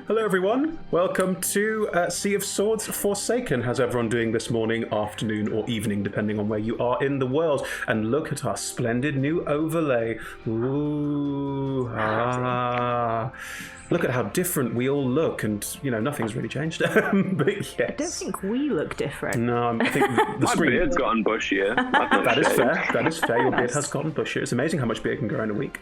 Hello everyone, welcome to Sea of Swords Forsaken. How's everyone doing this morning, afternoon or evening, depending on where you are in the world? And look at our splendid new overlay. Ooh, Look at how different we all look, and, you know, nothing's really changed. But yes. I don't think we look different. No, I think the screen... My beard's gotten bushier. That is fair. That is fair. Your beard has gotten bushier. It's amazing how much beard can grow in a week.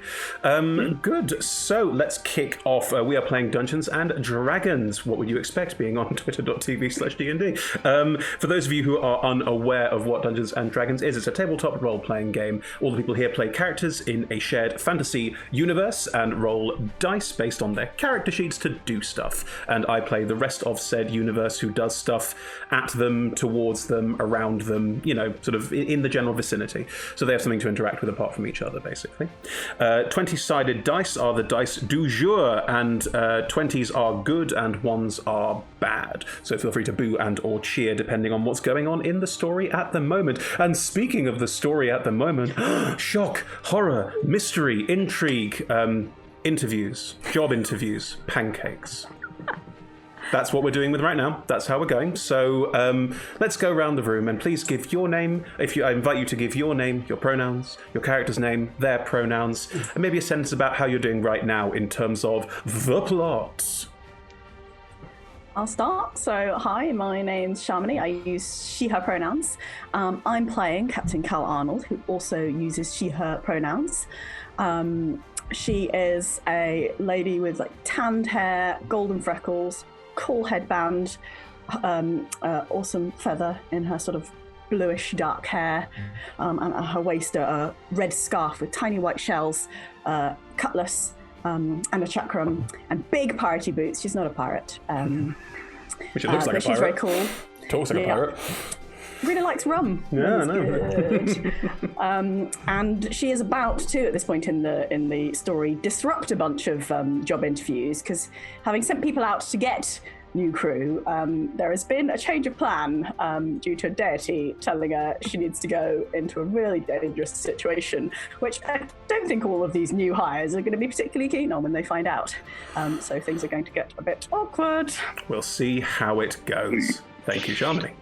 Good. So let's kick off. We are playing Dungeons and Dragons. What would you expect being on twitter.tv/DND? For those of you who are unaware of what Dungeons and Dragons is, it's a tabletop role-playing game. All the people here play characters in a shared fantasy universe and roll dice based on their character sheets to do stuff, and I play the rest of said universe who does stuff at them, towards them, around them, you know, sort of in the general vicinity. So they have something to interact with apart from each other, basically. 20-sided dice are the dice du jour, and 20s are good and 1s are bad. So feel free to boo and or cheer depending on what's going on in the story at the moment. And speaking of the story at the moment, shock, horror, mystery, intrigue, interviews, job interviews, pancakes. That's what we're doing with right now. That's how we're going. So let's go around the room and please give your name. I invite you to give your name, your pronouns, your character's name, their pronouns, and maybe a sentence about how you're doing right now in terms of the plot. I'll start. So, hi, my name's Shamini. I use she, her pronouns. I'm playing Captain Cal Arnold, who also uses she, her pronouns. She is a lady with like tanned hair, golden freckles, cool headband, awesome feather in her sort of bluish dark hair, and at her waist a red scarf with tiny white shells, cutlass, and a chakram, and big piratey boots. She's not a pirate. Which it looks like a pirate. She's very cool. Talks like a pirate. Really likes rum. Yeah, I know. And she is about to, at this point in the story, disrupt a bunch of job interviews, because having sent people out to get new crew, there has been a change of plan due to a deity telling her she needs to go into a really dangerous situation, which I don't think all of these new hires are going to be particularly keen on when they find out. So things are going to get a bit awkward. We'll see how it goes. Thank you, Shamini.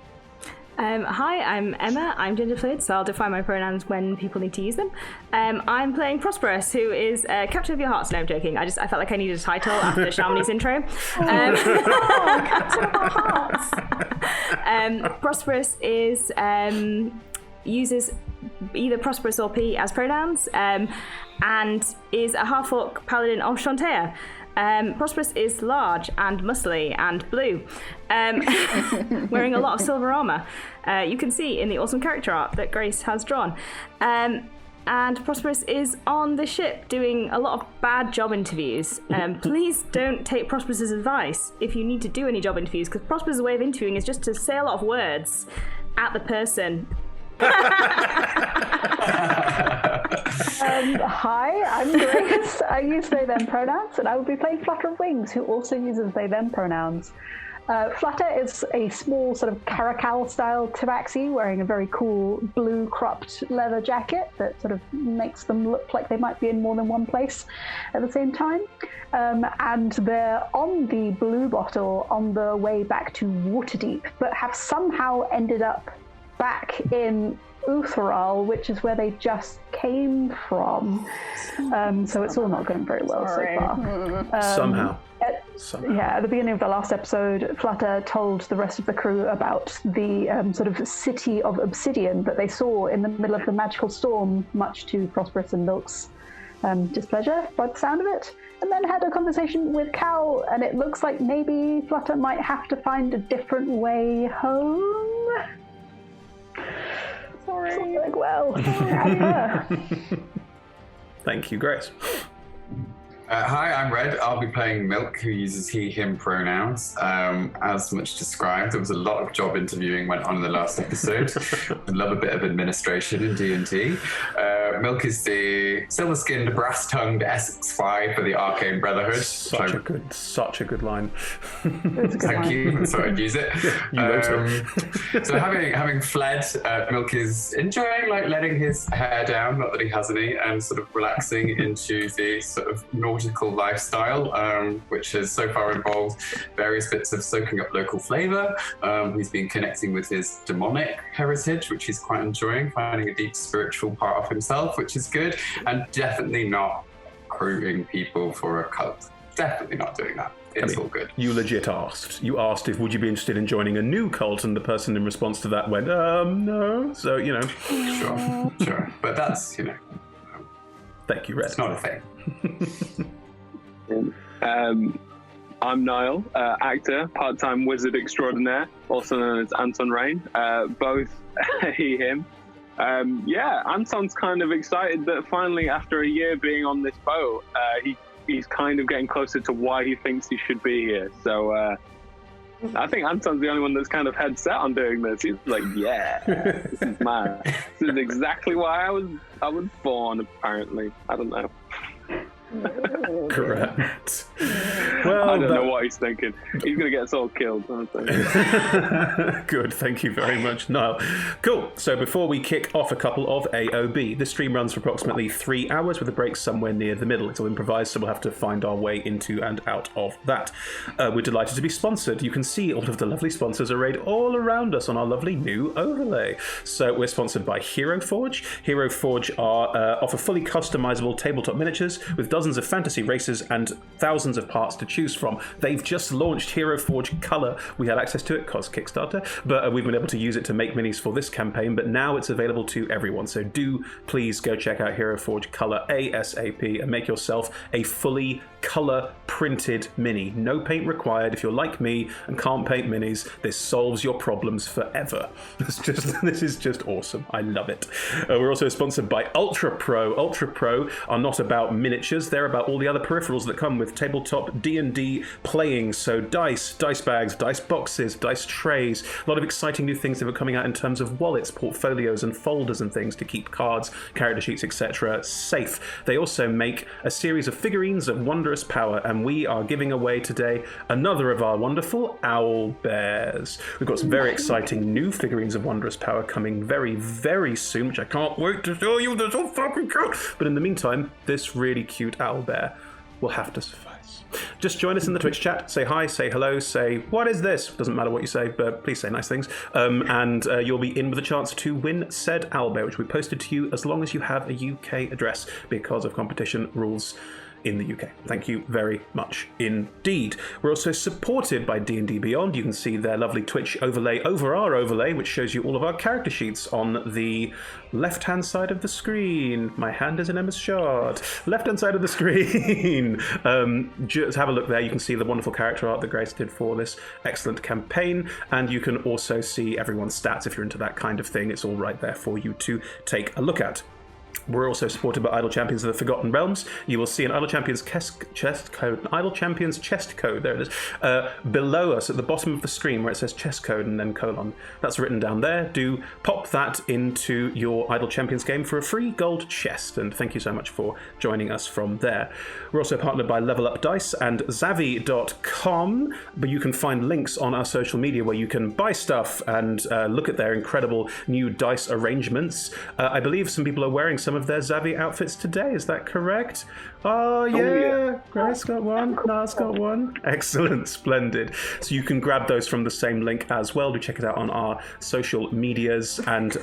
Hi, I'm Emma. I'm genderfluid, so I'll define my pronouns when people need to use them. I'm playing Prosperous, who is Captain of Your Hearts. No, I'm joking. I felt like I needed a title after Shamini's intro. Captain of Our Hearts. Prosperous is uses either Prosperous or P as pronouns, and is a half-orc paladin of Shantaea. Prosperous is large and muscly and blue, wearing a lot of silver armor. You can see in the awesome character art that Grace has drawn. And Prosperous is on the ship doing a lot of bad job interviews. Please don't take Prosperous's advice if you need to do any job interviews, because Prosperous's way of interviewing is just to say a lot of words at the person. Hi, I'm Grace. I use they, them pronouns, and I will be playing Flutter of Wings, who also uses they, them pronouns. Flutter is a small sort of caracal-style tabaxi wearing a very cool blue cropped leather jacket that sort of makes them look like they might be in more than one place at the same time. And they're on the blue bottle on the way back to Waterdeep, but have somehow ended up back in Utheral, which is where they just came from. So it's all not going very well so far. Somehow. Yeah, at the beginning of the last episode, Flutter told the rest of the crew about the sort of city of obsidian that they saw in the middle of the magical storm, much to Prosperous and Milk's displeasure by the sound of it, and then had a conversation with Cal, and it looks like maybe Flutter might have to find a different way home. Sorry. Something well. Thank you, Grace. Hi, I'm Red. I'll be playing Milk, who uses he, him pronouns. As much described, there was a lot of job interviewing went on in the last episode. I love a bit of administration in D&D. Milk is the silver-skinned, brass-tongued Essex spy for the Arcane Brotherhood. Such a good line. Thank you. So I'd use it. You wrote it. So having fled, Milk is enjoying letting his hair down, not that he has any, and sort of relaxing into the sort of nautical lifestyle, which has so far involved various bits of soaking up local flavour. He's been connecting with his demonic heritage, which he's quite enjoying, finding a deep spiritual part of himself, which is good, and definitely not recruiting people for a cult. Definitely not doing that. It's all good. You legit asked. You asked if would you be interested in joining a new cult, and the person in response to that went, no. So, Sure. But that's, Thank you, Red. It's not a thing. I'm Niall, actor, part-time wizard extraordinaire, also known as Anton Rain. Both he, him. Anton's kind of excited that finally, after a year being on this boat, he's kind of getting closer to why he thinks he should be here. So I think Anton's the only one that's kind of head set on doing this. He's like, this is mad. This is exactly why I was born, apparently. I don't know. Correct. Well, I don't know what he's thinking. He's going to get us all killed. Good, thank you very much, Niall. Cool. So before we kick off a couple of AOB, this stream runs for approximately 3 hours with a break somewhere near the middle. It's all improvised, so we'll have to find our way into and out of that. We're delighted to be sponsored. You can see all of the lovely sponsors arrayed all around us on our lovely new overlay. So we're sponsored by Hero Forge. Hero Forge offer fully customizable tabletop miniatures with dozens of fantasy races and thousands of parts to choose from. They've just launched Hero Forge Color. We had access to it because Kickstarter, but we've been able to use it to make minis for this campaign, but now it's available to everyone. So do please go check out Hero Forge Color ASAP and make yourself a fully color printed mini. No paint required. If you're like me and can't paint minis, this solves your problems forever. This is just awesome. I love it. We're also sponsored by Ultra Pro. Ultra Pro are not about miniatures. They're about all the other peripherals that come with tabletop D&D playing. So dice bags, dice boxes, dice trays, a lot of exciting new things that are coming out in terms of wallets, portfolios and folders and things to keep cards, character sheets, etc. safe. They also make a series of figurines of wondrous power, and we are giving away today another of our wonderful owl bears. We've got some very exciting new figurines of wondrous power coming very, very soon, which I can't wait to show you. They're so fucking cool. But in the meantime, this really cute owl bear will have to suffice. Just join us in the Twitch chat, say hi, say hello, say what is this? Doesn't matter what you say, but please say nice things. And you'll be in with a chance to win said owl bear, which we posted to you as long as you have a UK address because of competition rules in the UK. Thank you very much indeed. We're also supported by D&D Beyond. You can see their lovely Twitch overlay over our overlay, which shows you all of our character sheets on the left-hand side of the screen. My hand is in Emma's shard. Left-hand side of the screen. Just have a look there. You can see the wonderful character art that Grace did for this excellent campaign, and you can also see everyone's stats if you're into that kind of thing. It's all right there for you to take a look at. We're also supported by Idle Champions of the Forgotten Realms. You will see an Idle Champions chest code, there it is, below us at the bottom of the screen where it says chest code and then colon. That's written down there. Do pop that into your Idle Champions game for a free gold chest, and thank you so much for joining us from there. We're also partnered by Level Up Dice and Zavvi.com, but you can find links on our social media where you can buy stuff and look at their incredible new dice arrangements. I believe some people are wearing some of their Zavvi outfits today. Is that correct? Oh yeah. Grace got one. Nas got one. Excellent. Splendid. So you can grab those from the same link as well. Do check it out on our social medias and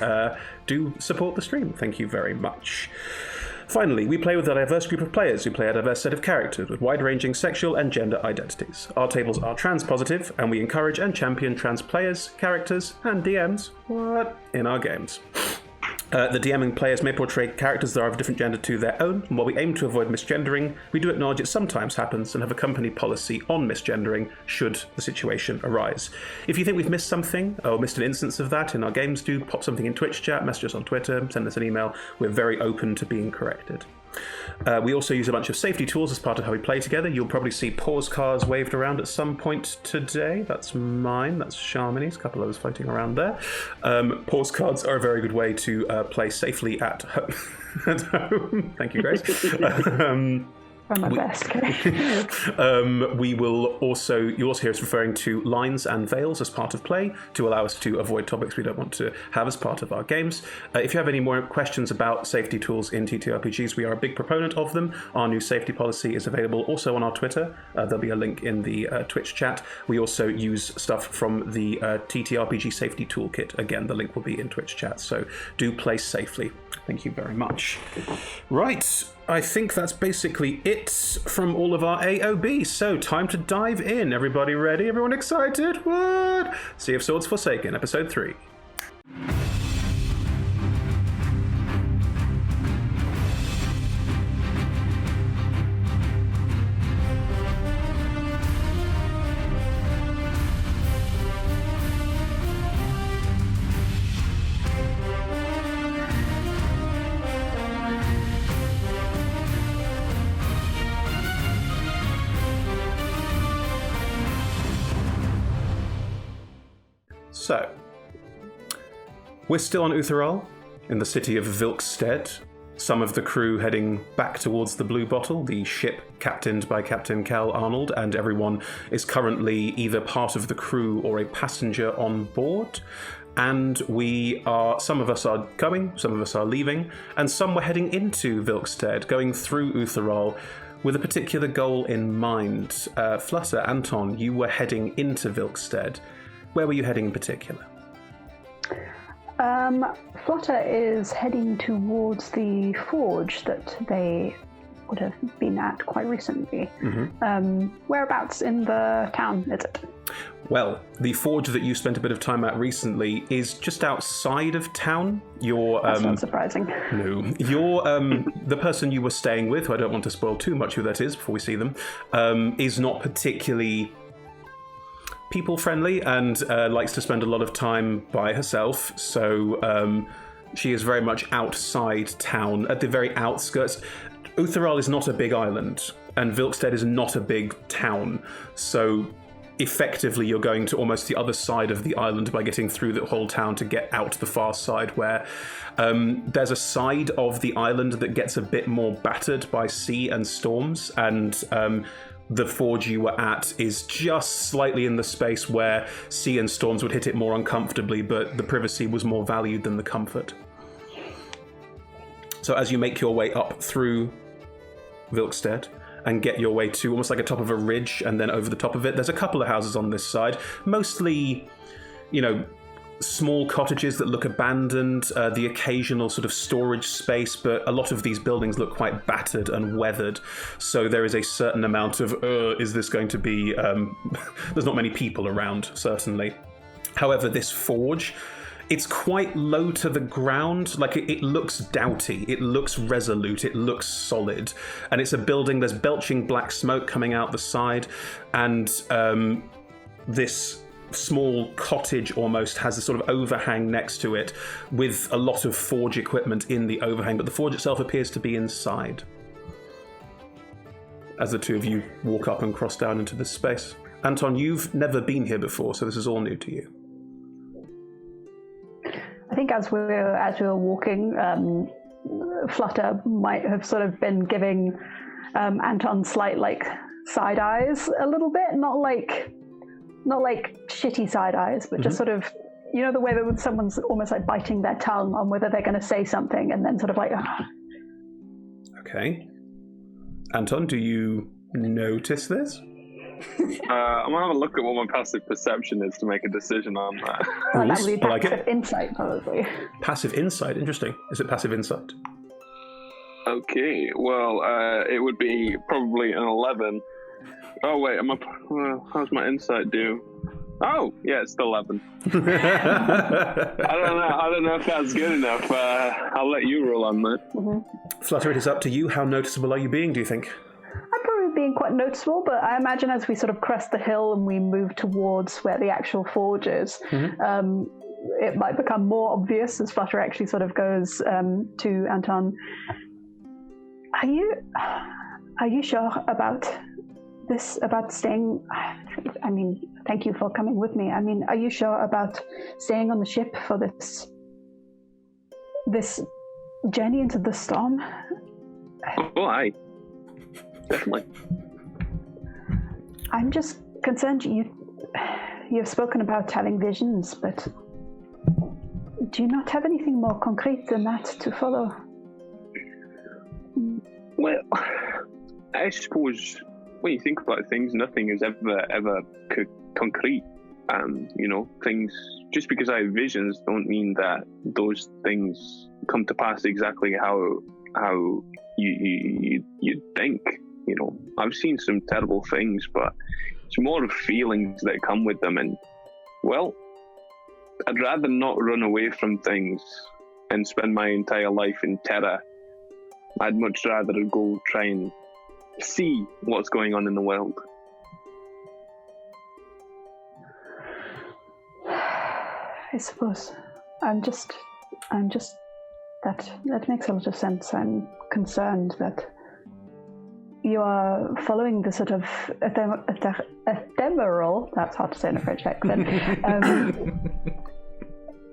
do support the stream. Thank you very much. Finally, we play with a diverse group of players who play a diverse set of characters with wide-ranging sexual and gender identities. Our tables are trans-positive, and we encourage and champion trans players, characters, and DMs in our games. The DMing players may portray characters that are of a different gender to their own, and while we aim to avoid misgendering, we do acknowledge it sometimes happens and have a company policy on misgendering should the situation arise. If you think we've missed something or missed an instance of that in our games, do pop something in Twitch chat, message us on Twitter, send us an email. We're very open to being corrected. We also use a bunch of safety tools as part of how we play together. You'll probably see pause cards waved around at some point today. That's mine, that's Sharmini's, a couple of those floating around there. Pause cards are a very good way to play safely at home. Thank you, Grace. I'm my best. We will also, you'll also hear us referring to lines and veils as part of play to allow us to avoid topics we don't want to have as part of our games. If you have any more questions about safety tools in TTRPGs, we are a big proponent of them. Our new safety policy is available also on our Twitter. There'll be a link in the Twitch chat. We also use stuff from the TTRPG safety toolkit. Again, the link will be in Twitch chat, so do play safely. Thank you very much. Right. I think that's basically it from all of our AOB. So time to dive in. Everybody ready? Everyone excited? What? Sea of Swords Forsaken, Episode 3. So, we're still on Utheral, in the city of Vilkstead. Some of the crew heading back towards the Blue Bottle, the ship captained by Captain Cal Arnold, and everyone is currently either part of the crew or a passenger on board. And some of us are coming, some of us are leaving, and some were heading into Vilkstead, going through Utheral with a particular goal in mind. Flutter, Anton, you were heading into Vilkstead. Where were you heading in particular? Flutter is heading towards the forge that they would have been at quite recently. Mm-hmm. Whereabouts in the town is it? Well, the forge that you spent a bit of time at recently is just outside of town. That's not surprising. No. You're, the person you were staying with, who I don't want to spoil too much who that is before we see them, is not particularly people-friendly and likes to spend a lot of time by herself, so she is very much outside town, at the very outskirts. Utheral is not a big island, and Vilkstead is not a big town, so effectively you're going to almost the other side of the island by getting through the whole town to get out the far side, where there's a side of the island that gets a bit more battered by sea and storms, and the forge you were at is just slightly in the space where sea and storms would hit it more uncomfortably, but the privacy was more valued than the comfort. So as you make your way up through Vilkstead and get your way to almost like a top of a ridge, and then over the top of it, there's a couple of houses on this side, mostly, small cottages that look abandoned, the occasional sort of storage space, but a lot of these buildings look quite battered and weathered. So there is a certain amount of, is this going to be... there's not many people around, certainly. However, this forge, it's quite low to the ground. Like, it looks doughty, it looks resolute, it looks solid. And it's a building, there's belching black smoke coming out the side, and this small cottage almost has a sort of overhang next to it with a lot of forge equipment in the overhang, but the forge itself appears to be inside. As the two of you walk up and cross down into this space. Anton, you've never been here before, so this is all new to you. I think as we were walking, Flutter might have sort of been giving Anton slight side eyes a little bit, not like shitty side eyes, but just sort of, the way that someone's almost like biting their tongue on whether they're going to say something, and then sort of like, Okay. Anton, do you notice this? I'm gonna have a look at what my passive perception is to make a decision on that. That would be passive insight, probably. Passive insight, interesting. Is it passive insight? Okay, well, it would be probably an 11. Oh wait, how's my insight do? Oh, yeah, it's still 11. I don't know if that's good enough. I'll let you roll on that. Mm-hmm. Flutter, it is up to you. How noticeable are you being, do you think? I'm probably being quite noticeable, but I imagine as we sort of crest the hill and we move towards where the actual forge is, it might become more obvious as Flutter actually sort of goes to Anton. Are you sure about this, about staying? I mean, thank you for coming with me. I mean, are you sure about staying on the ship for this journey into the storm? Oh, aye. Definitely. I'm just concerned you've spoken about having visions, but do you not have anything more concrete than that to follow? Well, I suppose when you think about things, nothing is ever concrete. Things, just because I have visions don't mean that those things come to pass exactly how you think. I've seen some terrible things, but it's more of feelings that come with them. And, well, I'd rather not run away from things and spend my entire life in terror. I'd much rather go try and see what's going on in the world. I suppose that makes a lot of sense. I'm concerned that you are following the sort of ephemeral, that's hard to say in a French accent,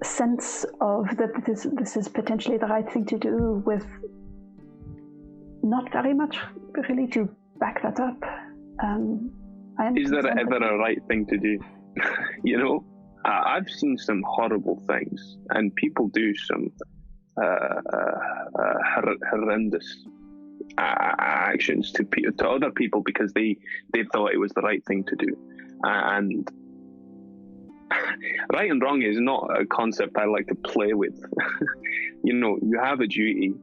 sense of that this is potentially the right thing to do, with not very much really to back that up. Is there ever a right thing to do? I've seen some horrible things, and people do some horrendous actions to other people because they thought it was the right thing to do. And right and wrong is not a concept I like to play with. You have a duty,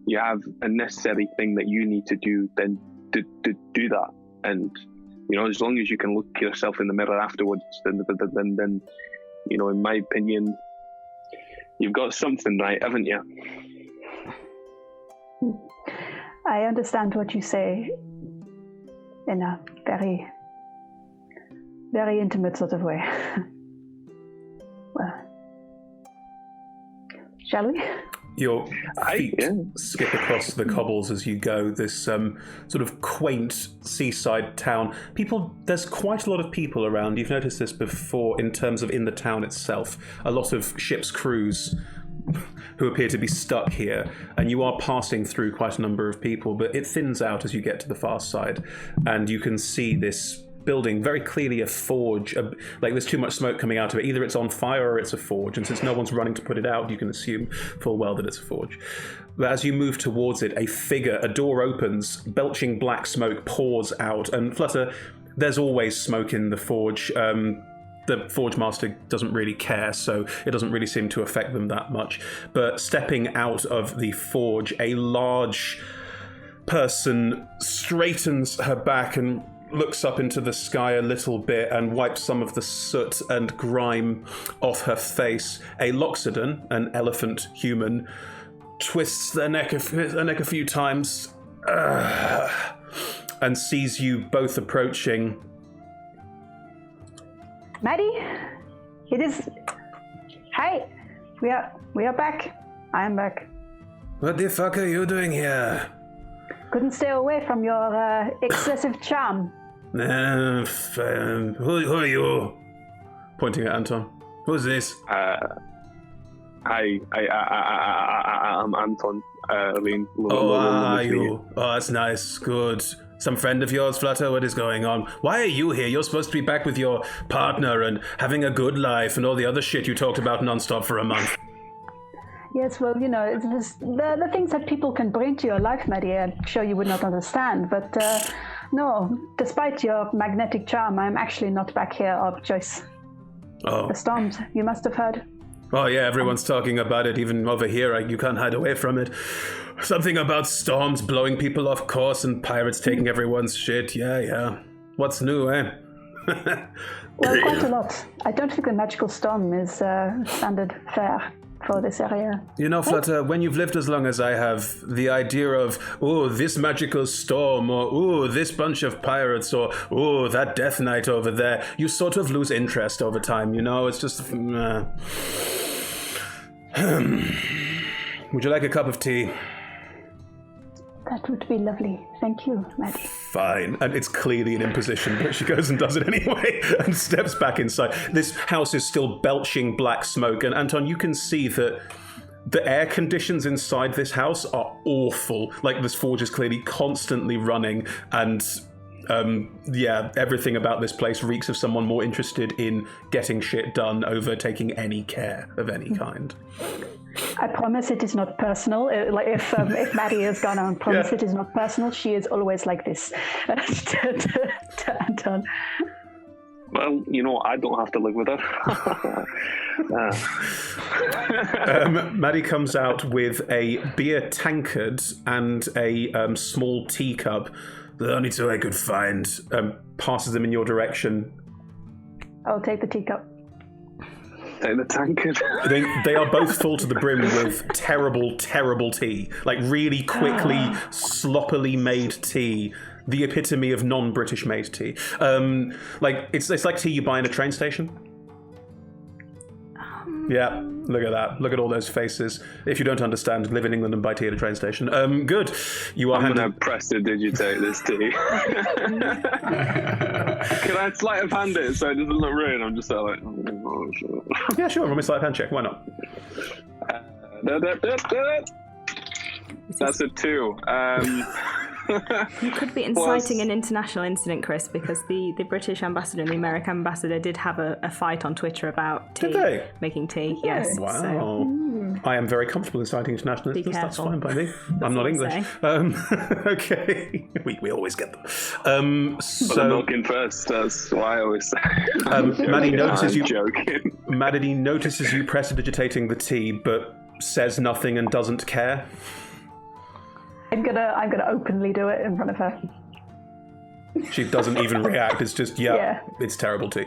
you have a necessary thing that you need to do, then to do that. And as long as you can look yourself in the mirror afterwards, then in my opinion, you've got something right, haven't you? I understand what you say in a very, very intimate sort of way. Well, shall we? Your feet skip across the cobbles as you go, this sort of quaint seaside town. There's quite a lot of people around. You've noticed this before in terms of in the town itself. A lot of ship's crews who appear to be stuck here, and you are passing through quite a number of people, but it thins out as you get to the far side, and you can see this building, very clearly a forge. There's too much smoke coming out of it. Either it's on fire or it's a forge, and since no one's running to put it out, you can assume full well that it's a forge. But as you move towards it, a door opens, belching black smoke pours out, and Flutter, there's always smoke in the forge. The Forge Master doesn't really care, so it doesn't really seem to affect them that much. But stepping out of the forge, a large person straightens her back and looks up into the sky a little bit and wipes some of the soot and grime off her face. A Loxodon, an elephant human, twists their neck a few times and sees you both approaching. Maddie, it is. Hi, we are back. I am back. What the fuck are you doing here? Couldn't stay away from your excessive charm. Who are you? Pointing at Anton. Who's this? Hi, I'm Anton. You? Oh, that's nice. Good. Some friend of yours, Flutter? What is going on? Why are you here? You're supposed to be back with your partner and having a good life and all the other shit you talked about nonstop for a month. Yes, well, it's just the things that people can bring to your life, Maddie, I'm sure you would not understand. But no, despite your magnetic charm, I'm actually not back here of choice. Oh. The storms, you must have heard. Oh, yeah, everyone's talking about it. Even over here, you can't hide away from it. Something about storms blowing people off course and pirates taking everyone's shit. Yeah. What's new, eh? Well, quite a lot. I don't think the magical storm is standard fare for this area. Flutter, when you've lived as long as I have, the idea of, this magical storm, or, this bunch of pirates, or, that Death Knight over there, you sort of lose interest over time, It's just... Would you like a cup of tea? That would be lovely. Thank you, Maddie. Fine. And it's clearly an imposition, but she goes and does it anyway and steps back inside. This house is still belching black smoke. And Anton, you can see that The air conditions inside this house are awful. Like, this forge is clearly constantly running, and everything about this place reeks of someone more interested in getting shit done over taking any care of any kind. I promise it is not personal. Like if Maddie has gone on, promise it is not personal. She is always like this. to Anton. Well, you know, I don't have to live with her. Maddie comes out with a beer tankard and a small teacup. The only two I could find. Passes them in your direction. I'll take the teacup. Take the tankard. They are both full to the brim with terrible, terrible tea. Like, really quickly, sloppily made tea. The epitome of non-British made tea. Like, it's like tea you buy in a train station. Yeah, look at that. Look at all those faces. If you don't understand, live in England and buy tea at a train station. Good. You are I'm going to prestidigitate this tea. Can I sleight of hand it so it doesn't look ruined? I'm just like... Oh, sure. Yeah, sure. Roll me sleight of hand check. Why not? That's a 2. You could be inciting an international incident, Chris, because the British ambassador and the American ambassador did have a fight on Twitter about tea. Did they? Making tea, yes. Wow. So. I am very comfortable inciting international incidents. That's fine by me. I'm not English. Okay. We always get them. But I'm looking first. That's what I always say. Maddie notices you. Joking. Maddie notices you prestidigitating the tea, but says nothing and doesn't care. I'm gonna openly do it in front of her. She doesn't even react. It's just, it's terrible tea.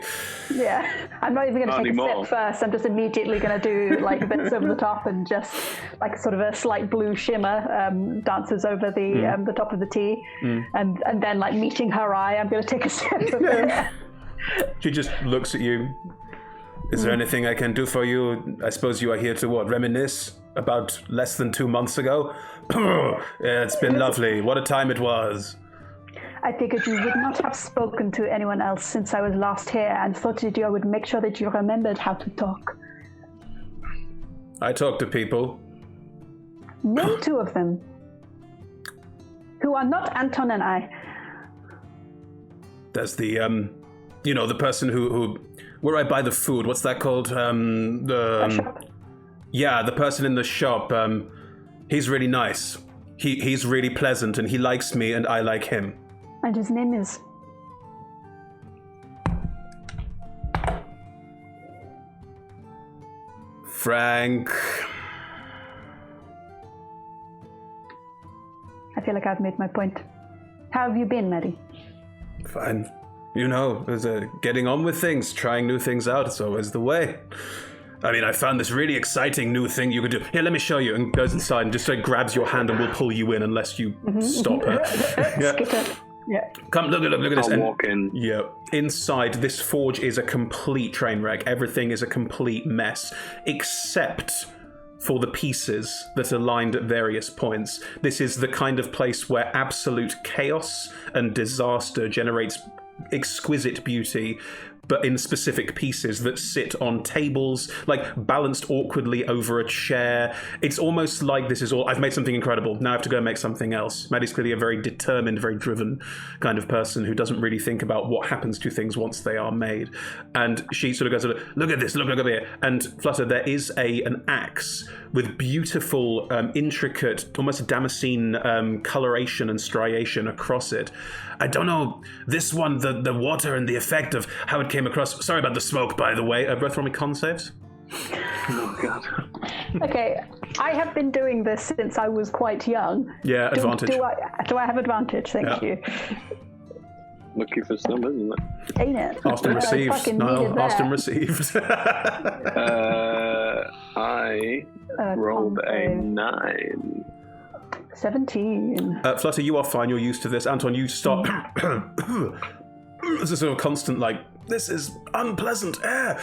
Yeah, I'm not even gonna take a sip first. I'm just immediately gonna do like bits over the top and just like sort of a slight blue shimmer dances over the top of the tea, and then like meeting her eye, I'm gonna take a sip of it. She just looks at you. Is there anything I can do for you? I suppose you are here to reminisce about less than 2 months ago? Yeah, it's been lovely. What a time it was. I figured you would not have spoken to anyone else since I was last here, and thought that I would make sure that you remembered how to talk. I talk to people. Name 2 of them. Who are not Anton and I. There's the, the person who where I buy the food. What's that called? Shop? Yeah, the person in the shop. He's really nice. He's really pleasant, and he likes me, and I like him. And his name is? Frank. I feel like I've made my point. How have you been, Maddie? Fine. There's getting on with things, trying new things out. It's always the way. I mean, I found this really exciting new thing you could do. Here, let me show you. And goes inside and just grabs your hand and will pull you in unless you stop her. Yeah. Come, look at this. I'll walk in. Yeah. Inside, this forge is a complete train wreck. Everything is a complete mess, except for the pieces that are lined at various points. This is the kind of place where absolute chaos and disaster generates exquisite beauty, but in specific pieces that sit on tables, balanced awkwardly over a chair. It's almost like this is all, I've made something incredible, now I have to go and make something else. Maddie's clearly a very determined, very driven kind of person who doesn't really think about what happens to things once they are made. And she sort of goes, look at this, look over here. And Flutter, there is an axe with beautiful, intricate, almost Damascene coloration and striation across it. I don't know, this one, the water and the effect of how it came across. Sorry about the smoke, by the way. Both roll me con saves. Oh, God. Okay, I have been doing this since I was quite young. Yeah, advantage. Do I have advantage? Thank you. Lucky for some, isn't it? Ain't it? Austin received. No, Austin received. I rolled a 9. 17. Flutter, you are fine. You're used to this. Anton, you stop. It's a sort of constant, this is unpleasant air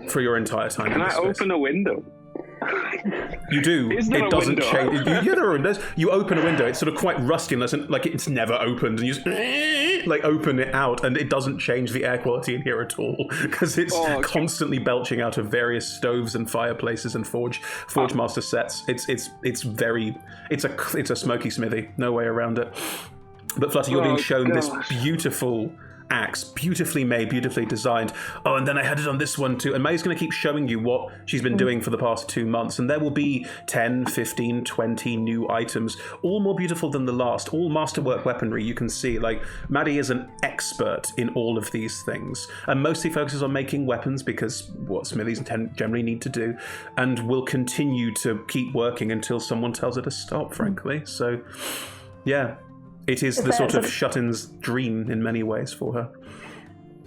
for your entire time. Can I open a window? You do. It doesn't change. Yeah, there are windows. You open a window. It's sort of quite rusty, unless it's never opened, and you just, like open it out, and it doesn't change the air quality in here at all because it's constantly belching out of various stoves and fireplaces and Forge Master sets. It's a smoky smithy, no way around it. But Flutter, you're being shown this beautiful axe, beautifully made, beautifully designed. Oh, and then I had it on this one too. And May's going to keep showing you what she's been doing for the past 2 months. And there will be 10, 15, 20 new items, all more beautiful than the last, all masterwork weaponry. You can see, like, Maddie is an expert in all of these things and mostly focuses on making weapons because what smithies generally need to do, and will continue to keep working until someone tells her to stop, frankly. So, yeah. It is the sort of shut-in's dream in many ways for her.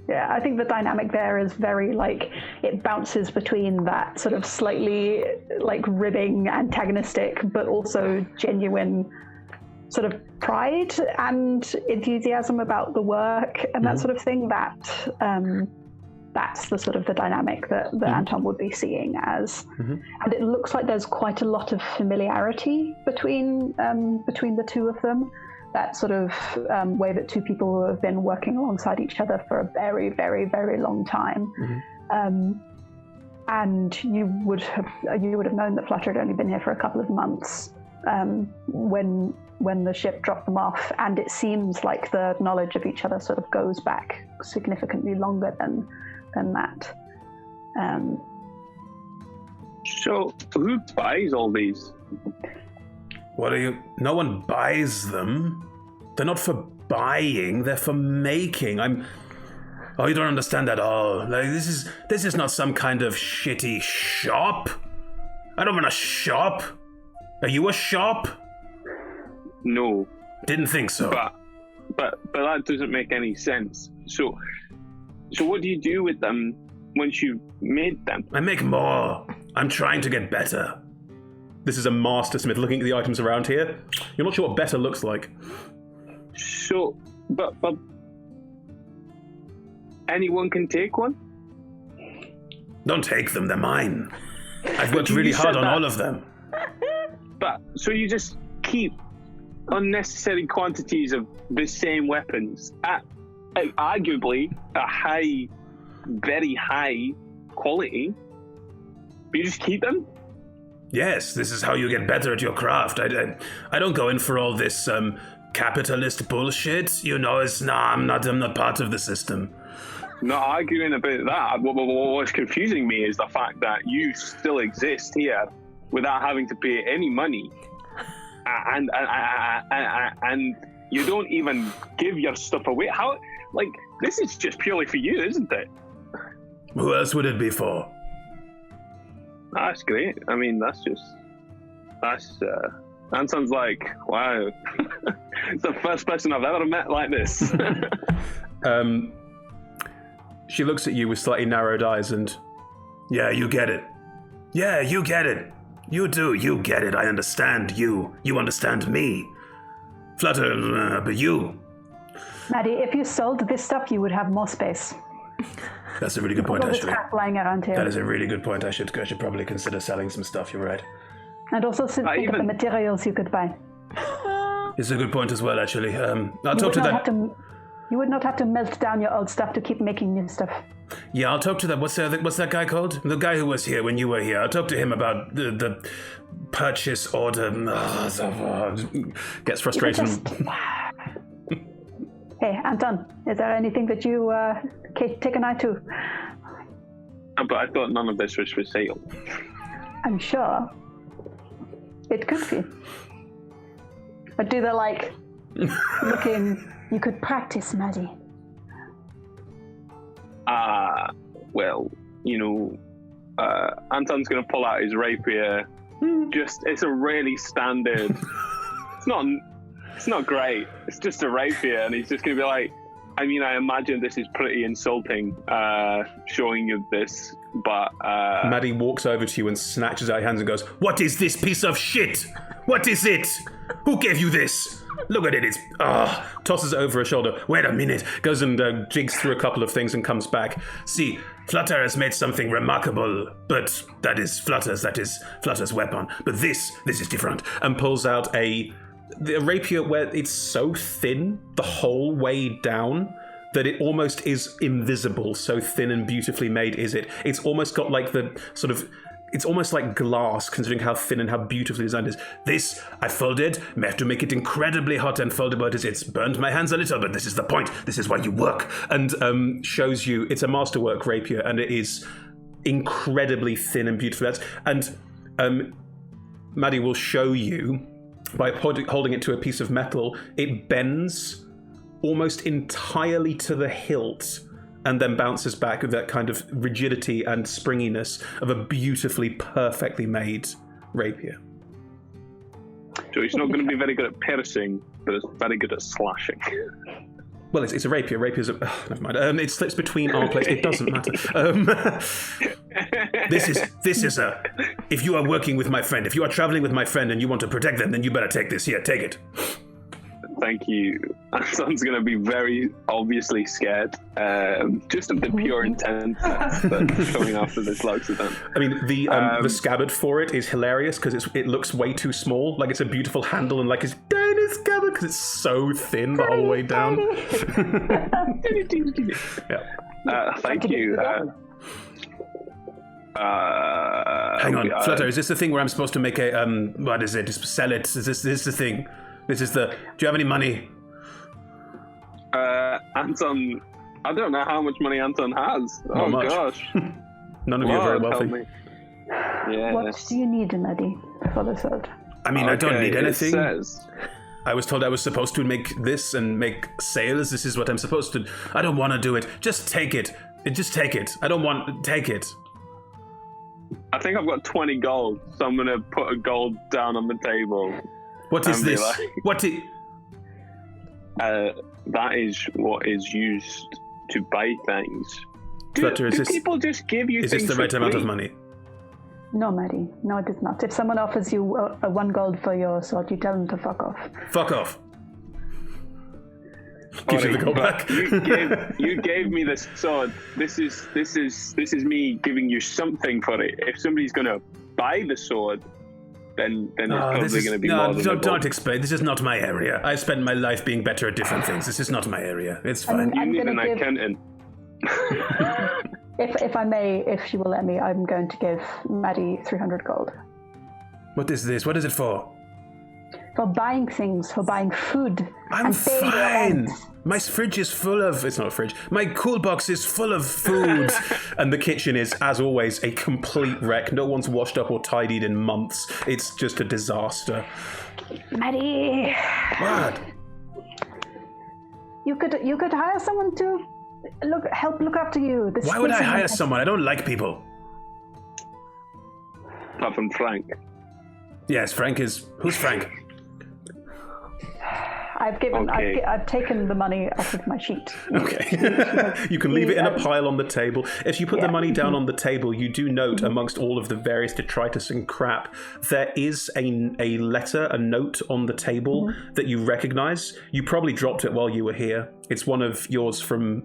Yeah, I think the dynamic there is very, like, it bounces between that sort of slightly, like, ribbing, antagonistic, but also genuine sort of pride and enthusiasm about the work and that sort of thing. That's the sort of the dynamic that Anton would be seeing as. And it looks like there's quite a lot of familiarity between the two of them. That sort of way that two people have been working alongside each other for a very, very, very long time. And you would have known that Flutter had only been here for a couple of months when the ship dropped them off, and it seems like the knowledge of each other sort of goes back significantly longer than that. So who buys all these? No one buys them. They're not for buying, they're for making. You don't understand at all. Like, this is not some kind of shitty shop. I don't want a shop. Are you a shop? No. Didn't think so. But that doesn't make any sense. So what do you do with them once you've made them? I make more. I'm trying to get better. This is a master smith looking at the items around here. You're not sure what better looks like. So, but anyone can take one? Don't take them, they're mine. I've worked really hard on all of them. But, so you just keep unnecessary quantities of the same weapons at arguably a high, very high quality, but you just keep them? Yes, this is how you get better at your craft. I don't go in for all this capitalist bullshit. You know, I'm not part of the system. Not arguing about that. What's confusing me is the fact that you still exist here without having to pay any money, and you don't even give your stuff away. How? Like, this is just purely for you, isn't it? Who else would it be for? That's great. I mean, Anton's like, wow. It's the first person I've ever met like this. She looks at you with slightly narrowed eyes and, yeah, you get it. Yeah, you get it. You do, you get it. I understand you. You understand me. Flutter, but you. Maddie, if you sold this stuff, you would have more space. That's a really good point, actually. Lying around here. That is a really good point. I should probably consider selling some stuff. You're right. And also think of the materials you could buy. It's a good point as well, actually. I'll talk to that. You would not have to melt down your old stuff to keep making new stuff. Yeah, I'll talk to that. What's that guy called? The guy who was here when you were here. I'll talk to him about the purchase order. Gets frustrated. Hey, Anton, is there anything that you take an eye to? But I thought none of this was for sale. I'm sure it could be. But do they looking? You could practice, Maddie. Well, Anton's going to pull out his rapier. It's a really standard. It's not great. It's just a rapier, and he's just going to be like, I mean, I imagine this is pretty insulting, showing you this, but... Maddie walks over to you and snatches out your hands and goes, "What is this piece of shit? What is it? Who gave you this? Look at it, it's... tosses it over her shoulder. Wait a minute. Goes and jigs through a couple of things and comes back. See, Flutter has made something remarkable, but that is Flutter's weapon. But this is different. And pulls out a the rapier where it's so thin the whole way down that it almost is invisible. So thin and beautifully made is it. It's almost got like the sort of... It's almost like glass, considering how thin and how beautifully designed it is. This, I folded. I have to make it incredibly hot and foldable. It's burned my hands a little, but this is the point. This is why you work. And shows you, it's a masterwork rapier, and it is incredibly thin and beautiful. And Maddie will show you, by holding it to a piece of metal, it bends almost entirely to the hilt, and then bounces back with that kind of rigidity and springiness of a beautifully, perfectly made rapier. So it's not going to be very good at piercing, but it's very good at slashing. Well, it's a rapier. Rapier's never mind. It slips between arm plates. It doesn't matter. This is a... If you are working with my friend, if you are traveling with my friend and you want to protect them, then you better take this. Here, take it. Thank you. Anton's going to be very obviously scared, just of the pure intent that's coming after this Lux event. I mean, the scabbard for it is hilarious because it looks way too small. Like it's a beautiful handle and like it's tiny scabbard because it's so thin the whole way down. Yeah. Thank you. Hang on, Flutter. Is this the thing where I'm supposed to make a what is it? Sell it? Is this the thing? This is the... Do you have any money? Anton... I don't know how much money Anton has. Not much. Gosh. None of you are very wealthy. Yeah. What do you need, Maddie, for the sword? I mean, I don't need anything. It says... I was told I was supposed to make this and make sales. This is what I'm supposed to... I don't want to do it. Just take it. Just take it. I don't want... Take it. I think I've got 20 gold, so I'm going to put a gold down on the table. What is this? That is what is used to buy things. Flutter, do people just give you is things this the right for amount free? of money? No, Maddie. No, it is not. If someone offers you a 1 gold for your sword, you tell them to fuck off. Fuck off. Gives you the gold back. You gave me this sword. This is me giving you something for it. If somebody's gonna buy the sword, then it's probably going to be more than don't explain. This is not my area. I spent my life being better at different things. This is not my area. It's fine. You need an accountant. If I may, if she will let me, I'm going to give Maddie 300 gold. What is this? What is it for? For buying things, for buying food. I'm fine. My fridge is full of... It's not a fridge. My cool box is full of food. And the kitchen is, as always, a complete wreck. No one's washed up or tidied in months. It's just a disaster. Maddie. What? You could hire someone to help look after you. Why would I hire someone? I don't like people. Apart from Frank. Yes, Frank is... Who's Frank? I've taken the money off of my sheet. Okay. You can leave it in a pile on the table. If you put the money down on the table, you do note amongst all of the various detritus and crap, there is a letter, a note on the table that you recognize. You probably dropped it while you were here. It's one of yours from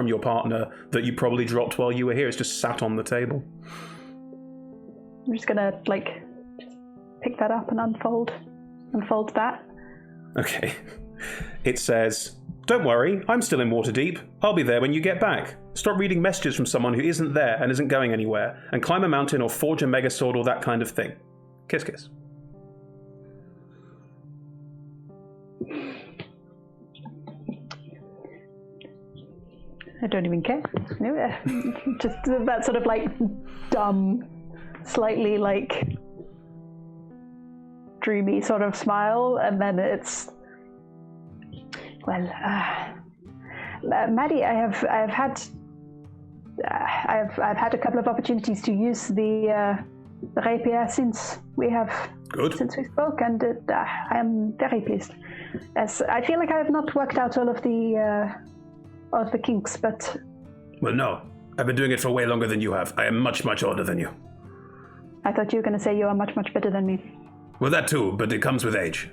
your partner that you probably dropped while you were here. It's just sat on the table. I'm just gonna pick that up and unfold that. Okay. It says, "Don't worry, I'm still in Waterdeep. I'll be there when you get back. Stop reading messages from someone who isn't there and isn't going anywhere, and climb a mountain or forge a megasword or that kind of thing. Kiss, kiss." I don't even care. Just that sort of dumb, slightly dreamy sort of smile, and then it's Maddie, I've had a couple of opportunities to use the rapier since we spoke, and I am very pleased. As I feel like I have not worked out all of the kinks, but well, no, I've been doing it for way longer than you have. I am much, much older than you. I thought you were going to say you are much, much better than me. Well, that too, but it comes with age.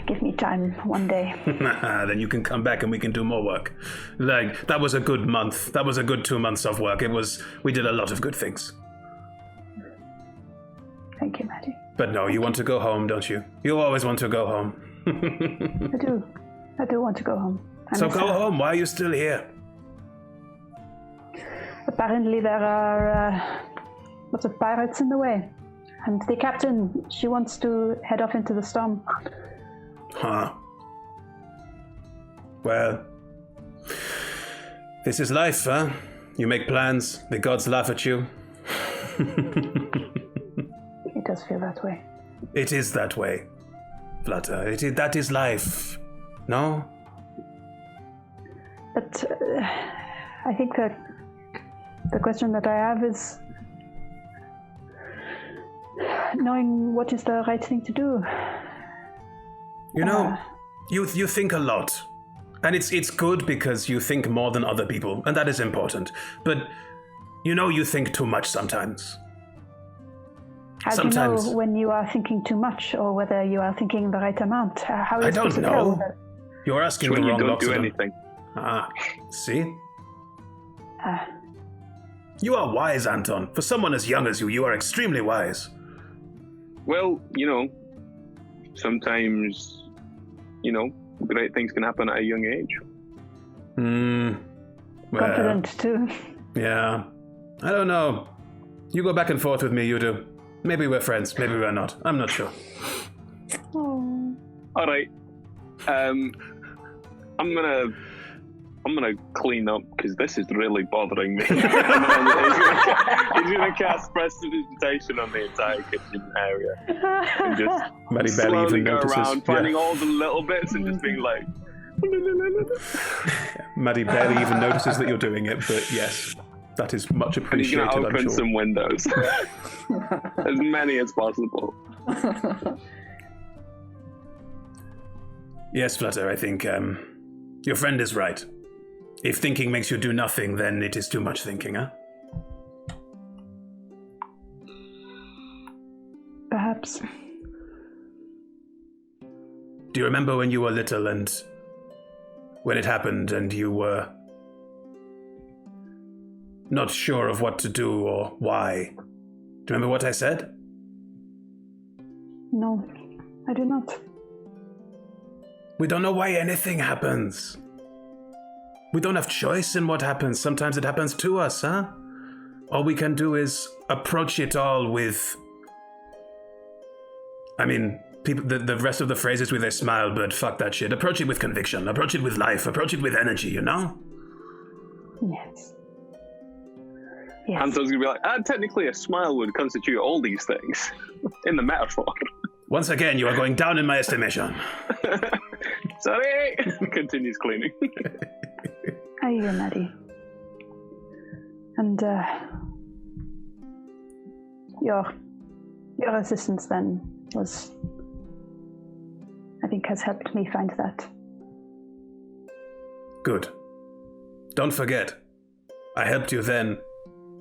Give me time one day. Then you can come back and we can do more work. That was a good month. That was a good 2 months of work. We did a lot of good things. Thank you, Maddie. But no, you want to go home, don't you? You always want to go home. I do want to go home. So go home. Why are you still here? Apparently there are lots of pirates in the way. And the captain, she wants to head off into the storm. Huh. Well, this is life, huh? You make plans, the gods laugh at you. It does feel that way. It is that way, Flutter. That is life. No? But I think that the question that I have is knowing what is the right thing to do. You know, you think a lot. And it's good because you think more than other people, and that is important. But you know you think too much sometimes. How do you know when you are thinking too much or whether you are thinking the right amount? How I don't know. You're asking the wrong you don't lots do of them. anything. See? You are wise, Anton. For someone as young as you are extremely wise. Well, sometimes, great things can happen at a young age. Well, Confident too. Yeah. I don't know. You go back and forth with me, you do. Maybe we're friends, maybe we're not. I'm not sure. Oh. All right. I'm gonna clean up because this is really bothering me. He's gonna cast prestidigitation on the entire kitchen area and just Maddie barely slowly even go notices. around, finding all the little bits and just being like. Maddie barely even notices that you're doing it, but yes, that is much And he's appreciated, gonna I'm open sure. some windows, as many as possible. Yes, Flutter, I think your friend is right. If thinking makes you do nothing, then it is too much thinking, huh? Perhaps. Do you remember when you were little and when it happened and you were not sure of what to do or why? Do you remember what I said? No, I do not. We don't know why anything happens. We don't have choice in what happens. Sometimes it happens to us, huh? All we can do is approach it all with... I mean, people, the rest of the phrases with a smile, but fuck that shit. Approach it with conviction. Approach it with life. Approach it with energy, you know? Yes. Yes. Anton's gonna be like, technically a smile would constitute all these things in the metaphor. Once again, you are going down in my estimation. Sorry! Continues cleaning. I hear Maddie. And your assistance then was, I think, has helped me find that. Good. Don't forget, I helped you then,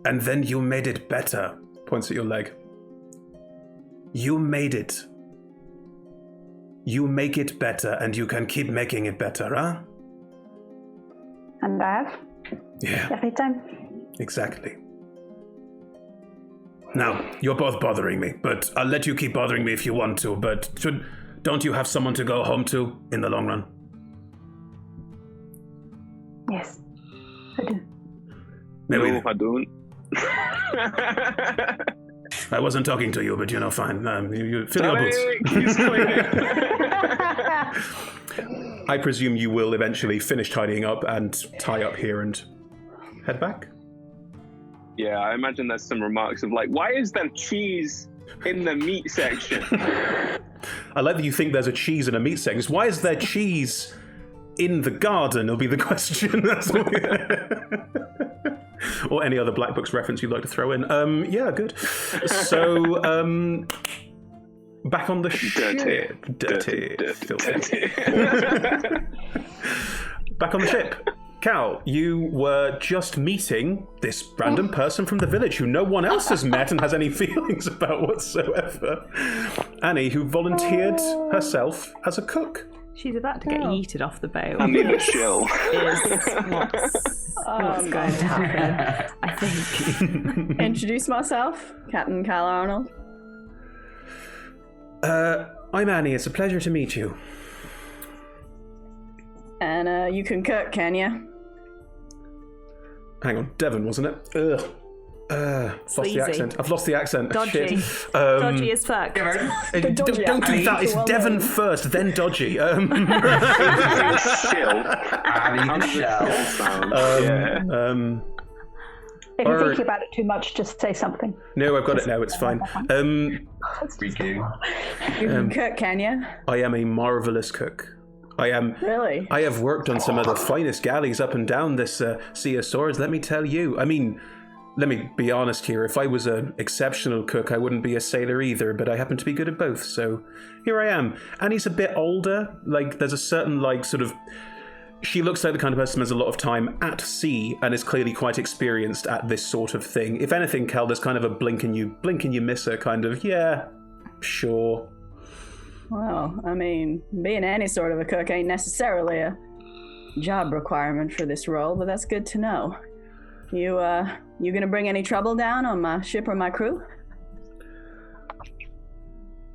and then you made it better. Points at your leg. You made it. You make it better, and you can keep making it better, huh? And I have? Yeah, Every time? exactly. Now, you're both bothering me, but I'll let you keep bothering me if you want to, but don't you have someone to go home to in the long run? Yes, I do. Maybe. No, I don't. I wasn't talking to you, but fine. You fill your boots. He's cleaning. I presume you will eventually finish tidying up and tie up here and head back? Yeah, I imagine there's some remarks of like, why is there cheese in the meat section? I like that you think there's a cheese in a meat section. Why is there cheese in the garden? Will be the question. Or any other Black Books reference you'd like to throw in. Yeah, good. So, back on the ship. Dirty. Filthy. Back on the ship. Cal, you were just meeting this random person from the village who no one else has met and has any feelings about whatsoever. Annie, who volunteered herself as a cook. She's about to get yeeted off the boat. I need a shill. Is what's going to happen, I think. Introduce myself, Captain Cal Arnold. I'm Annie. It's a pleasure to meet you. And you can cook, can you? Hang on, Devon, wasn't it? Ugh. Lost the Sleazy. accent. I've lost the accent. Dodgy. Shit. Dodgy as fuck. The dodgy Don't do Annie. that. It's Well Devon done. first, then Dodgy. Still. Annie the Shell. Yeah. If you're Or- thinking about it too much, just say something. No, I've got it now. It's fine. We do. You can cook, can you? I am a marvelous cook. Really? I have worked on some of the finest galleys up and down this Sea of Swords, let me tell you. I mean, let me be honest here. If I was an exceptional cook, I wouldn't be a sailor either, but I happen to be good at both, so here I am. Annie's a bit older. Like, there's a certain, like, sort of... She looks like the kind of person who has a lot of time at sea and is clearly quite experienced at this sort of thing. If anything, Kel, there's kind of a blink and you miss her kind of, yeah, sure. Well, I mean, being any sort of a cook ain't necessarily a job requirement for this role, but that's good to know. You gonna bring any trouble down on my ship or my crew?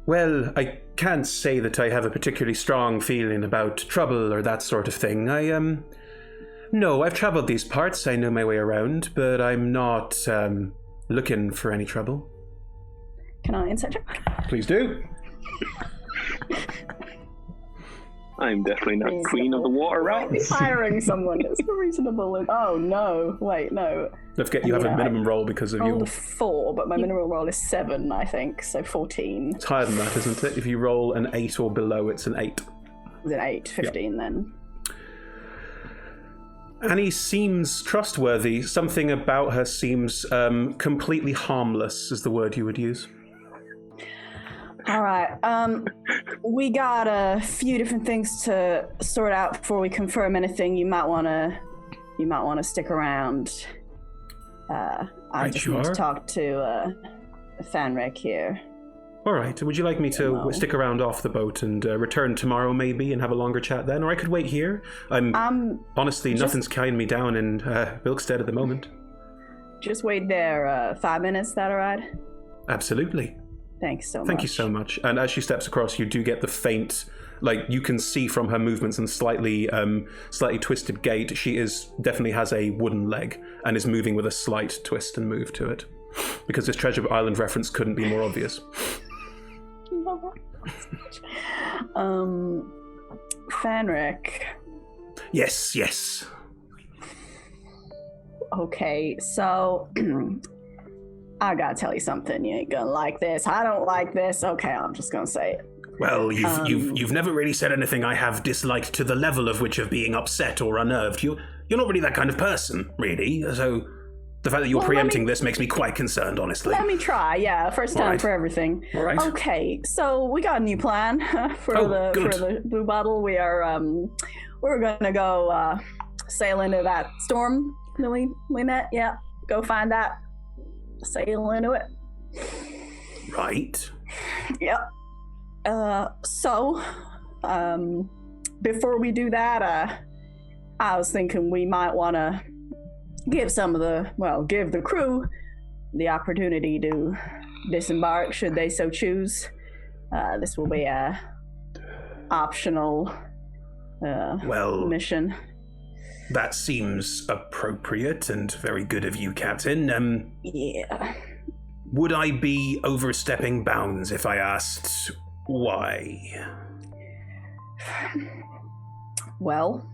Well, I can't say that I have a particularly strong feeling about trouble or that sort of thing. No, I've traveled these parts, I know my way around, but I'm not, looking for any trouble. Can I insight check? Please do. I'm definitely not queen of the water rats. Hiring someone is reasonable. Oh no! Wait, no. Don't forget you have a Yeah, minimum roll because of Rolled your... a 4, but my minimum roll is 7, I think, so 14. It's higher than that, isn't it? If you roll an 8 or below, it's an 8. Is it 8? 15 then. Annie seems trustworthy. Something about her seems completely harmless, is the word you would use. All right. We got a few different things to sort out before we confirm anything. You might want to stick around. I Right, just you need to are. talk to Fanric here. All right. Would you like me to No. stick around off the boat and return tomorrow, maybe, and have a longer chat then? Or I could wait here. Honestly, nothing's carrying me down in Wilkstead at the moment. Just wait there 5 minutes. That all right? Absolutely. Thanks so much. Thank you so much. And as she steps across, you do get the faint, like you can see from her movements and slightly twisted gait, she definitely has a wooden leg and is moving with a slight twist and move to it. Because this Treasure Island reference couldn't be more obvious. Fanric. Yes. Okay, so I gotta tell you something. You ain't gonna like this. I don't like this. Okay, I'm just gonna say it. Well, you've never really said anything I have disliked to the level of which of being upset or unnerved. You're not really that kind of person, really. So the fact that you're Well, preempting this makes me quite concerned, honestly. Let me try. Yeah, first time Alright. for everything. Alright. Okay, so we got a new plan for good. the blue bottle. We are we're gonna go sail into that storm that we met. Yeah, go find that. Sail into it. Right. Yep. So, before we do that, I was thinking we might want to give give the crew the opportunity to disembark should they so choose. This will be a optional Well, mission. that seems appropriate and very good of you, Captain. Yeah. Would I be overstepping bounds if I asked why? Well,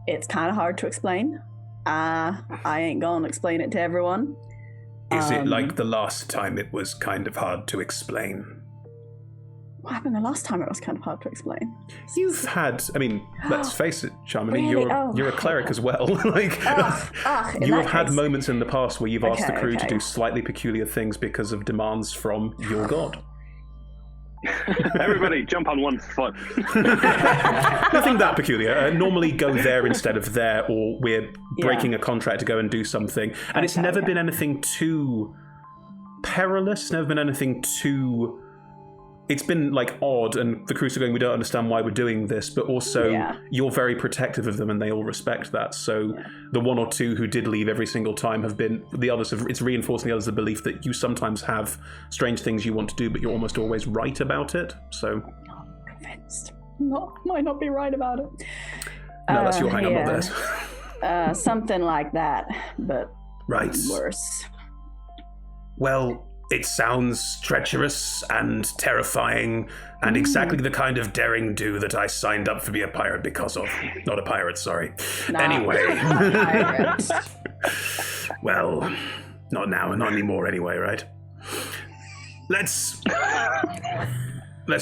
it's kind of hard to explain. I ain't gonna explain it to everyone. Is it like the last time it was kind of hard to explain? What happened the last time? It was kind of hard to explain. You've had, I mean, let's face it, Charmony, Really? you're a cleric as well. Like, in you that have had case- moments in the past where you've asked the Okay, crew to okay. do slightly peculiar things because of demands from your god. Everybody, jump on one foot. Nothing that peculiar. Normally go there instead of there, or we're breaking a contract to go and do something. And it's never been anything too perilous, never been anything too it's been like odd, and the crews are going, we don't understand why we're doing this, but also you're very protective of them, and they all respect that. So the one or two who did leave every single time have been the others. It's reinforcing the others the belief that you sometimes have strange things you want to do, but you're almost always right about it. So convinced. Might not be right about it. No, that's your hang up, not theirs. Something like that, but worse. Well, it sounds treacherous and terrifying and exactly the kind of daring do that I signed up to be a pirate because of. Not a pirate, sorry. Anyway. Well, not now, not anymore anyway, right? Let's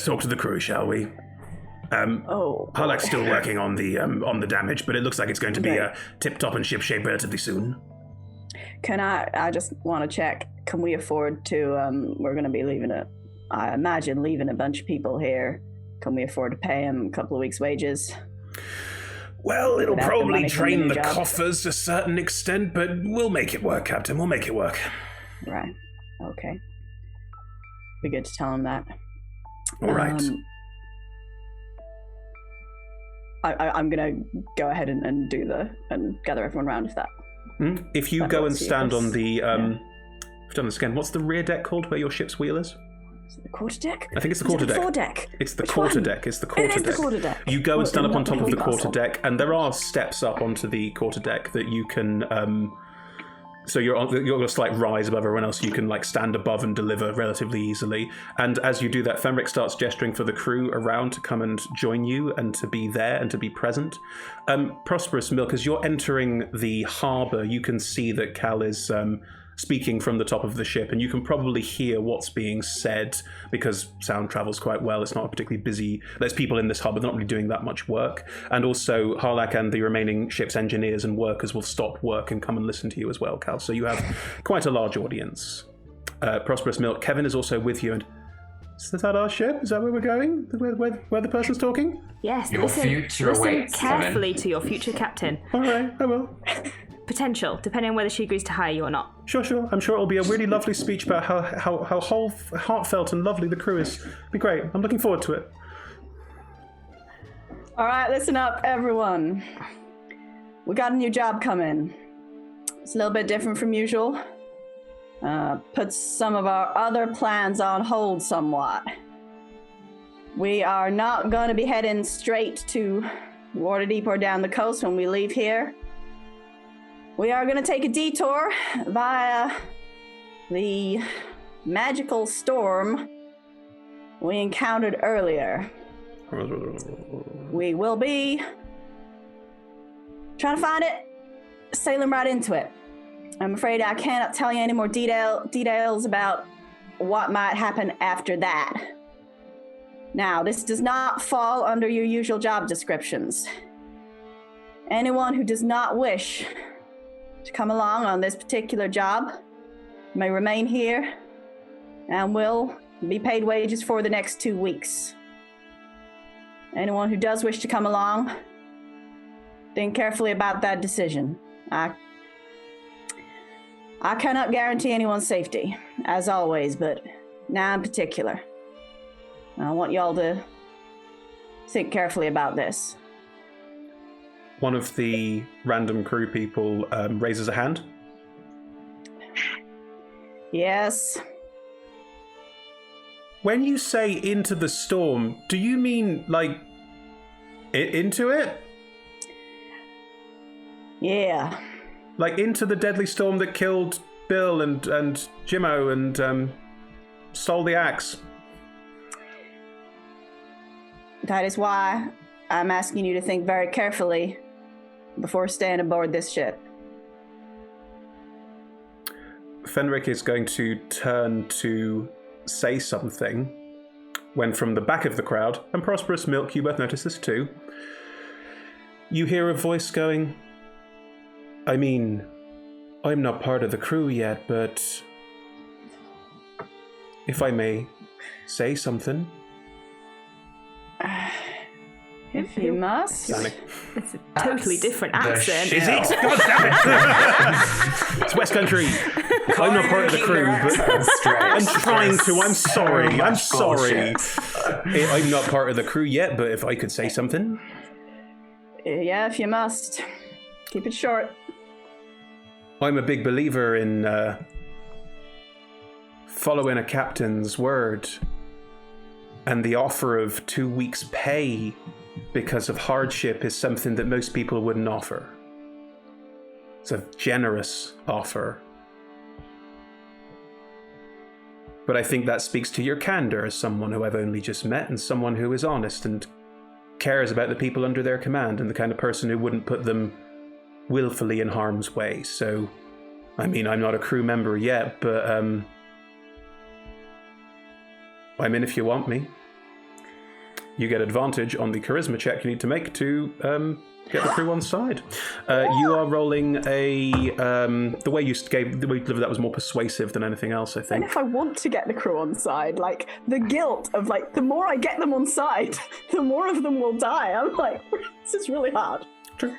talk to the crew, shall we? Harlak's still working on the damage, but it looks like it's going to be tip-top and ship-shape relatively soon. Can I just want to check, can we afford to, we're going to be leaving I imagine leaving a bunch of people here. Can we afford to pay them a couple of weeks' wages? Well, it'll probably drain the coffers to a certain extent, but we'll make it work, Captain. We'll make it work. Right. Okay. Be good to tell him that. All right. I'm going to go ahead and gather everyone around if that. If you go and stand on the, I've done this again. What's the rear deck called where your ship's wheel is? Is it the quarterdeck? I think it's the quarterdeck. It's the quarterdeck. It's the quarterdeck. You go and stand up on top of the quarterdeck, and there are steps up onto the quarterdeck that you can. So you're a slight rise above everyone else. You can like stand above and deliver relatively easily. And as you do that, Fenric starts gesturing for the crew around to come and join you and to be there and to be present. Prosperous Milk, as you're entering the harbour, you can see that Cal is speaking from the top of the ship, and you can probably hear what's being said because sound travels quite well. It's not particularly busy. There's people in this hub, but they're not really doing that much work. And also, Harlak and the remaining ship's engineers and workers will stop work and come and listen to you as well, Cal. So you have quite a large audience. Prosperous Milk, Kevin is also with you. And is that our ship? Is that where we're going? Where the person's talking? Yes. Your future awaits, carefully to your future captain. All right, I will. Potential, depending on whether she agrees to hire you or not. Sure. I'm sure it'll be a really lovely speech about how heartfelt and lovely the crew is. It'll be great. I'm looking forward to it. All right, listen up, everyone. We got a new job coming. It's a little bit different from usual. Puts some of our other plans on hold somewhat. We are not going to be heading straight to Waterdeep or down the coast when we leave here. We are going to take a detour via the magical storm we encountered earlier. We will be trying to find it, sailing right into it. I'm afraid I cannot tell you any more details about what might happen after that. Now, this does not fall under your usual job descriptions. Anyone who does not wish to come along on this particular job may remain here and will be paid wages for the next 2 weeks. Anyone who does wish to come along, think carefully about that decision. I cannot guarantee anyone's safety, as always, but now in particular. I want y'all to think carefully about this. One of the random crew people raises a hand. Yes. When you say into the storm, do you mean like into it? Yeah. Like into the deadly storm that killed Bill and Jimmo and stole the axe? That is why I'm asking you to think very carefully before staying aboard this ship. Fenric is going to turn to say something when from the back of the crowd, and Prosperous Milk, you both notice this too, you hear a voice going, I mean, I'm not part of the crew yet, but if I may say something. If you must. It's a totally different accent. Is it? God damn it! It's West Country. I'm not part of the crew, but I'm trying to. I'm sorry. I'm sorry. I'm not part of the crew yet, but if I could say something. Yeah, if you must. Keep it short. I'm a big believer in following a captain's word and the offer of 2 weeks' pay because of hardship is something that most people wouldn't offer. It's a generous offer. But I think that speaks to your candor as someone who I've only just met and someone who is honest and cares about the people under their command and the kind of person who wouldn't put them willfully in harm's way. So, I mean, I'm not a crew member yet, but I'm in if you want me. You get advantage on the charisma check you need to make to get the crew on side. You are rolling a the way you delivered that was more persuasive than anything else, I think. And if I want to get the crew on side, like the guilt of like the more I get them on side, the more of them will die. I'm like, this is really hard. True.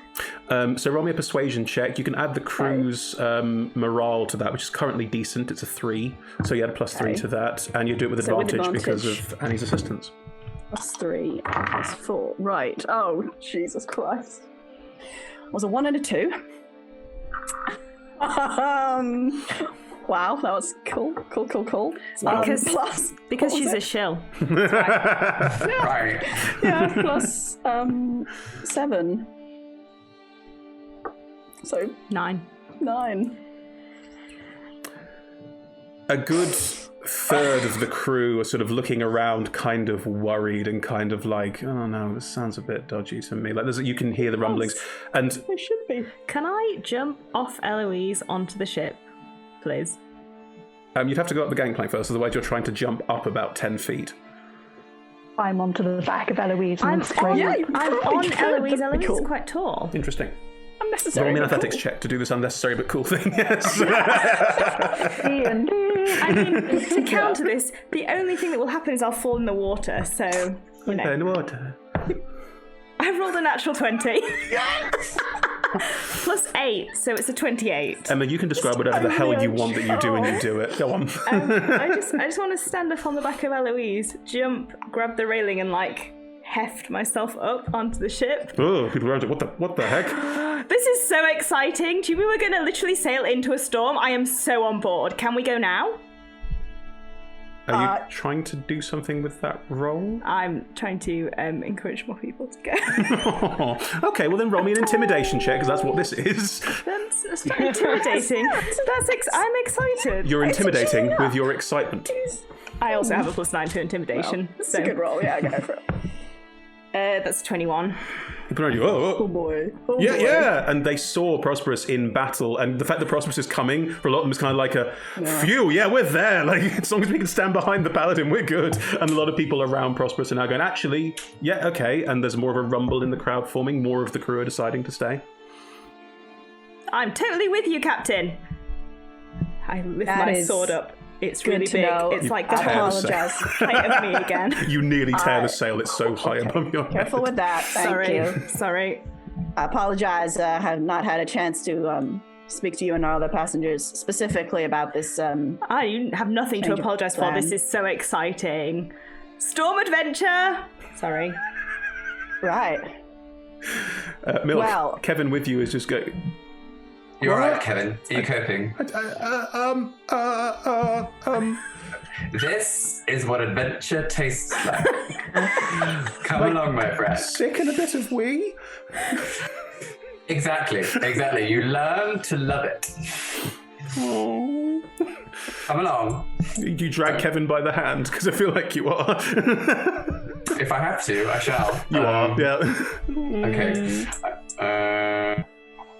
So roll me a persuasion check. You can add the crew's morale to that, which is currently decent. It's a 3, so you add a +3 to that, and you do it with advantage because of Annie's assistance. +3 and +4. Right. Oh, Jesus Christ. Was a 1 and a 2. Wow, that was cool. Because she's a shill. Right. Yeah, plus 7. So 9. 9. A good third of the crew are sort of looking around, kind of worried and kind of like, oh no, this sounds a bit dodgy to me. Like you can hear the rumblings, and They should be. Can I jump off Eloise onto the ship, please? you'd have to go up the gangplank first, otherwise you're trying to jump up about 10 feet. I'm onto the back of Eloise and I'm scream. on, Yeah, you I'm probably on could. Eloise. That'd be Eloise is cool. quite tall. Interesting. Unnecessary. Roll me an but athletics cool. check to do this unnecessary but cool thing. Yes. D&D. I mean, to counter this, the only thing that will happen is I'll fall in the water, so, you know. In the water. I've rolled a natural 20. Plus 8, so it's a 28. Emma, you can describe whatever the hell you want that you do when you do it. Go on. I just want to stand up on the back of Eloise, jump, grab the railing, and like heft myself up onto the ship. Oh, people around it. What the heck? This is so exciting. Do you mean we're going to literally sail into a storm? I am so on board. Can we go now? Are you trying to do something with that roll? I'm trying to encourage more people to go. Okay, well then roll me an intimidation check, because that's what this is. That's very intimidating. I'm excited. You're intimidating with your excitement. I also have a +9 to intimidation. It's a good roll. Yeah, go for it. That's 21. People around you, oh boy. yeah, yeah. And they saw Prosperous in battle, and the fact that Prosperous is coming, for a lot of them, is kind of like a, phew, yeah, we're there. Like, as long as we can stand behind the paladin, we're good. And a lot of people around Prosperous are now going, actually, yeah, okay. And there's more of a rumble in the crowd forming. More of the crew are deciding to stay. I'm totally with you, Captain. I lift That my is sword up. It's good really to big. know. It's like the tear whole the sail. height of me again. You nearly tear the sail. It's so high above your head. Careful with that. Thank you. Sorry. I apologize. I have not had a chance to speak to you and our other passengers specifically about this. I have nothing to Change of apologise for. plan. This is so exciting. Storm adventure. Sorry. Right. Milk, Well- Kevin with you is just going, You're right, Kevin. Are you coping? This is what adventure tastes like. Come along, my friend. sick and a bit of wee? Exactly. You learn to love it. Oh. Come along. You drag Kevin by the hand, because I feel like you are. If I have to, I shall. You are, yeah. Okay.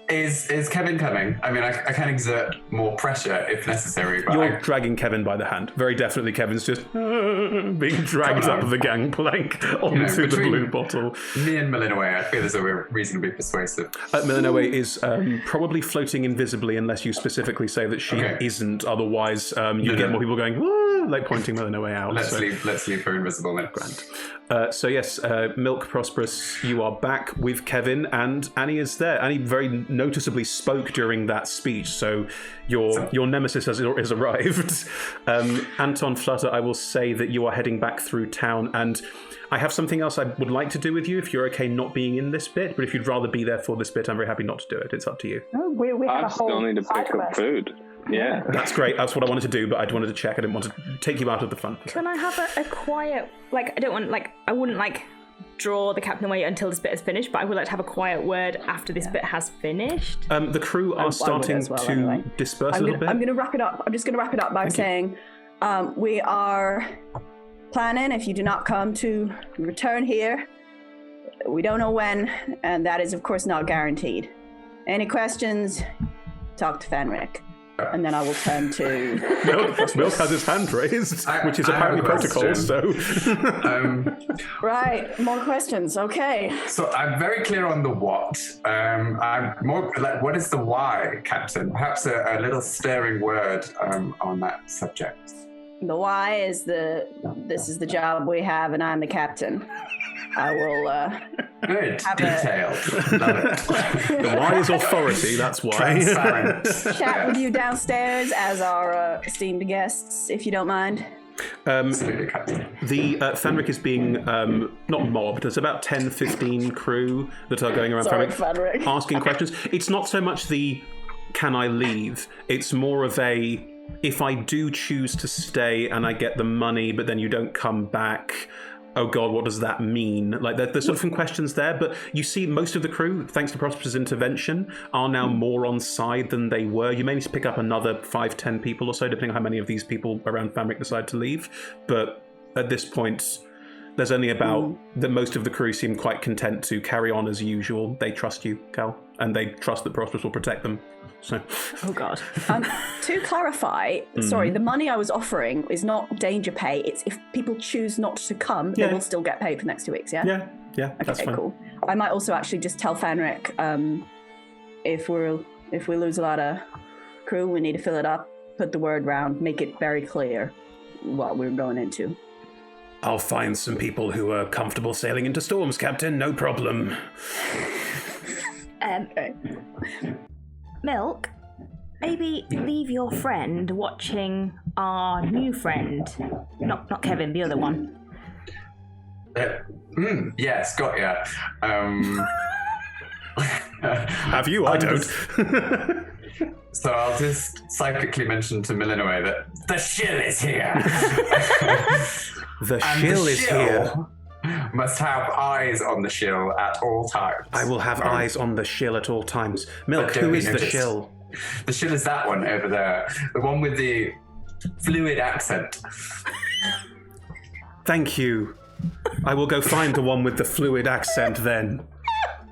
Is Kevin coming? I mean, I can exert more pressure if necessary, but You're dragging Kevin by the hand. Very definitely Kevin's just being dragged up the gangplank onto the between- blue bottle. me and Malinois, I feel there's a reason to be persuasive. Milanoe is probably floating invisibly unless you specifically say that she Okay. isn't. Otherwise, you No, get no. more people going, "Whoa." like pointing Melina away out. Let's leave her invisible then. Grand. So yes, Milk, Prosperous, you are back with Kevin, and Annie is there. Annie very noticeably spoke during that speech, so your nemesis has arrived. Anton, Flutter, I will say that you are heading back through town, and I have something else I would like to do with you if you're okay not being in this bit, but if you'd rather be there for this bit, I'm very happy not to do it. It's up to you. Oh, we have I a whole still need to pick up quest. food. Yeah. That's great. That's what I wanted to do, but I wanted to check. I didn't want to take you out of the fun. Can I have a quiet, I wouldn't draw the captain away until this bit is finished, but I would like to have a quiet word after this bit has finished. The crew are starting to disperse a little bit. I'm going to wrap it up. I'm just going to wrap it up by saying we are planning, if you do not come to return here, we don't know when, and that is of course not guaranteed. Any questions, talk to Fenric. And then I will turn to... Milk has his hand raised, which is apparently protocol, so... Right, more questions, okay. So I'm very clear on the what. I'm more like, what is the why, Captain? Perhaps a little stirring word on that subject. The why is this is the job we have and I'm the captain. I will... Good, detailed. Love it. The why is authority, that's why. Transparent. chat with you downstairs as our esteemed guests, if you don't mind. Absolutely, Captain. The Fenric is being not mobbed. There's about 10, 15 crew that are going around Fenric. asking questions. It's not so much the can I leave, it's more of a if I do choose to stay and I get the money but then you don't come back, oh god, what does that mean? Like, there's sort of questions there, but you see most of the crew, thanks to Prosperous' intervention, are now more on side than they were. You may need to pick up another 5-10 people or so, depending on how many of these people around Fenric decide to leave. But at this point, there's only about... most of the crew seem quite content to carry on as usual. They trust you, Cal, and they trust that Prosperous will protect them. So. Oh god. To clarify, sorry, the money I was offering is not danger pay. It's if people choose not to come, they will still get paid for the next 2 weeks, yeah? Yeah, okay, that's fine. Cool. I might also actually just tell Fenric if we lose a lot of crew, we need to fill it up, put the word round, make it very clear what we're going into. I'll find some people who are comfortable sailing into storms, Captain, no problem. Okay. Milk, maybe leave your friend watching our new friend. Not Kevin, the other one. Yes, got ya. Have you? I don't. So I'll just psychically mention to Millinaway that the shill is here. The shill is here. Must have eyes on the shill at all times. I will have eyes on the shill at all times. Milk, who is the shill? The shill is that one over there. The one with the fluid accent. Thank you. I will go find the one with the fluid accent then.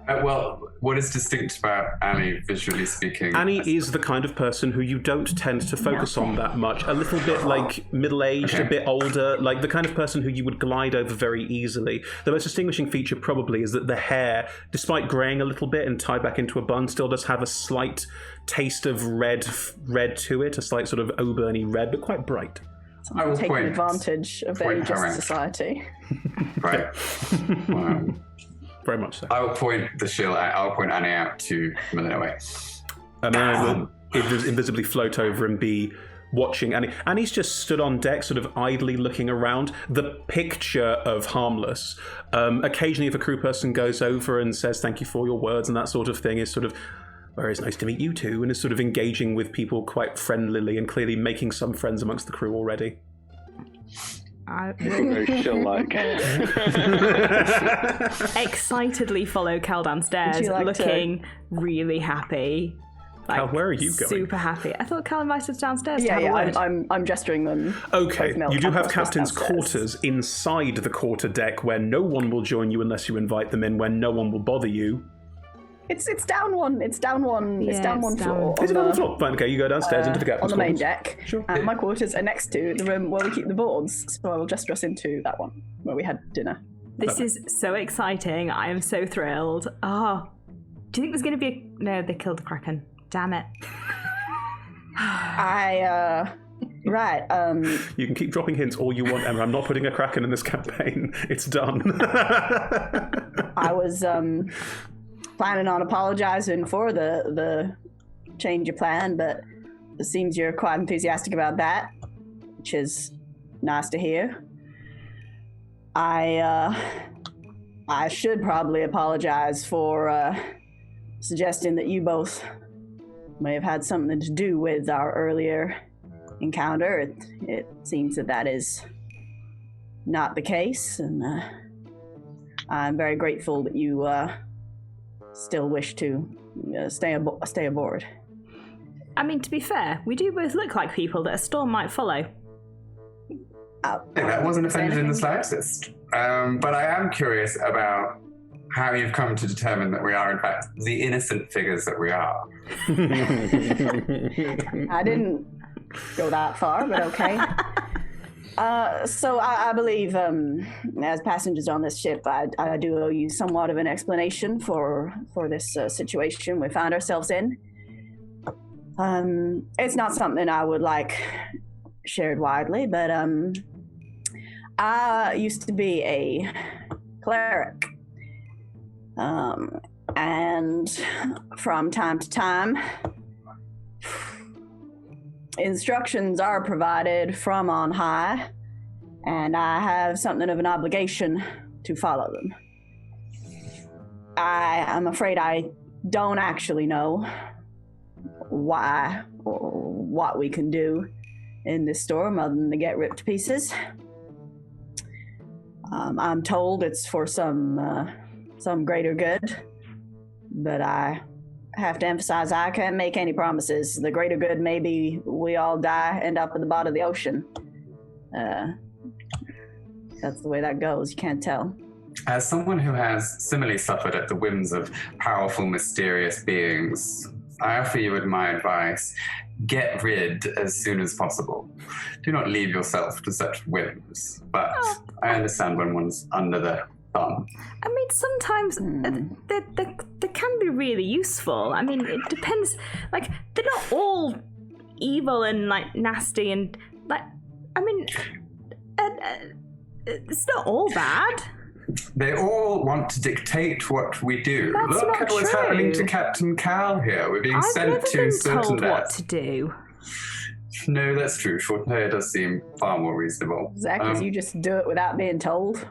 Well, what is distinct about Annie, visually speaking? Annie is the kind of person who you don't tend to focus on that much. A little bit like middle-aged, a bit older, like the kind of person who you would glide over very easily. The most distinguishing feature probably is that the hair, despite greying a little bit and tied back into a bun, still does have a slight taste of red to it, a slight sort of auburny red, but quite bright. I will taking advantage of their just society. Right. Very much so. I will point the shill. I'll point Annie out to Millinaway. Annie will invisibly float over and be watching Annie. Annie's just stood on deck, sort of idly looking around. The picture of Harmless. Occasionally, if a crew person goes over and says thank you for your words and that sort of thing, is sort of, well, it's nice to meet you too, and is sort of engaging with people quite friendlily and clearly making some friends amongst the crew already. Very shill-like. Excitedly follow Cal downstairs, looking really happy. Cal, where are you going? Super happy. I thought Cal invited us downstairs to have Yeah, a word. I'm gesturing them. Okay, you do have captain's downstairs. quarters inside the quarter deck where no one will join you unless you invite them in, where no one will bother you. It's down one. It's down one. Yeah, it's down one it's floor. Is it on the floor? Fine, okay, you go downstairs into the captain's on the main quarters. deck. Sure. And my quarters are next to the room where we keep the boards, so I will gesture us into that one where we had dinner. This is so exciting. I am so thrilled. Oh, do you think there's going to be No, they killed the Kraken. Damn it. Right. You can keep dropping hints all you want, Emma. I'm not putting a Kraken in this campaign. It's done. I was planning on apologizing for the change of plan, but it seems you're quite enthusiastic about that, which is nice to hear. I should probably apologize for suggesting that you both may have had something to do with our earlier encounter. It seems that is not the case, and I'm very grateful that you still wish to stay aboard. I mean, to be fair, we do both look like people that a storm might follow. That wasn't offended in the slightest. But I am curious about how you've come to determine that we are, in fact, the innocent figures that we are. I didn't go that far, but okay. So I believe, as passengers on this ship, I do owe you somewhat of an explanation for this situation we found ourselves in. It's not something I would like shared widely, but I used to be a cleric. And from time to time, instructions are provided from on high, and I have something of an obligation to follow them. I'm afraid I don't actually know why or what we can do in this storm other than to get ripped to pieces. I'm told it's for some greater good, but I have to emphasize I can't make any promises. The greater good may be we all die, end up at the bottom of the ocean. That's the way that goes. You can't tell. As someone who has similarly suffered at the whims of powerful, mysterious beings, I offer you my advice. Get rid as soon as possible. Do not leave yourself to such whims. But I understand when one's under the thumb. I mean, sometimes they can be really useful. I mean, it depends. Like, they're not all evil and, like, nasty and, like, I mean, it's not all bad. They all want to dictate what we do. That's Look not at what's true. happening to Captain Cal here. We're being sent to certain I've never been told what death. to do. No, that's true. Shorthair does seem far more reasonable. Zach, you just do it without being told?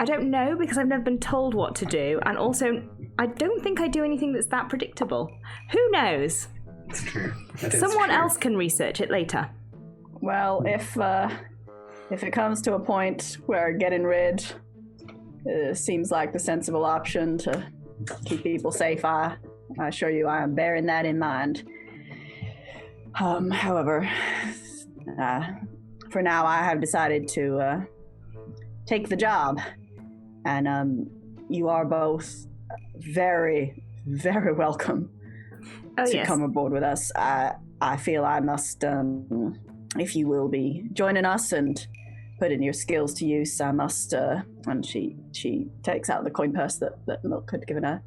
I don't know, because I've never been told what to do, and also, I don't think I do anything that's that predictable. Who knows? It's true. That is Someone true. else can research it later. Well, if it comes to a point where getting rid seems like the sensible option to keep people safe, I assure you I am bearing that in mind. However, for now I have decided to take the job, and you are both very, very welcome to come aboard with us. I feel I must, if you will be joining us and putting your skills to use, I must, and she takes out the coin purse that Milk had given her,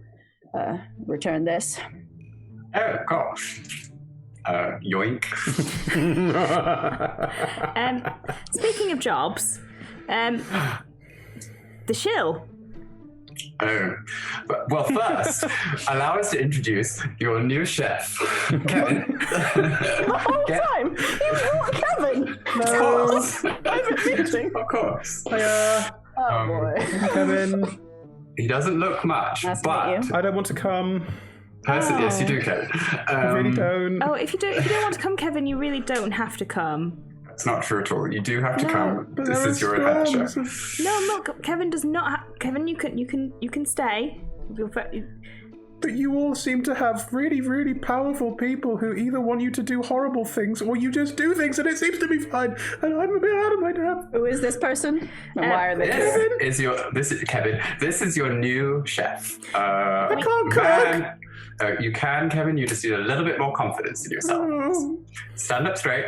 return this. Oh, gosh. Yoink. Speaking of jobs, the shill. Oh. Well, first, allow us to introduce your new chef, Kevin. The whole time! You brought Kevin! Of course. I've been meeting. Of course. Oh, boy. Kevin, He doesn't look much, Nice to but... meet you. I don't want to come. Yes, you do, Kevin. I really don't. Oh, if you don't want to come, Kevin, you really don't have to come. It's not true at all. You do have to come. But This there is your storms. adventure. No, look, Kevin does not. Kevin, you can stay. But you all seem to have really, really powerful people who either want you to do horrible things or you just do things and it seems to be fine. And I'm a bit out of my depth. Who is this person? And why are they here? This is Kevin. This is your new chef. I can't cook. You can, Kevin. You just need a little bit more confidence in yourself. Oh. Stand up straight.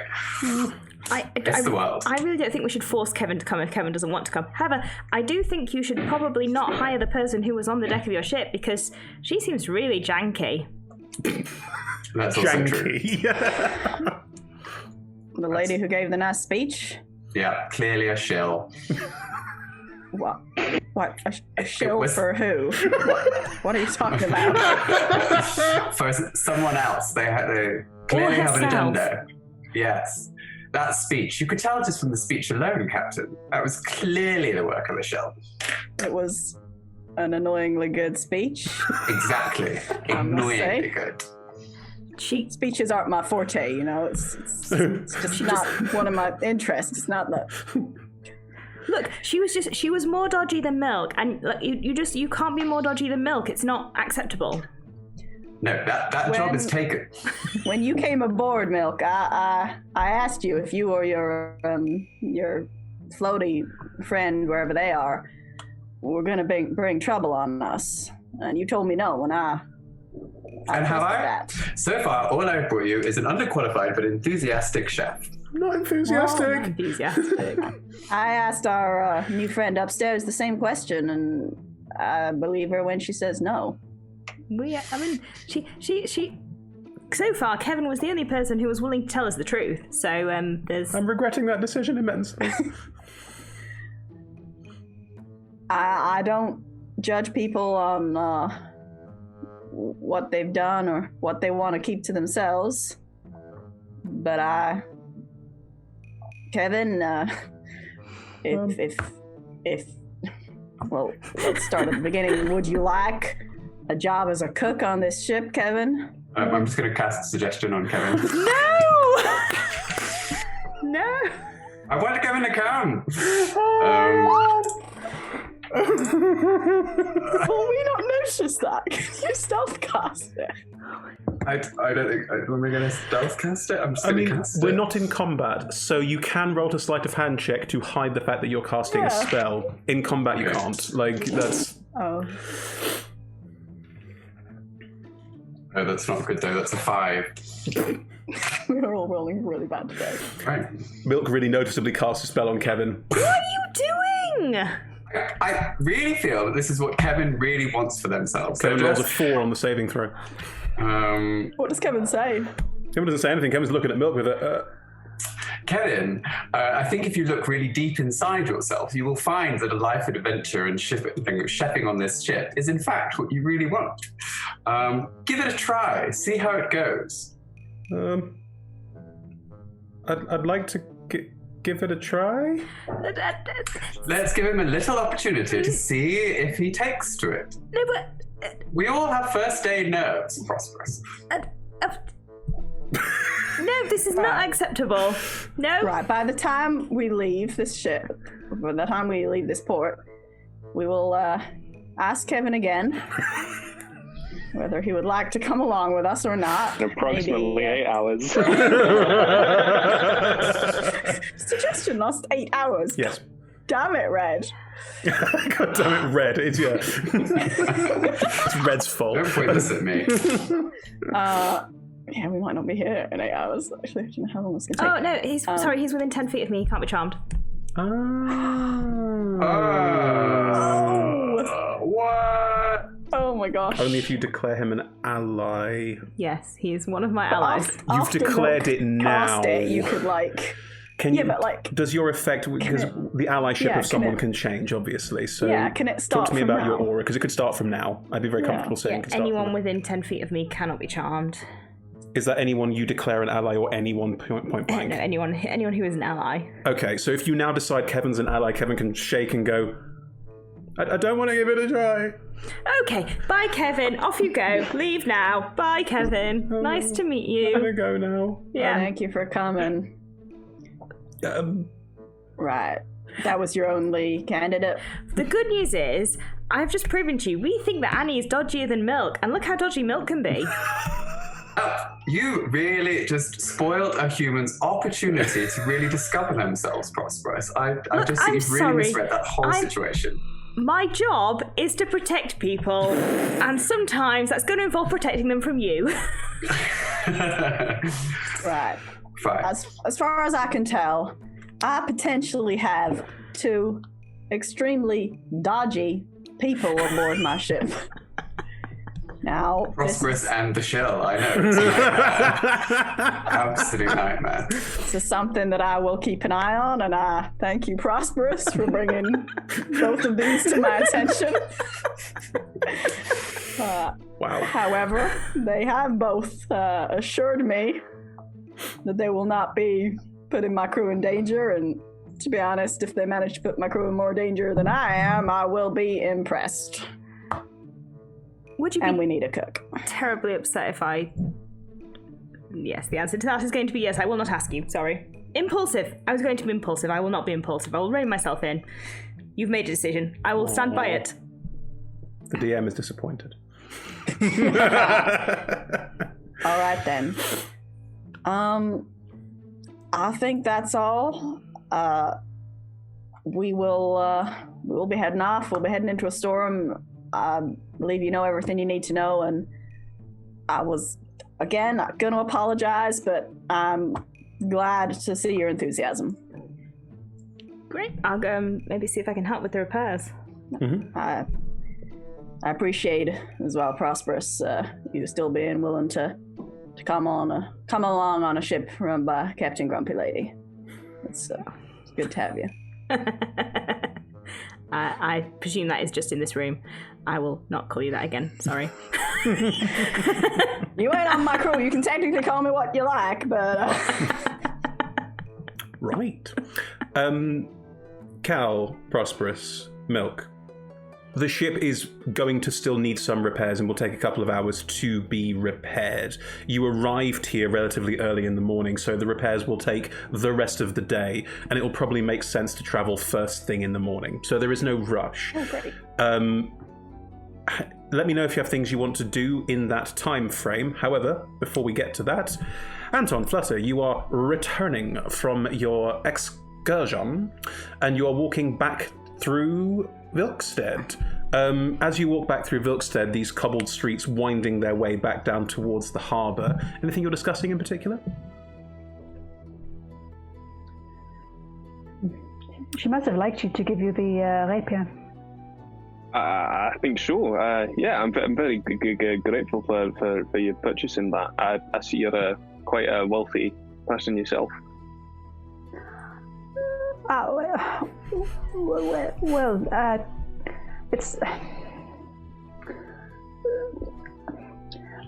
It's the world. I really don't think we should force Kevin to come if Kevin doesn't want to come. However, I do think you should probably not hire the person who was on the deck of your ship because she seems really janky. That's also true. Janky. The lady who gave the nice speech? Yeah, clearly a shill. What? A shill for who? What are you talking about? For someone else. They clearly have an herself. agenda. Yes. That speech, you could tell just from the speech alone, Captain. That was clearly the work of a shill. It was an annoyingly good speech. Exactly. I must say. Annoyingly good. Speeches aren't my forte, you know. It's just not one of my interests. It's not that. Look, she was more dodgy than Milk, and like, you can't be more dodgy than Milk. It's not acceptable. No, that job is taken. When you came aboard, Milk, I asked you if you or your floaty friend, wherever they are, were gonna bring trouble on us, and you told me no. When I And have I? that. So far, all I've brought you is an underqualified but enthusiastic chef. Not enthusiastic. Enthusiastic. I asked our new friend upstairs the same question, and I believe her when she says no. She. So far, Kevin was the only person who was willing to tell us the truth. So there's. I'm regretting that decision immensely. I don't judge people on what they've done or what they want to keep to themselves, but Kevin, if well, let's start at the beginning. Would you like a job as a cook on this ship, Kevin? I'm just going to cast a suggestion on Kevin. No. I want Kevin to come. Will we not notice that? Can you stealth cast it? I don't think. Am I going to stealth cast it? I'm just I going to mean, cast we're it. not in combat, so you can roll a sleight of hand check to hide the fact that you're casting a Yeah. spell. In combat, you Okay. can't. Like, that's... Oh. Oh, that's not good though. That's a 5. We're all rolling really bad today. Right. Milk really noticeably casts a spell on Kevin. What are you doing? I really feel that this is what Kevin really wants for themselves. Kevin So rolls a just, 4 on the saving throw. What does Kevin say? Kevin doesn't say anything. Kevin's looking at Milk with a... Kevin, I think if you look really deep inside yourself, you will find that a life of adventure and chefing on this ship is in fact what you really want. Give it a try. See how it goes. I'd like to give it a try. Let's give him a little opportunity to see if he takes to it. No, but We all have first day nerves, Prosperous. no, this is not acceptable. No. Right, by the time we leave this ship, by the time we leave this port, we will ask Kevin again whether he would like to come along with us or not. In approximately 8 hours. Suggestion lost 8 hours. Yes. Damn it, Red. God damn it, Red. It's Red's fault. Don't point this at me. Yeah, we might not be here in 8 hours, actually. I don't know how long it's going to take. Oh no, he's sorry. He's within 10 feet of me. He can't be charmed. What? Oh my gosh. Only if you declare him an ally. Yes, he is one of my allies. You've declared it now. Cast it, you could Can Yeah, you, but, like, does your effect, because the allyship yeah, of someone can it- can change, obviously. So Yeah, can it start talk to me from about your now? aura, because it could start from now. I'd be very comfortable saying it could start Anyone from now. within 10 feet of me cannot be charmed. Is that anyone you declare an ally or anyone point blank? No, anyone who is an ally. Okay, so if you now decide Kevin's an ally, Kevin can shake and go, I don't want to give it a try. Okay, bye Kevin. Off you go. Leave now. Bye Kevin. Nice to meet I'm going to you. go now. Yeah. Thank you for coming. Right. That was your only candidate. The good news is, I've just proven to you, we think that Annie is dodgier than Milk, and look how dodgy Milk can be. You really just spoiled a human's opportunity to really discover themselves, Prosperous. I just think I'm you've really sorry. misread that whole situation. My job is to protect people, and sometimes that's going to involve protecting them from you. Right. Fine. As far as I can tell, I potentially have 2 extremely dodgy people aboard my ship. Now, Prosperous and the shell, I know. It's a nightmare. Absolute nightmare. this is something that I will keep an eye on, and I thank you, Prosperous, for bringing both of these to my attention. Wow. However, they have both assured me that they will not be putting my crew in danger, and to be honest, if they manage to put my crew in more danger than I am, I will be impressed. Would you And be we need a cook. terribly upset if I... Yes, the answer to that is going to be yes. I will not ask you. Sorry. Impulsive. I was going to be impulsive. I will not be impulsive. I will rein myself in. You've made a decision. I will stand by it. The DM is disappointed. All right then. I think that's all. We will be heading off. We'll be heading into a storm. I believe you know everything you need to know, and I was again not going to apologize, but I'm glad to see your enthusiasm. Great. I'll go maybe see if I can help with the repairs. I appreciate as well, Prosperous, you still being willing to come along on a ship run by Captain Grumpy Lady. It's good to have you. I presume that is just in this room. I will not call you that again. Sorry. You ain't on my crew. You can technically call me what you like, but... Right. Cal, Prosperous, Milk. The ship is going to still need some repairs and will take a couple of hours to be repaired. You arrived here relatively early in the morning, so the repairs will take the rest of the day, and it will probably make sense to travel first thing in the morning. So there is no rush. Oh, great. Let me know if you have things you want to do in that time frame. However, before we get to that, Anton, Flutter, you are returning from your excursion, and you are walking back through Vilkstead. As you walk back through Vilkstead, these cobbled streets winding their way back down towards the harbour. Anything you're discussing in particular? She must have liked you to give you the rapier. I think sure. Yeah, I'm very grateful for you purchasing that. I see you're quite a wealthy person yourself. It's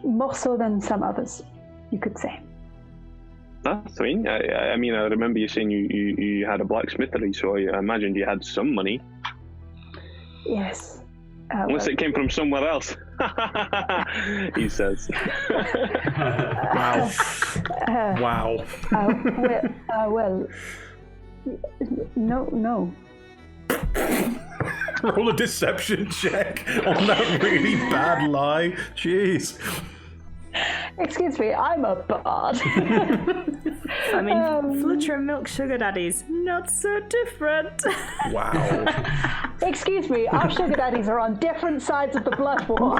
more so than some others, you could say. That's sweet. I mean, I remember you saying you had a blacksmithery, so I imagined you had some money. Yes. Unless it came from somewhere else, he says. Wow. Wow. Well, no. Roll a deception check on that really bad lie. Jeez. Excuse me, I'm a bard. I mean, Flutter and Milk sugar daddies, not so different. Wow. Excuse me, our sugar daddies are on different sides of the blood war. Wow.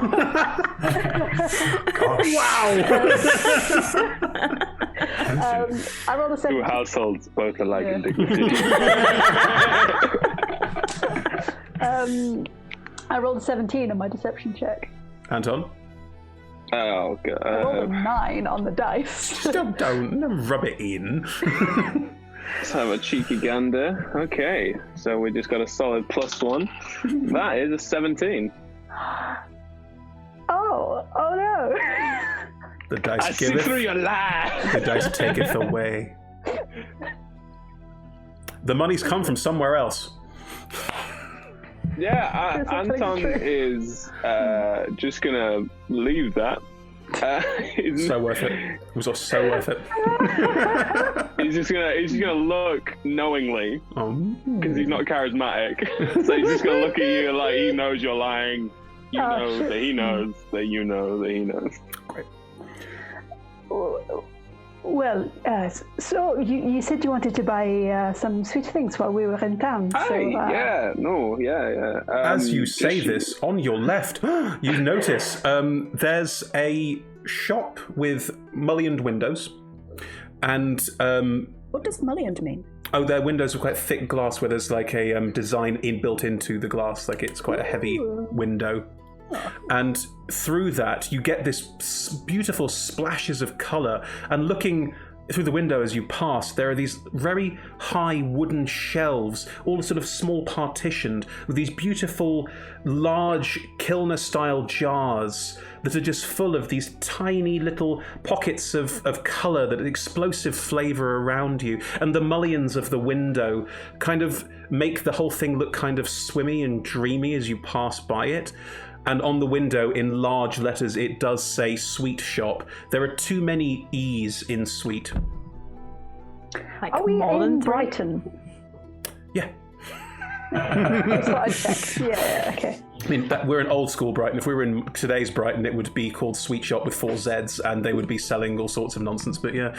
I rolled a 17. Two households, both alike in dignity. I rolled a 17 on my deception check. Anton? Oh, God. I rolled a 9 on the dice. Don't rub it in. Let's have a cheeky gander. Okay, so we just got a solid +1. That is a 17. Oh no. The dice I see giveth, through your lie. the dice taketh away. The money's come from somewhere else. Yeah, Anton is just gonna leave that. So worth it. It was so worth it. He's just gonna look knowingly because he's not charismatic. So he's just gonna look at you like he knows you're lying. You know that he knows that you know that he knows. Great. Well, so you said you wanted to buy some sweet things while we were in town. So, yeah. As you say this, on your left, you notice there's a shop with mullioned windows, and What does mullioned mean? oh, their windows are quite thick glass where there's like a design built into the glass, like it's quite a heavy window. And through that, you get this beautiful splashes of colour. And looking through the window as you pass, there are these very high wooden shelves, all sort of small partitioned, with these beautiful, large Kilner-style jars that are just full of these tiny little pockets of colour, that explosive flavour around you. And the mullions of the window kind of make the whole thing look kind of swimmy and dreamy as you pass by it. And on the window, in large letters, it does say Sweet Shop. There are too many E's in Sweet. Like Are we more in than three? Brighton? Yeah. Just thought I'd check. Yeah, okay. I mean, we're in old school Brighton. If we were in today's Brighton, it would be called Sweet Shop with 4 Z's, and they would be selling all sorts of nonsense. But yeah.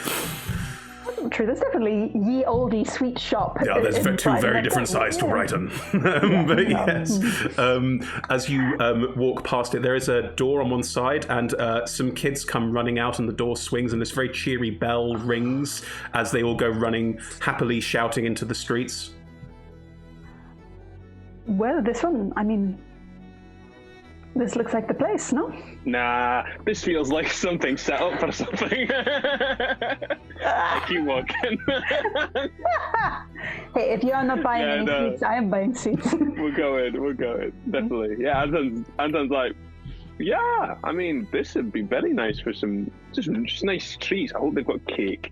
True, there's definitely ye olde sweet shop. Yeah, there's in two Brighton. very different sides to Brighton. But yes, as you walk past it, there is a door on one side, and some kids come running out, and the door swings, and this very cheery bell rings as they all go running, happily shouting into the streets. Well, this one, I mean, this looks like the place, no? Nah, this feels like something set up for something. I keep walking. Hey, if you're not buying any sweets, I am buying sweets. We're going, definitely. Yeah, Anton's like, yeah, I mean, this would be very nice for some just nice treats. I hope they've got cake.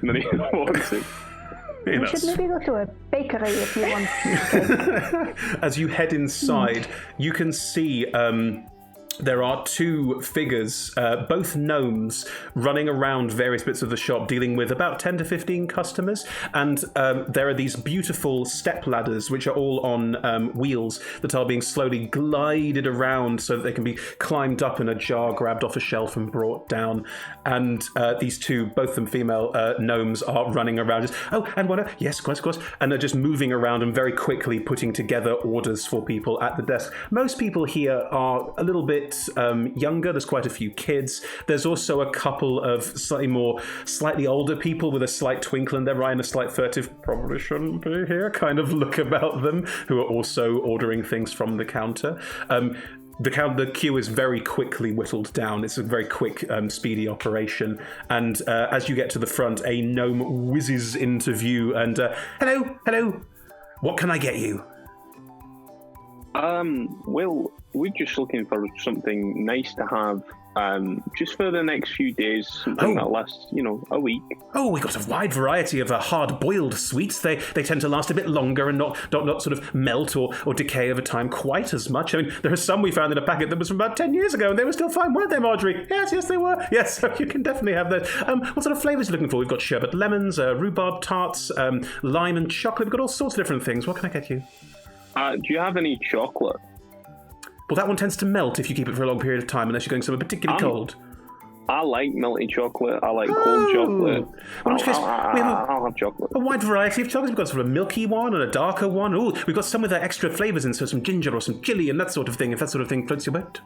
And then he walks in. We should maybe go to a bakery if you want. As you head inside, you can see there are 2 figures, both gnomes, running around various bits of the shop, dealing with about 10 to 15 customers. And there are these beautiful step ladders, which are all on wheels, that are being slowly glided around so that they can be climbed up in a jar, grabbed off a shelf and brought down. And these 2, both of them female gnomes, are running around. Just, oh, and one, yes, of course. And they're just moving around and very quickly putting together orders for people at the desk. Most people here are a little bit younger. There's quite a few kids. There's also a couple of slightly older people with a slight twinkle in their eye and a slight furtive, probably shouldn't be here, kind of look about them, who are also ordering things from the counter. The queue is very quickly whittled down. It's a very quick, speedy operation. And as you get to the front, a gnome whizzes into view and, hello, what can I get you? Well, we're just looking for something nice to have, just for the next few days, something that lasts, a week. Oh, we've got a wide variety of hard-boiled sweets. They tend to last a bit longer and not sort of melt or decay over time quite as much. I mean, there are some we found in a packet that was from about 10 years ago, and they were still fine, weren't they, Marjorie? Yes, they were. Yes, so you can definitely have those. What sort of flavours are you looking for? We've got sherbet lemons, rhubarb tarts, lime and chocolate. We've got all sorts of different things. What can I get you? Do you have any chocolate? Well, that one tends to melt if you keep it for a long period of time, unless you're going somewhere particularly cold. I like melty chocolate. I like cold chocolate. Well, in which case, we have I'll have chocolate. a wide variety of chocolates. We've got sort of a milky one and a darker one. Ooh, we've got some with extra flavours in, so some ginger or some chili and that sort of thing, if that sort of thing floats your boat.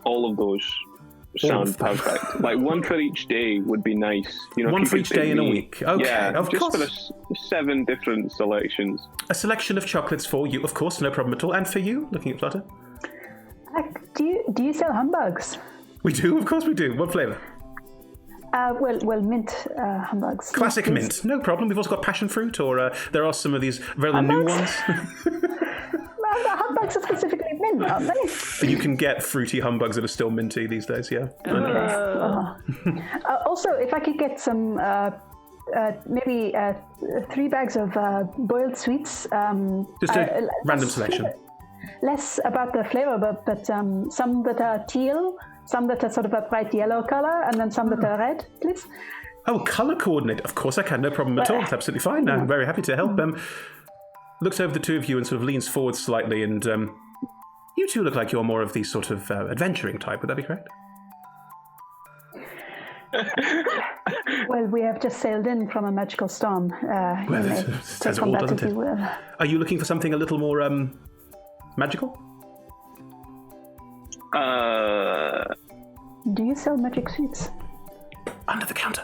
All of those sound perfect. Like one for each day would be nice. One for each day in a week. Okay, yeah, of course. Just for 7 different selections. A selection of chocolates for you, of course, no problem at all. And for you, looking at Flutter? Do you sell humbugs? We do, of course we do. What flavour? Well, mint humbugs. Classic Please. mint, no problem. We've also got passion fruit, or there are some of these very new ones. The humbugs are specifically mint, aren't they? You can get fruity humbugs that are still minty these days, yeah. Also, if I could get some, maybe 3 bags of boiled sweets. Just a random selection. Less about the flavor, but some that are teal, some that are sort of a bright yellow color, and then some that are red, please. Oh, colour coordinate. Of course I can, no problem at all. It's absolutely fine. I'm very happy to help. Looks over the 2 of you and sort of leans forward slightly, and you 2 look like you're more of the sort of adventuring type. Would that be correct? Well, we have just sailed in from a magical storm. Well, it says it all, doesn't it? Are you looking for something a little more magical? Do you sell magic sweets? Under the counter.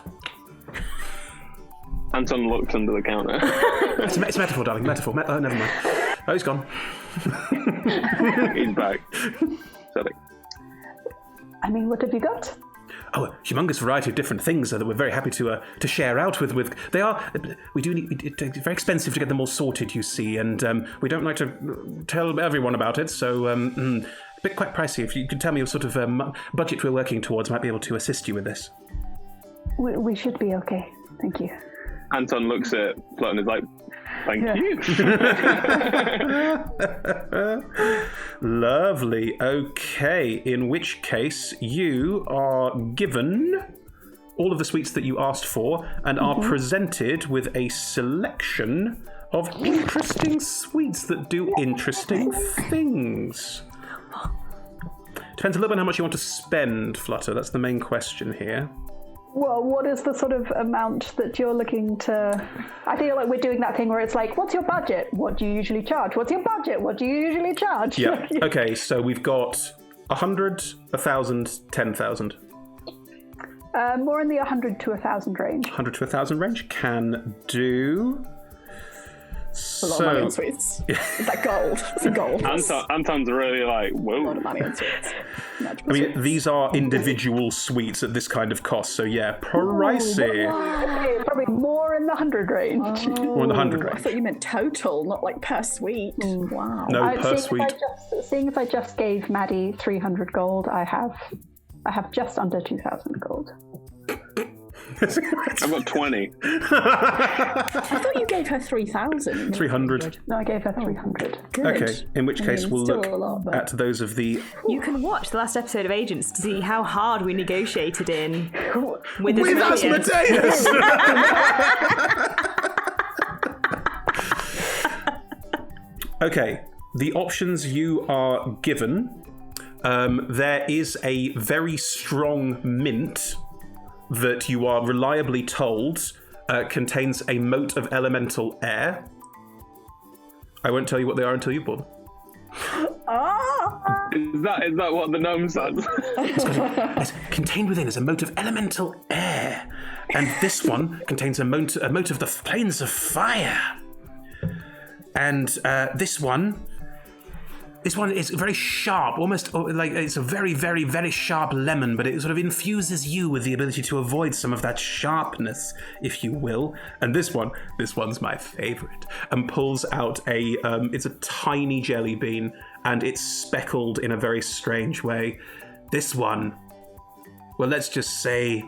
Anton looks under the counter. It's a metaphor, darling. Metaphor. Oh, never mind. Oh, he's gone. He's back. Sorry. I mean, what have you got? Oh, a humongous variety of different things that we're very happy to share out with. They are. We do need. It's very expensive to get them all sorted, you see, and we don't like to tell everyone about it. So, a bit quite pricey. If you could tell me what sort of budget we're working towards, I might be able to assist you with this. We should be okay. Thank you. Anton looks at Flut and is like, thank you. Lovely. Okay, in which case you are given all of the sweets that you asked for and are presented with a selection of interesting sweets that do interesting things. Depends a little bit on how much you want to spend, Flutter. That's the main question here. Well, what is the sort of amount that you're looking to... I feel like we're doing that thing where it's like, what's your budget? What do you usually charge? What's your budget? What do you usually charge? Yeah. Okay, so we've got 100, 1,000, 10,000. More in the 100 to 1,000 range. 100 to 1,000 range can do. A lot of money on sweets. Is that gold? It's gold. Anton's really like, whoa. A lot of money on sweets. I mean, these are individual sweets at this kind of cost, so yeah, pricey. Okay, probably more in the 100 range. More in the 100 I range. thought you meant total, not like per sweet. Wow. No, per sweet. Seeing as I just gave Maddie 300 gold, I have just under 2,000 gold. I've got 20. I thought you gave her 3,000. 300. No, I gave her 300. Good. Okay, in which case we'll still look a lot, but- at those of the... You can watch the last episode of Agents to see how hard we negotiated in with Asmodeus! Okay, the options you are given. There is a very strong mint that you are reliably told contains a mote of elemental air. I won't tell you what they are until you board. Is that what the gnome says? Yes, contained within is a mote of elemental air, and this one contains a mote of the plains of fire. And this one is very sharp, almost like it's a very, very, very sharp lemon, but it sort of infuses you with the ability to avoid some of that sharpness, if you will. And this one's my favorite, and pulls out it's a tiny jelly bean, and it's speckled in a very strange way. This one, well, let's just say,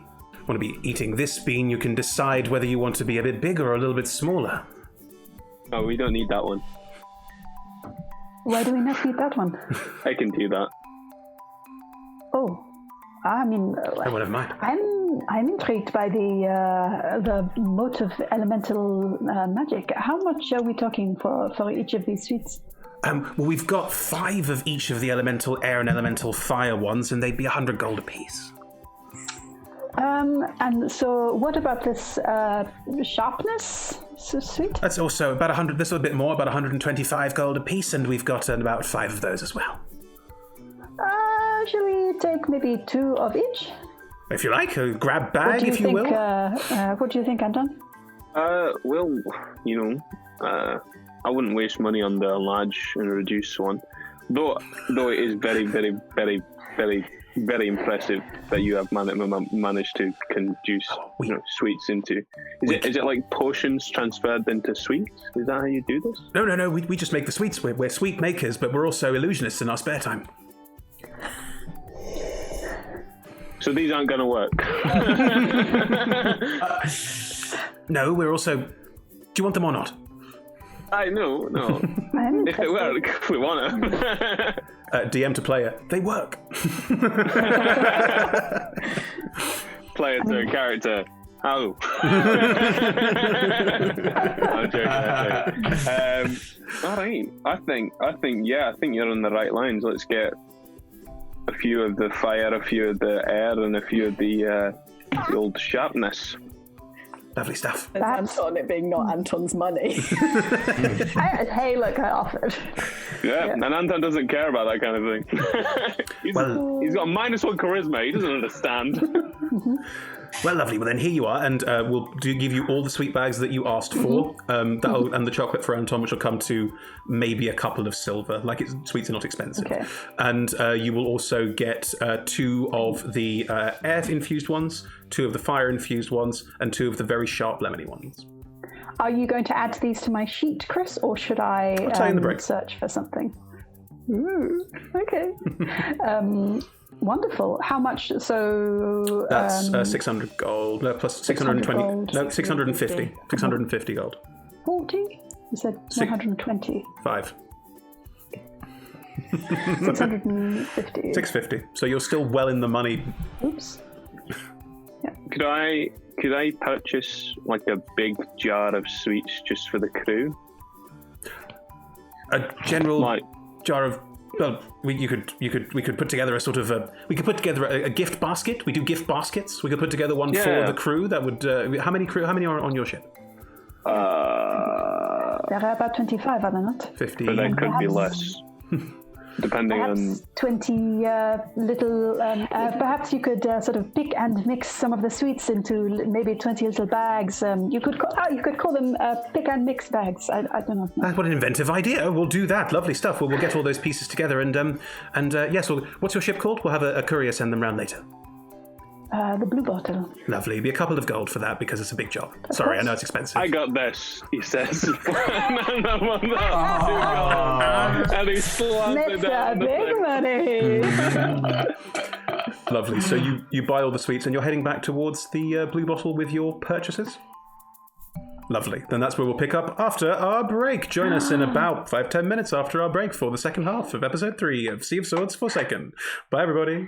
want to be eating this bean, you can decide whether you want to be a bit bigger or a little bit smaller. Oh, we don't need that one. Why do we not need that one? I can do that. Oh, I mean, I wouldn't mind. I'm intrigued by the mote of elemental magic. How much are we talking for each of these sweets? Well, we've got 5 of each of the elemental air and elemental fire ones, and they'd be 100 gold apiece. And so what about this sharpness sweet? That's also about 100. This is a bit more, about 125 gold apiece, and we've got about 5 of those as well. Shall we take maybe 2 of each? If you like, a grab bag, if you will. What do you think, Anton? Well, I wouldn't waste money on the large and reduced one. Though it is very, very, very, very, very impressive that you have managed to conduce sweets into. Is it like potions transferred into sweets? Is that how you do this? No. We just make the sweets. We're sweet makers, but we're also illusionists in our spare time. So these aren't going to work. No, we're also... Do you want them or not? No. If they work, we want them. DM to player. They work. Player to character. Oh. I'm joking. All right. I think you're on the right lines. Let's get a few of the fire, a few of the air, and a few of the old sharpness. Lovely stuff. That's on it being not Anton's money. Hey, look, I offered. Yeah, and Anton doesn't care about that kind of thing. He's got -1 charisma. He doesn't understand. Well, lovely. Well, then here you are, and we'll give you all the sweet bags that you asked for, and the chocolate for Anton, which will come to maybe a couple of silver. Sweets are not expensive. Okay. And you will also get 2 of the air-infused ones, 2 of the fire-infused ones, and 2 of the very sharp lemony ones. Are you going to add these to my sheet, Chris, or should I I'll tell you in the break. search for something? Ooh, okay. Wonderful. How much? So That's 600 gold. No, plus 620. gold. No, 650. 650 gold. 40? You said 120. 5. 650. 650. So you're still well in the money. Oops. Could I purchase like a big jar of sweets just for the crew? A general jar of. Well, we could put together a sort of we could put together a gift basket. We do gift baskets. We could put together one for the crew. That would how many are on your ship? There are about 25, are there not? 50. But there could be less, depending on. Perhaps 20 little. Perhaps you could sort of pick and mix some of the sweets into maybe 20 little bags. You could call them pick and mix bags. I don't know. What an inventive idea! We'll do that. Lovely stuff. We'll get all those pieces together and yes. Well, what's your ship called? We'll have a courier send them round later. The blue bottle. Lovely. Be a couple of gold for that because it's a big job. Sorry, I know it's expensive. I got this, he says. No, and he slaps it That's down the big thing. money. Lovely. So you buy all the sweets and you're heading back towards the blue bottle with your purchases? Lovely. Then that's where we'll pick up after our break. Join us in about 5-10 minutes after our break for the second half of episode 3 of Sea of Swords Forsaken. Bye, everybody.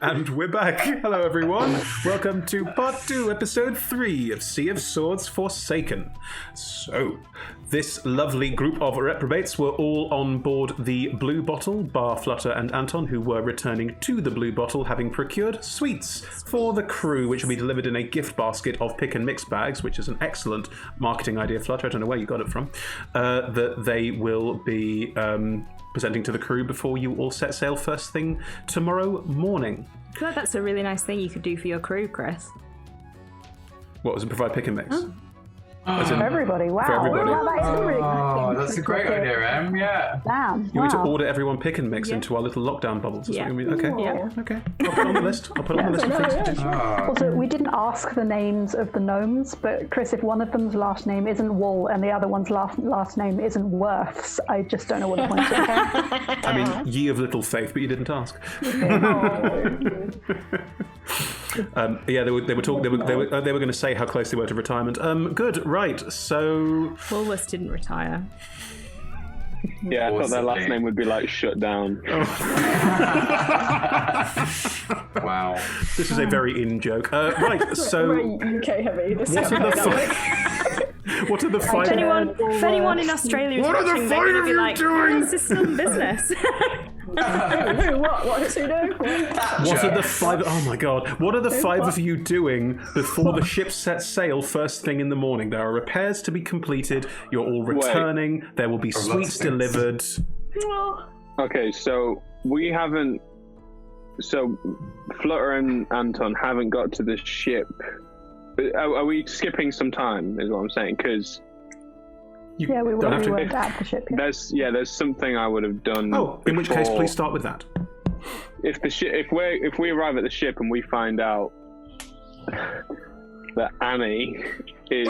And we're back. Hello, everyone. Welcome to Part 2, Episode 3 of Sea of Swords Forsaken. So, this lovely group of reprobates were all on board the Blue Bottle, bar Flutter and Anton, who were returning to the Blue Bottle, having procured sweets for the crew, which will be delivered in a gift basket of pick and mix bags, which is an excellent marketing idea, Flutter. I don't know where you got it from. That they will be presenting to the crew before you all set sail first thing tomorrow morning. I feel like that's a really nice thing you could do for your crew, Chris. What was it? Provide pick and mix? Oh. As in- For everybody, wow. For everybody. Wow, that is a really nice thing. That's a great idea, Em. Yeah. Damn. You want to wow. order everyone pick and mix into our little lockdown bubbles. Is Yeah. what you mean? Okay. Yeah. Okay. I'll put it on the list. I'll put it on the list of things to do. Also, we didn't ask the names of the gnomes, but Chris, if one of them's last name isn't Wool and the other one's last name isn't Worths, I just don't know what the point is. I mean, ye of little faith, but you didn't ask. Yeah, they were talking. They were going to say how close they were to retirement. Good, right. So Woolworths didn't retire. Yeah, I thought their last name would be like shut down. Wow. this is a very in joke. Right. So Very UK heavy. This what are the what are the five? If anyone in Australia is What are the watching, they're five going to of be you like, doing? "Oh, is this still in business?" Who? What? Who's who doing? What are the five? Oh my god! What are the five of you doing before the ship sets sail first thing in the morning? There are repairs to be completed. You're all returning. There will be lots sweets of things. delivered. Okay, so we haven't. So Flutter and Anton haven't got to the ship. Are we skipping some time? Is what I'm saying, because Yeah, we don't have to- weren't at the ship yet. there's something I would have done. Oh, in which case, before- please start with that. if we arrive at the ship and we find out that Annie is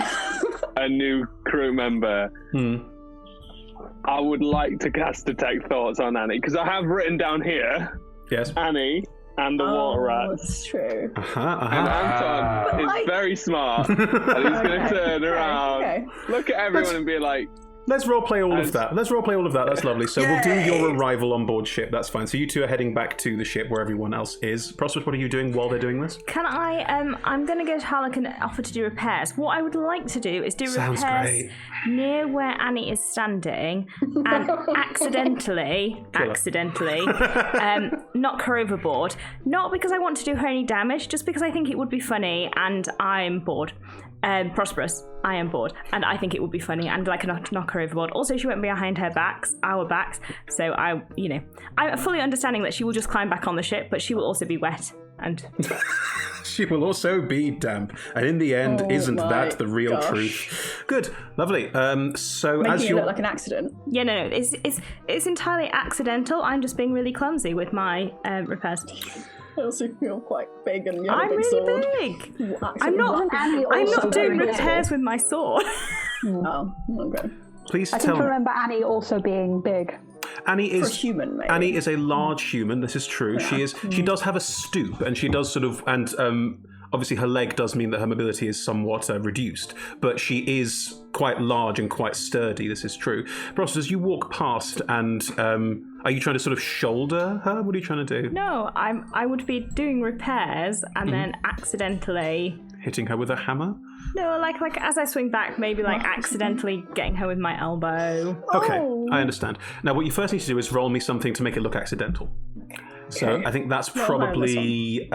a new crew member, I would like to cast Detect Thoughts on Annie, because I have written down here Yes. Annie and the water rat. That's true. And Anton is very smart, and he's going to turn around, okay. look at everyone and be like, Let's roleplay all of that. That's lovely. So we'll do your arrival on board ship. That's fine. So you two are heading back to the ship where everyone else is. Prosperous, what are you doing while they're doing this? Can I? I'm going to go to Harlequin and offer to do repairs. What I would like to do is do Sounds repairs great. near where Annie is standing, and accidentally, knock her overboard. Not because I want to do her any damage, just because I think it would be funny, and I'm bored. Prosperous, I am bored, and I think it would be funny, and like knock her overboard. Also, she won't be behind our backs, so I'm fully understanding that she will just climb back on the ship, but she will also be wet, and She will also be damp. And in the end, isn't my that the real gosh. truth? Good, lovely. So Making as it you look like an accident. yeah, no, it's entirely accidental. I'm just being really clumsy with my repairs. I also feel quite big and you have I'm a big really sword. big. Accident. I'm not. Annie I'm also not doing very repairs with my sword. Oh, okay. please I tell seem to me, remember Annie also being big. Annie For a is human, maybe. Annie is a large human. This is true. She does have a stoop, and she does sort of obviously her leg does mean that her mobility is somewhat reduced, but she is quite large and quite sturdy. This is true. Ross, as you walk past, and are you trying to sort of shoulder her? What are you trying to do? No, I would be doing repairs and then accidentally. Hitting her with a hammer? No, like as I swing back, maybe like accidentally getting her with my elbow. Okay, I understand. Now, what you first need to do is roll me something to make it look accidental. So I think that's probably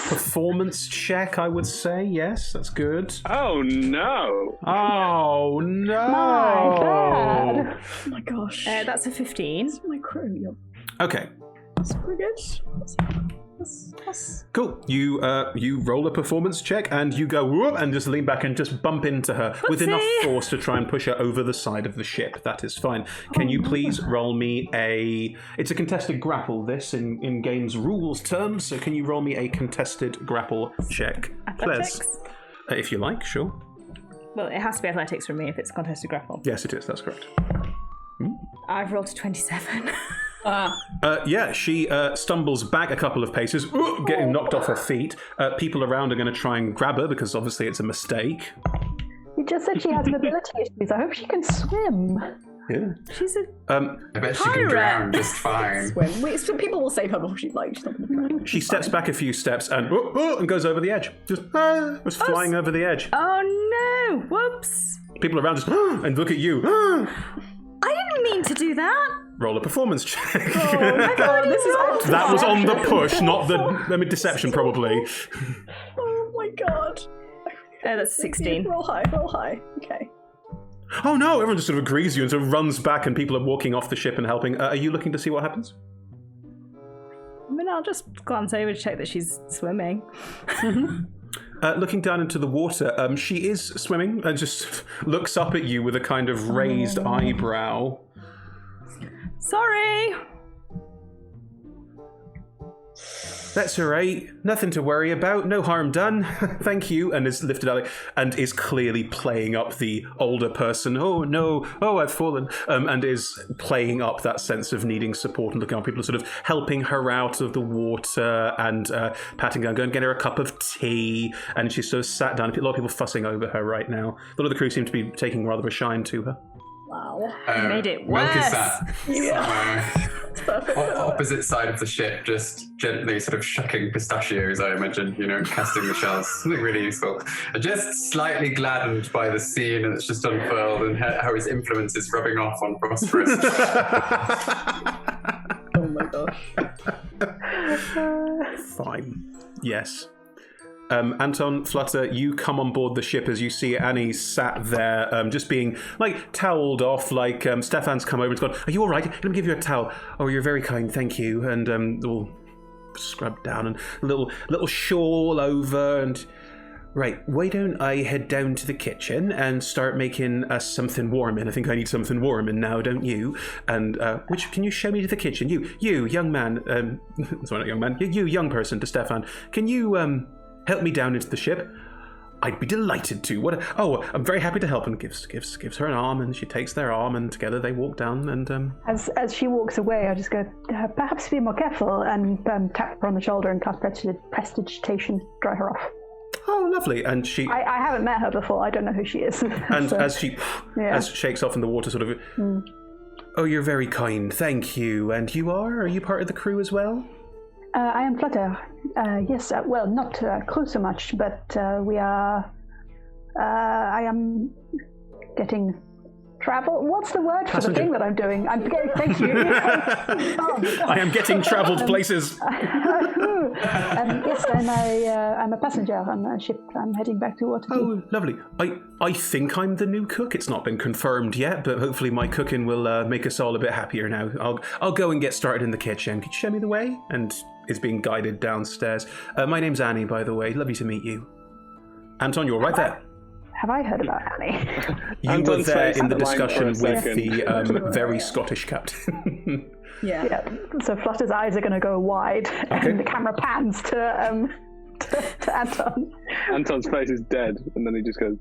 performance check, I would say. Yes, that's good. oh no. Oh, no. My bad. Oh my gosh. That's a 15. my crew. Yep. Okay, That's pretty good. That's cool. You roll a performance check and you go whoop and just lean back and just bump into her with enough force to try and push her over the side of the ship. That is fine. Can you please roll me it's a contested grapple, this, in game's rules terms, so can you roll me a contested grapple check, Athletics? please? If you like, sure. Well, it has to be athletics for me if it's a contested grapple. Yes, it is, that's correct. I've rolled a 27. Yeah, she stumbles back a couple of paces, getting knocked off her feet. People around are going to try and grab her because obviously it's a mistake. You just said she has mobility issues. I hope she can swim. Yeah. She's a I bet she can Pirate. drown just fine. Swim. So people will save her before she's like, she's not going to drown. She steps back a few steps and and goes over the edge. Just was flying over the edge. Oh no! Whoops! People around just and look at you. I didn't mean to do that. Roll a performance check. Oh my god, this is That was on the push, not the deception, probably. Oh my god. That's 16. Roll high. Okay. Oh no! Everyone just sort of agrees you and sort of runs back, and people are walking off the ship and helping. Are you looking to see what happens? I mean, I'll just glance over to check that she's swimming. Looking down into the water, she is swimming and just looks up at you with a kind of raised eyebrow. Sorry. That's all right. Nothing to worry about. No harm done. Thank you. And is lifted out and is clearly playing up the older person. Oh no. Oh, I've fallen. And is playing up that sense of needing support and looking at people are sort of helping her out of the water and patting her, going to get her a cup of tea. And she's sort of sat down. A lot of people fussing over her right now. A lot of the crew seem to be taking rather a shine to her. Wow. Made it Milk is worse. sat opposite side of the ship, just gently sort of shucking pistachios, I imagine, casting the shells. Something really useful. And just slightly gladdened by the scene that's just unfurled and how his influence is rubbing off on Prosperous. Oh my gosh. Fine. Yes. Anton, Flutter, you come on board the ship as you see Annie sat there, just being toweled off. Stefan's come over and gone, "Are you all right? Let me give you a towel." "Oh, you're very kind, thank you." And all scrubbed down and a little shawl over. And right, why don't I head down to the kitchen and start making us something warm in? I think I need something warm in now, don't you? And which can you show me to the kitchen? You young man. Sorry, not young man. You young person, to Stefan. Can you help me down into the ship? I'd be delighted to. I'm very happy to help. And gives her an arm, and she takes their arm, and together they walk down. And As she walks away, I just go, perhaps be more careful, and tap her on the shoulder and cast prestidigitation, dry her off. Oh, lovely. And she. I haven't met her before. I don't know who she is. And so, as she shakes off in the water, sort of. Oh, you're very kind. Thank you. And you are? Are you part of the crew as well? I am Flutter. Yes, well, not crew so much, but we are. I am getting travel. What's the word for the thing that I'm doing? Thank you. I am getting travelled places. Yes, I'm a passenger on a ship. I'm heading back to Waterdeep. Oh, lovely. I think I'm the new cook. It's not been confirmed yet, but hopefully my cooking will make us all a bit happier now. I'll go and get started in the kitchen. Could you show me the way? And is being guided downstairs. My name's Annie, by the way. Lovely to meet you. Anton, you're right there. Have I heard about Annie? You Anton's were there face in the had a line for a discussion with second. the very Scottish captain. Yeah. So Flutter's eyes are going to go wide, and the camera pans to Anton. Anton's face is dead, and then he just goes.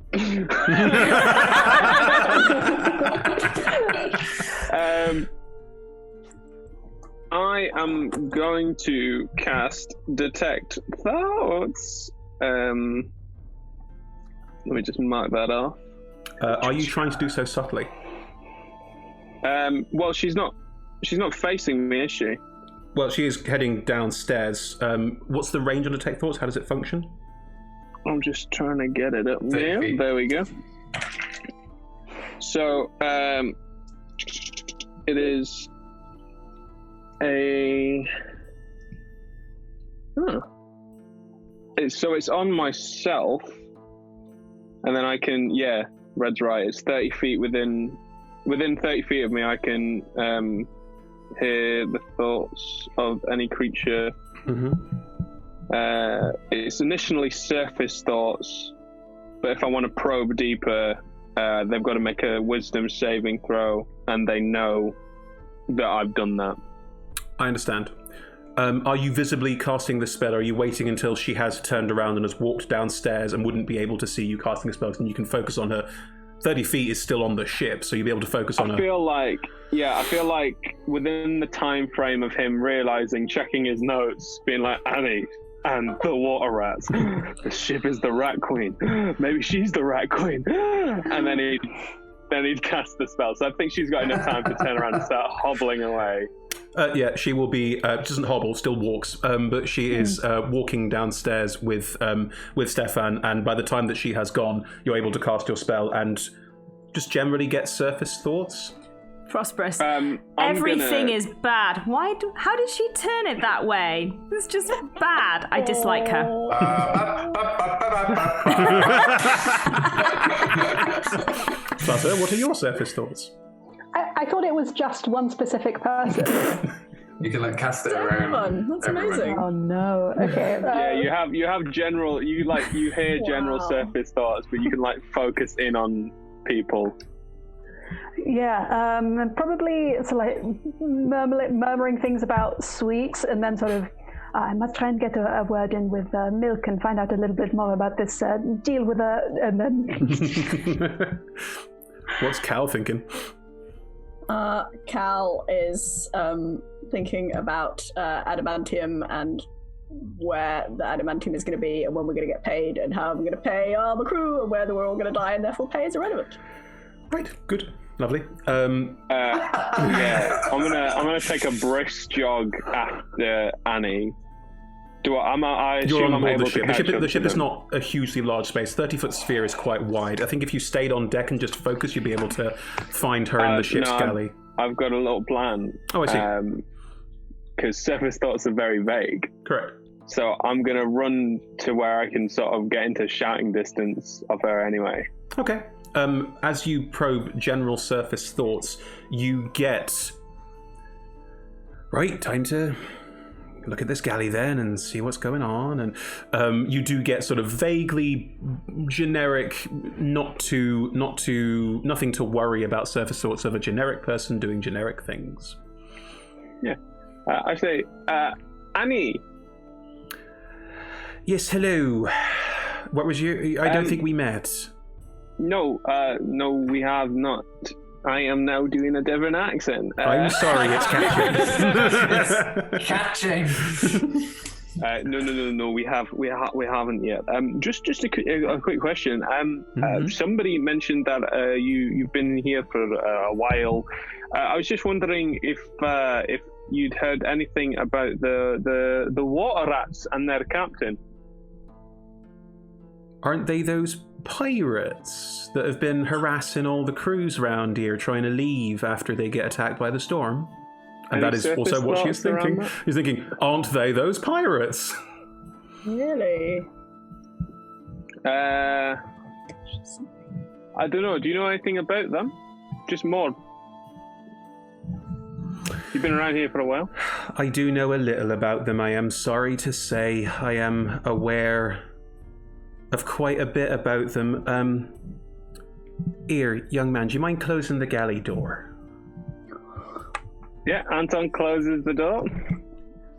I am going to cast Detect Thoughts. Let me just mark that off. Are you trying to do so subtly? Well, she's not facing me, is she? Well, she is heading downstairs. What's the range on Detect Thoughts? How does it function? I'm just trying to get it up now. 30 feet. There we go. So, it is a... It's on myself, and then I can, Red's right, it's 30 feet within 30 feet of me, I can hear the thoughts of any creature. Mm-hmm. It's initially surface thoughts, but if I want to probe deeper, they've got to make a wisdom saving throw, and they know that I've done that. I understand. Are you visibly casting the spell, or are you waiting until she has turned around and has walked downstairs and wouldn't be able to see you casting a spell, and you can focus on her? 30 feet is still on the ship, so you'll be able to focus on her. I feel like within the time frame of him realizing, checking his notes, being like, Annie and the water rats, the ship is the rat queen, maybe she's the rat queen, and then he then he'd cast the spell. So I think she's got enough time to turn around and start hobbling away. Yeah, she will be. Doesn't hobble, still walks, but she is walking downstairs with Stefan. And by the time that she has gone, you're able to cast your spell and just generally get surface thoughts. Prosperous. I'm Everything gonna- is bad. How did she turn it that way? It's just bad. I dislike her. Flutter, what are your surface thoughts? I thought it was just one specific person. You can like cast it around. Everyone. That's everyone. amazing. Oh no. Okay. Yeah, you have general. You hear general Wow. surface thoughts, but you can focus in on people. Yeah, probably so murmuring things about sweets, and then sort of, I must try and get a word in with Milk and find out a little bit more about this deal with and then. What's Cal thinking? Cal is thinking about adamantium and where the adamantium is going to be and when we're going to get paid and how I'm going to pay the crew and whether we're all going to die and therefore pay is irrelevant. Right, good, lovely. Yeah, I'm gonna take a brisk jog after Annie. I You're assume on I'm board able the ship. to catch The ship up is to them. not a hugely large space. 30-foot sphere is quite wide. I think if you stayed on deck and just focused, you'd be able to find her in the ship's no, galley. I've got a little plan. Oh, I see. Because surface thoughts are very vague. Correct. So I'm going to run to where I can sort of get into shouting distance of her anyway. Okay. As you probe general surface thoughts, you get... Right, time to look at this galley then and see what's going on. And you do get sort of vaguely generic, nothing to worry about surface thoughts of a generic person doing generic things. Yeah. I say, Annie. Yes, hello. What was your... I don't think we met. No, we have not. I am now doing a different accent. I'm sorry, it's catching. Catching. No. We haven't yet. Just a quick question. Somebody mentioned that you've been here for a while. I was just wondering if you'd heard anything about the water rats and their captain. Aren't they those pirates that have been harassing all the crews round here trying to leave after they get attacked by the storm? And Any that is also surface what she's thoughts around thinking. that? She's thinking, aren't they those pirates? Really? I don't know. Do you know anything about them? Just more. You've been around here for a while. I do know a little about them, I am sorry to say. I am aware of quite a bit about them. Here, young man, do you mind closing the galley door? Yeah, Anton closes the door.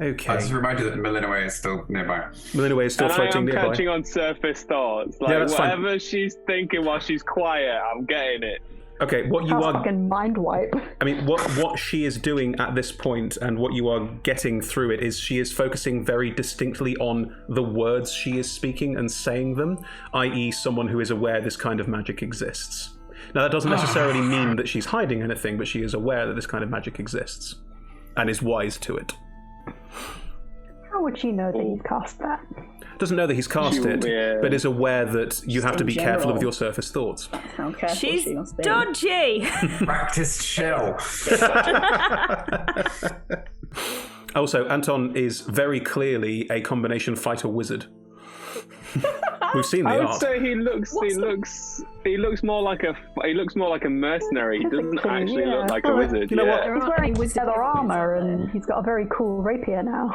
Okay. I just remind you that Millenway is still nearby. Millenway is still And I floating am nearby. catching on surface thoughts. Like, Yeah, that's fine. whatever she's thinking while she's quiet, I'm getting it. Okay, what you Sounds are... fucking mind wipe. I mean, what she is doing at this point and what you are getting through it is she is focusing very distinctly on the words she is speaking and saying them, i.e. someone who is aware this kind of magic exists. Now, that doesn't necessarily mean that she's hiding anything, but she is aware that this kind of magic exists and is wise to it. How would she know that you cast that? Doesn't know that he's cast it, Yeah. but is aware that you have to in be careful general. with your surface thoughts. How careful She's she must be. dodgy. Practiced shell. Also, Anton is very clearly a combination fighter wizard. We've seen the I would art. say he looks more like a mercenary. He doesn't Typically, actually yeah. look like a wizard. You know what? There He's aren't any wearing wizard leather enemies armor out there. and he's got a very cool rapier now.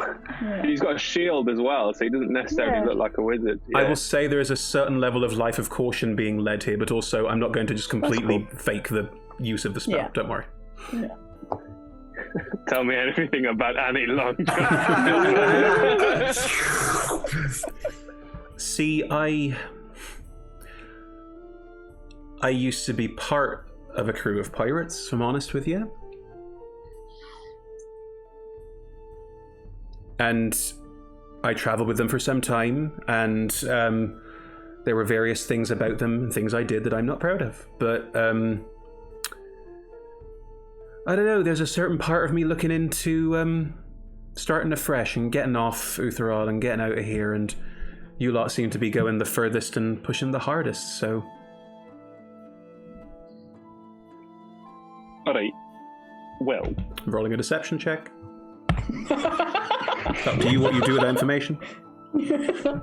He's got a shield as well, so he doesn't necessarily Yeah. look like a wizard. I Yeah. will say there is a certain level of life of caution being led here, but also I'm not going to just completely fake the use of the spell. Yeah. Don't worry. Tell me anything about Annie Long. See, I used to be part of a crew of pirates, if I'm honest with you. And I traveled with them for some time, and there were various things about them and things I did that I'm not proud of. But I don't know, there's a certain part of me looking into starting afresh and getting off Utheral and getting out of here, and you lot seem to be going the furthest and pushing the hardest, so... Alright. Well. I'm rolling a deception check. It's up to you what you do with that information. Well,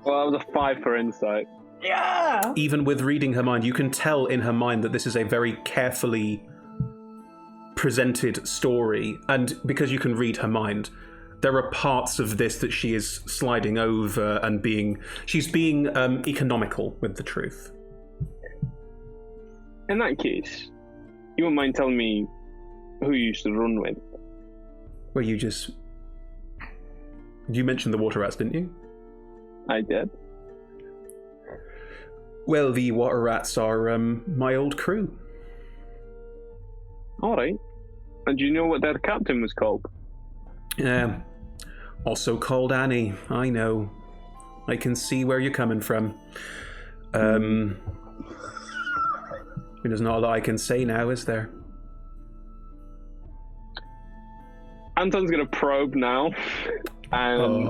that was a 5 for insight. Yeah! Even with reading her mind, you can tell in her mind that this is a very carefully presented story, and because you can read her mind, there are parts of this that she is sliding over and she's being economical with the truth. In that case, you won't mind telling me who you used to run with? Well, you mentioned the water rats, didn't you? I did. Well, the water rats are my old crew. Alright. And do you know what their captain was called? Also called Annie. I know. I can see where you're coming from. There's not a lot I can say now, is there? Anton's gonna probe now. And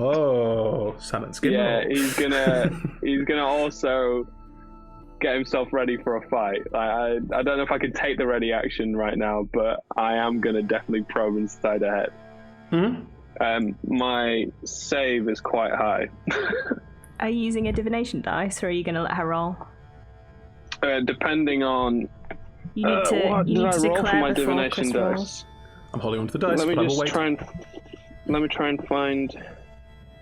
salmon skin. yeah, he's gonna also get himself ready for a fight. I don't know if I can take the ready action right now, but I am gonna definitely probe inside her head. Mm-hmm. My save is quite high. Are you using a divination dice, or are you going to let her roll? Depending on You need to. what You did need I to roll for declare my before divination Chris dice? rolls. I'm holding on to the dice, Let me but I will just wait. let me try and find.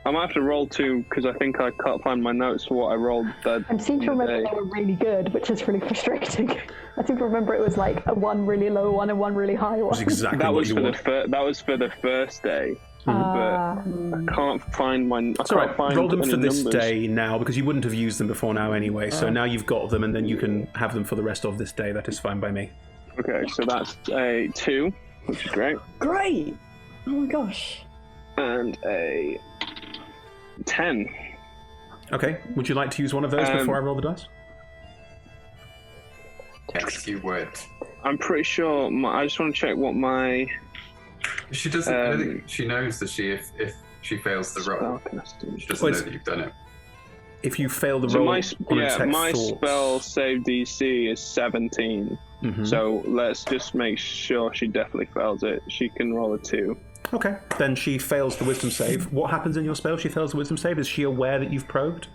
I might have to roll 2 because I think I can't find my notes for what I rolled. That I seem to remember they were really good, which is really frustrating. I seem to remember it was like a 1 really low one and 1 really high one. That's exactly that what was you for want. that was for the first day. But I can't find my. It's all right. Roll them for this numbers. day now, because you wouldn't have used them before now anyway. So now you've got them, and then you can have them for the rest of this day. That is fine by me. Okay, so that's a 2, which is great, Great! Oh my gosh. and a 10. Okay. Would you like to use one of those before I roll the dice? Yes, you would. I'm pretty sure. I just want to check what my She doesn't. I don't think she knows that if she fails the roll, spellcasting. she doesn't know that you've done it. If you fail the So roll my on detect my thoughts, spell save DC is 17. Mhm. So let's just make sure she definitely fails it. She can roll a 2. Okay. Then she fails the wisdom save. What happens in your spell? She fails the wisdom save. Is she aware that you've probed?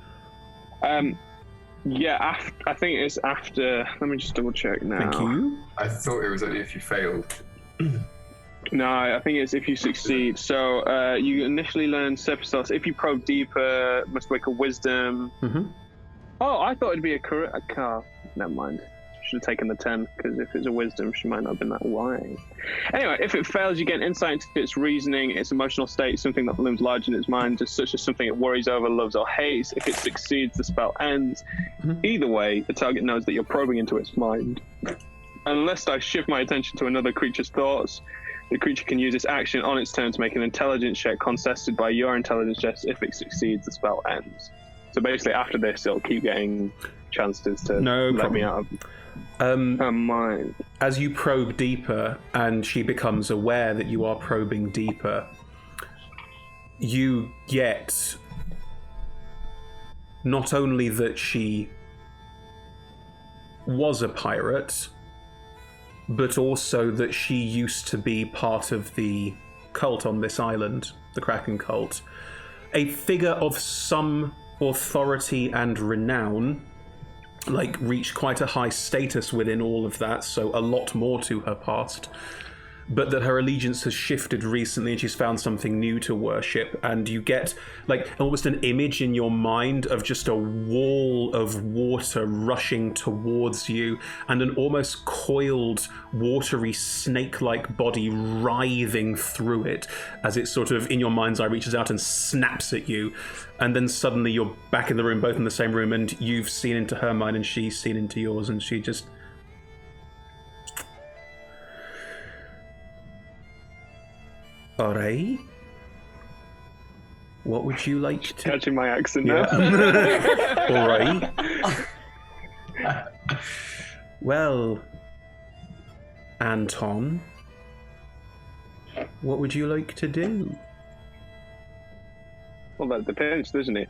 Yeah, I think it's after. Let me just double check now. Thank you. I thought it was only if you failed. No, I think it's if you succeed. So you initially learn surface thoughts. If you probe deeper, must make a wisdom. Mm-hmm. Oh, I thought it'd be a car. Never mind. Should have taken the 10, because if it's a wisdom, she might not have been that wise. Anyway, if it fails, you get insight into its reasoning, its emotional state, something that looms large in its mind, just such as something it worries over, loves, or hates. If it succeeds, the spell ends. Either way, the target knows that you're probing into its mind. Unless I shift my attention to another creature's thoughts, the creature can use its action on its turn to make an intelligence check contested by your intelligence check. If it succeeds, the spell ends. So basically, after this, it'll keep getting chances to let me out of her mind. As you probe deeper and she becomes aware that you are probing deeper, you get not only that she was a pirate, but also that she used to be part of the cult on this island, the Kraken cult. A figure of some authority and renown, like reached quite a high status within all of that, so a lot more to her past, but that her allegiance has shifted recently and she's found something new to worship, and you get like almost an image in your mind of just a wall of water rushing towards you and an almost coiled watery snake-like body writhing through it as it sort of in your mind's eye reaches out and snaps at you, and then suddenly you're back in the room, both in the same room, and you've seen into her mind and she's seen into yours, and she just all right. What would you like to... Catching my accent now. All right. Well, Anton, What would you like to do? Well, that depends, doesn't it?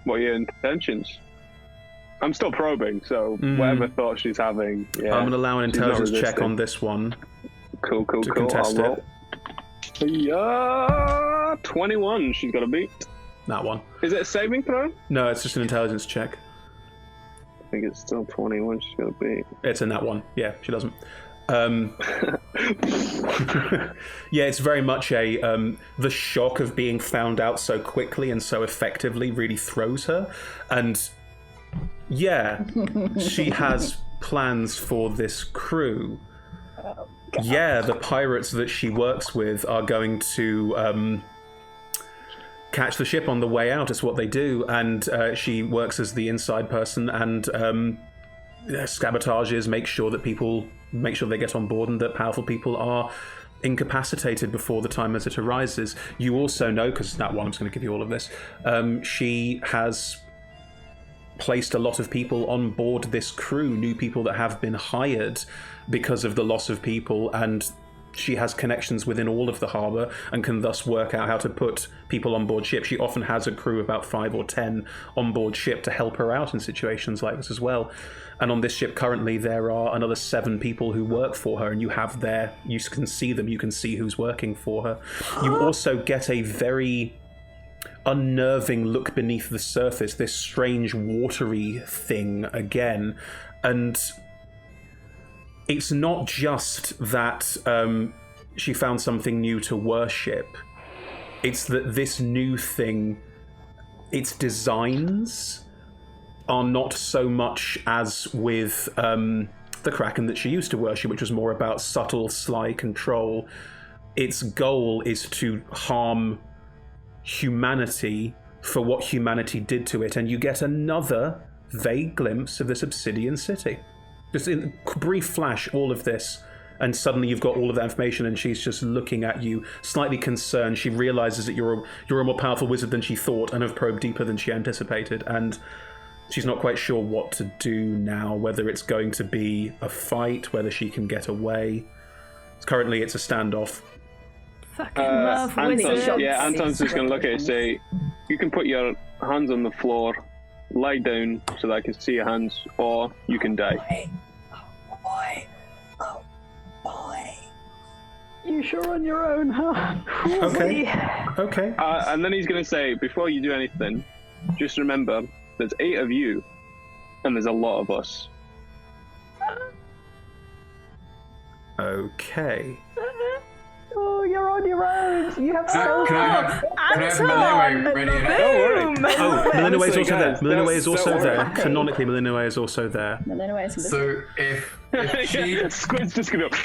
What are your intentions? I'm still probing, so whatever thoughts she's having. Yeah, I'm going to allow an she's not intelligence check resisting. on this one. Cool. to contest I'll roll. Yeah, 21. She's got to beat. That one. Is it a saving throw? No, it's just an intelligence check. I think it's still 21. She's got to beat. It's in that one. Yeah, she doesn't. Yeah, it's very much a the shock of being found out so quickly and so effectively really throws her, and yeah, she has plans for this crew. Yeah, the pirates that she works with are going to catch the ship on the way out. It's what they do, and she works as the inside person and sabotages, make sure they get on board and that powerful people are incapacitated before the time as it arises. You also know, because that one, I'm just going to give you all of this, she has placed a lot of people on board this crew, new people that have been hired because of the loss of people, and she has connections within all of the harbour and can thus work out how to put people on board ship. She often has a crew of about 5 or 10 on board ship to help her out in situations like this as well. And on this ship currently there are another 7 people who work for her, and you can see them, you can see who's working for her. You also get a very unnerving look beneath the surface, this strange watery thing again, and it's not just that she found something new to worship. It's that this new thing, its designs are not so much as with the Kraken that she used to worship, which was more about subtle, sly control. Its goal is to harm humanity for what humanity did to it, and you get another vague glimpse of this Obsidian City. Just in a brief flash, all of this, and suddenly you've got all of that information, and she's just looking at you, slightly concerned. She realizes that you're a more powerful wizard than she thought, and have probed deeper than she anticipated, and she's not quite sure what to do now, whether it's going to be a fight, whether she can get away. Currently, it's a standoff. Fucking love wizards. Yeah, Anton's just going to look at it and say, you can put your hands on the floor, lie down so that I can see your hands, or you can die. Oh boy. You sure on your own, huh? Okay. And then he's going to say, before you do anything, just remember, there's 8 of you, and there's a lot of us. Okay. Oh, you're on your own. You have so Can I have Melee ready and Don't worry. Oh, Melinaway is Honestly, also there. guys, Melinaway is also don't there. worry. Canonically, Melinaway is also there. So if she Squid's just going to...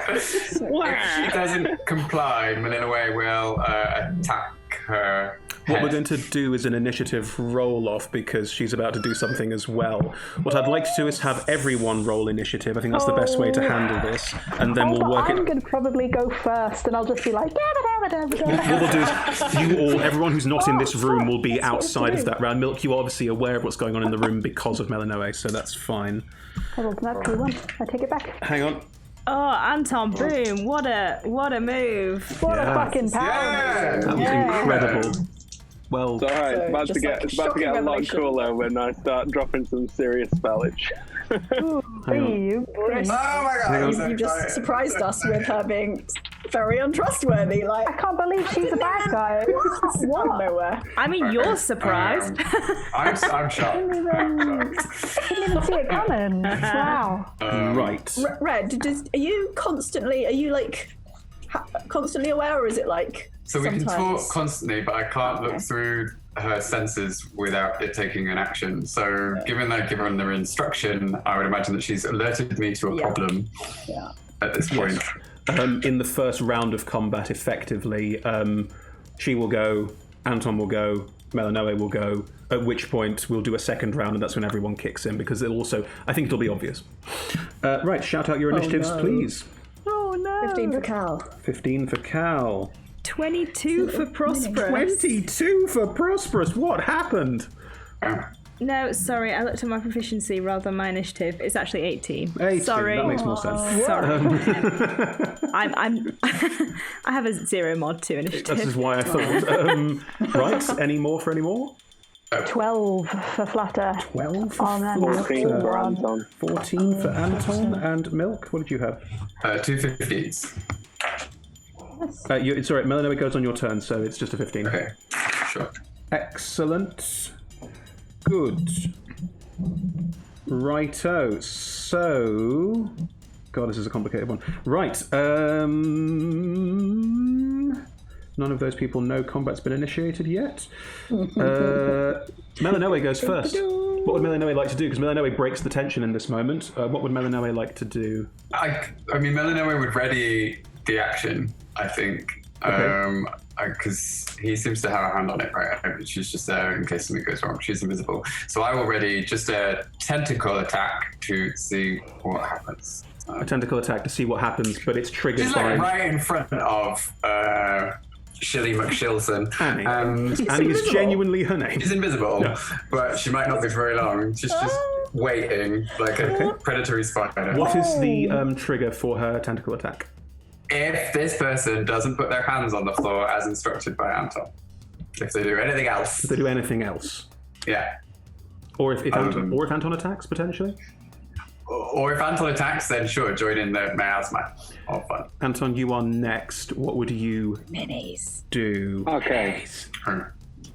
if she doesn't comply, Melinaway will attack her. What we're going to do is an initiative roll-off, because she's about to do something as well. What I'd like to do is have everyone roll initiative. I think that's the best way to handle this. And then we'll work I'm it... going to probably go first, and I'll just be like, What we'll do is everyone who's not in this room will be outside of that round. Milk, you're obviously aware of what's going on in the room because of Melanoe, so that's fine. I rolled an natural one. I take it back. Hang on. Oh, Anton, boom! What a move! What a fucking power! Yeah. That was incredible. Well, It's alright, it's about just to like get a it's about to get a shocking lot revelation. cooler when I start dropping some serious spellage. You Chris, Oh my god! I'm so you just excited. surprised us with her being very untrustworthy. Like, I can't believe she's a bad guy. out of nowhere. I mean, you're surprised. I'm shocked. Didn't even see it coming. Wow. right. Red, are you constantly aware, or is it like So we can sometimes? talk constantly, but I can't look through her senses without it taking an action. So given the instruction, I would imagine that she's alerted me to a problem at this point. In the first round of combat, effectively, she will go, Anton will go, Melanoe will go, at which point we'll do a second round, and that's when everyone kicks in, because I think it'll be obvious. Right, shout out your initiatives, no. please. Oh no! 15 for Cal. 15 for Cal. 22 for Prosperous. 22 for Prosperous. What happened? No, sorry, I looked at my proficiency rather than my initiative. It's actually 18. 18, Sorry. that makes more sense. Sorry. I have a 0 mod to initiative. This is why I thought. Right, any more for any more? 12 for Flutter. 12 for Oh, man. 14 for Anton. 14 for Anton. And Milk, what did you have? 2 15s. Sorry, Melanoe goes on your turn, so it's just a 15. Okay, sure. Excellent. Good. Righto. So... God, this is a complicated one. Right. None of those people know combat's been initiated yet. Melanoe goes first. What would Melanoe like to do? Because Melanoe breaks the tension in this moment. What would Melanoe like to do? I mean, Melanoe would ready the action, I think. Okay. Because he seems to have a hand on it, right? She's just there in case something goes wrong. She's invisible. So I will ready just a tentacle attack to see what happens. A tentacle attack to see what happens, but it's triggered She's by... like right in front of Shilly McShilson. Annie. And Annie is genuinely her name. she's invisible, but she might not be for very long. She's just waiting like a predatory spider. What is the trigger for her tentacle attack? If this person doesn't put their hands on the floor as instructed by Anton. If they do anything else. If they do anything else. Yeah. Or if Anton attacks, potentially? Or if Anton attacks, then sure, join in the miasma. Oh, fun. Anton, you are next. What would you do? Okay.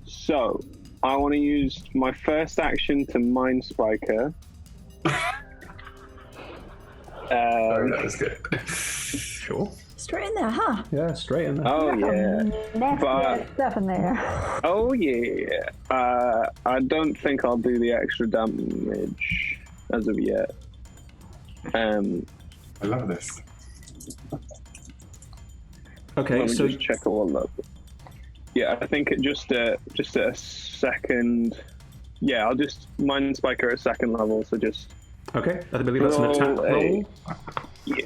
So, I want to use my first action to Mind Spike her. That was good. Sure. Straight in there, huh? Yeah, straight in there. Oh, yeah. Nasty stuff in there. Oh, yeah. I don't think I'll do the extra damage as of yet. I love this. Okay, Let me so just check all that. Yeah, I think it just a second. Yeah, I'll just Mind Spike her at second level. So just okay, I believe that's an attack roll roll. yeah.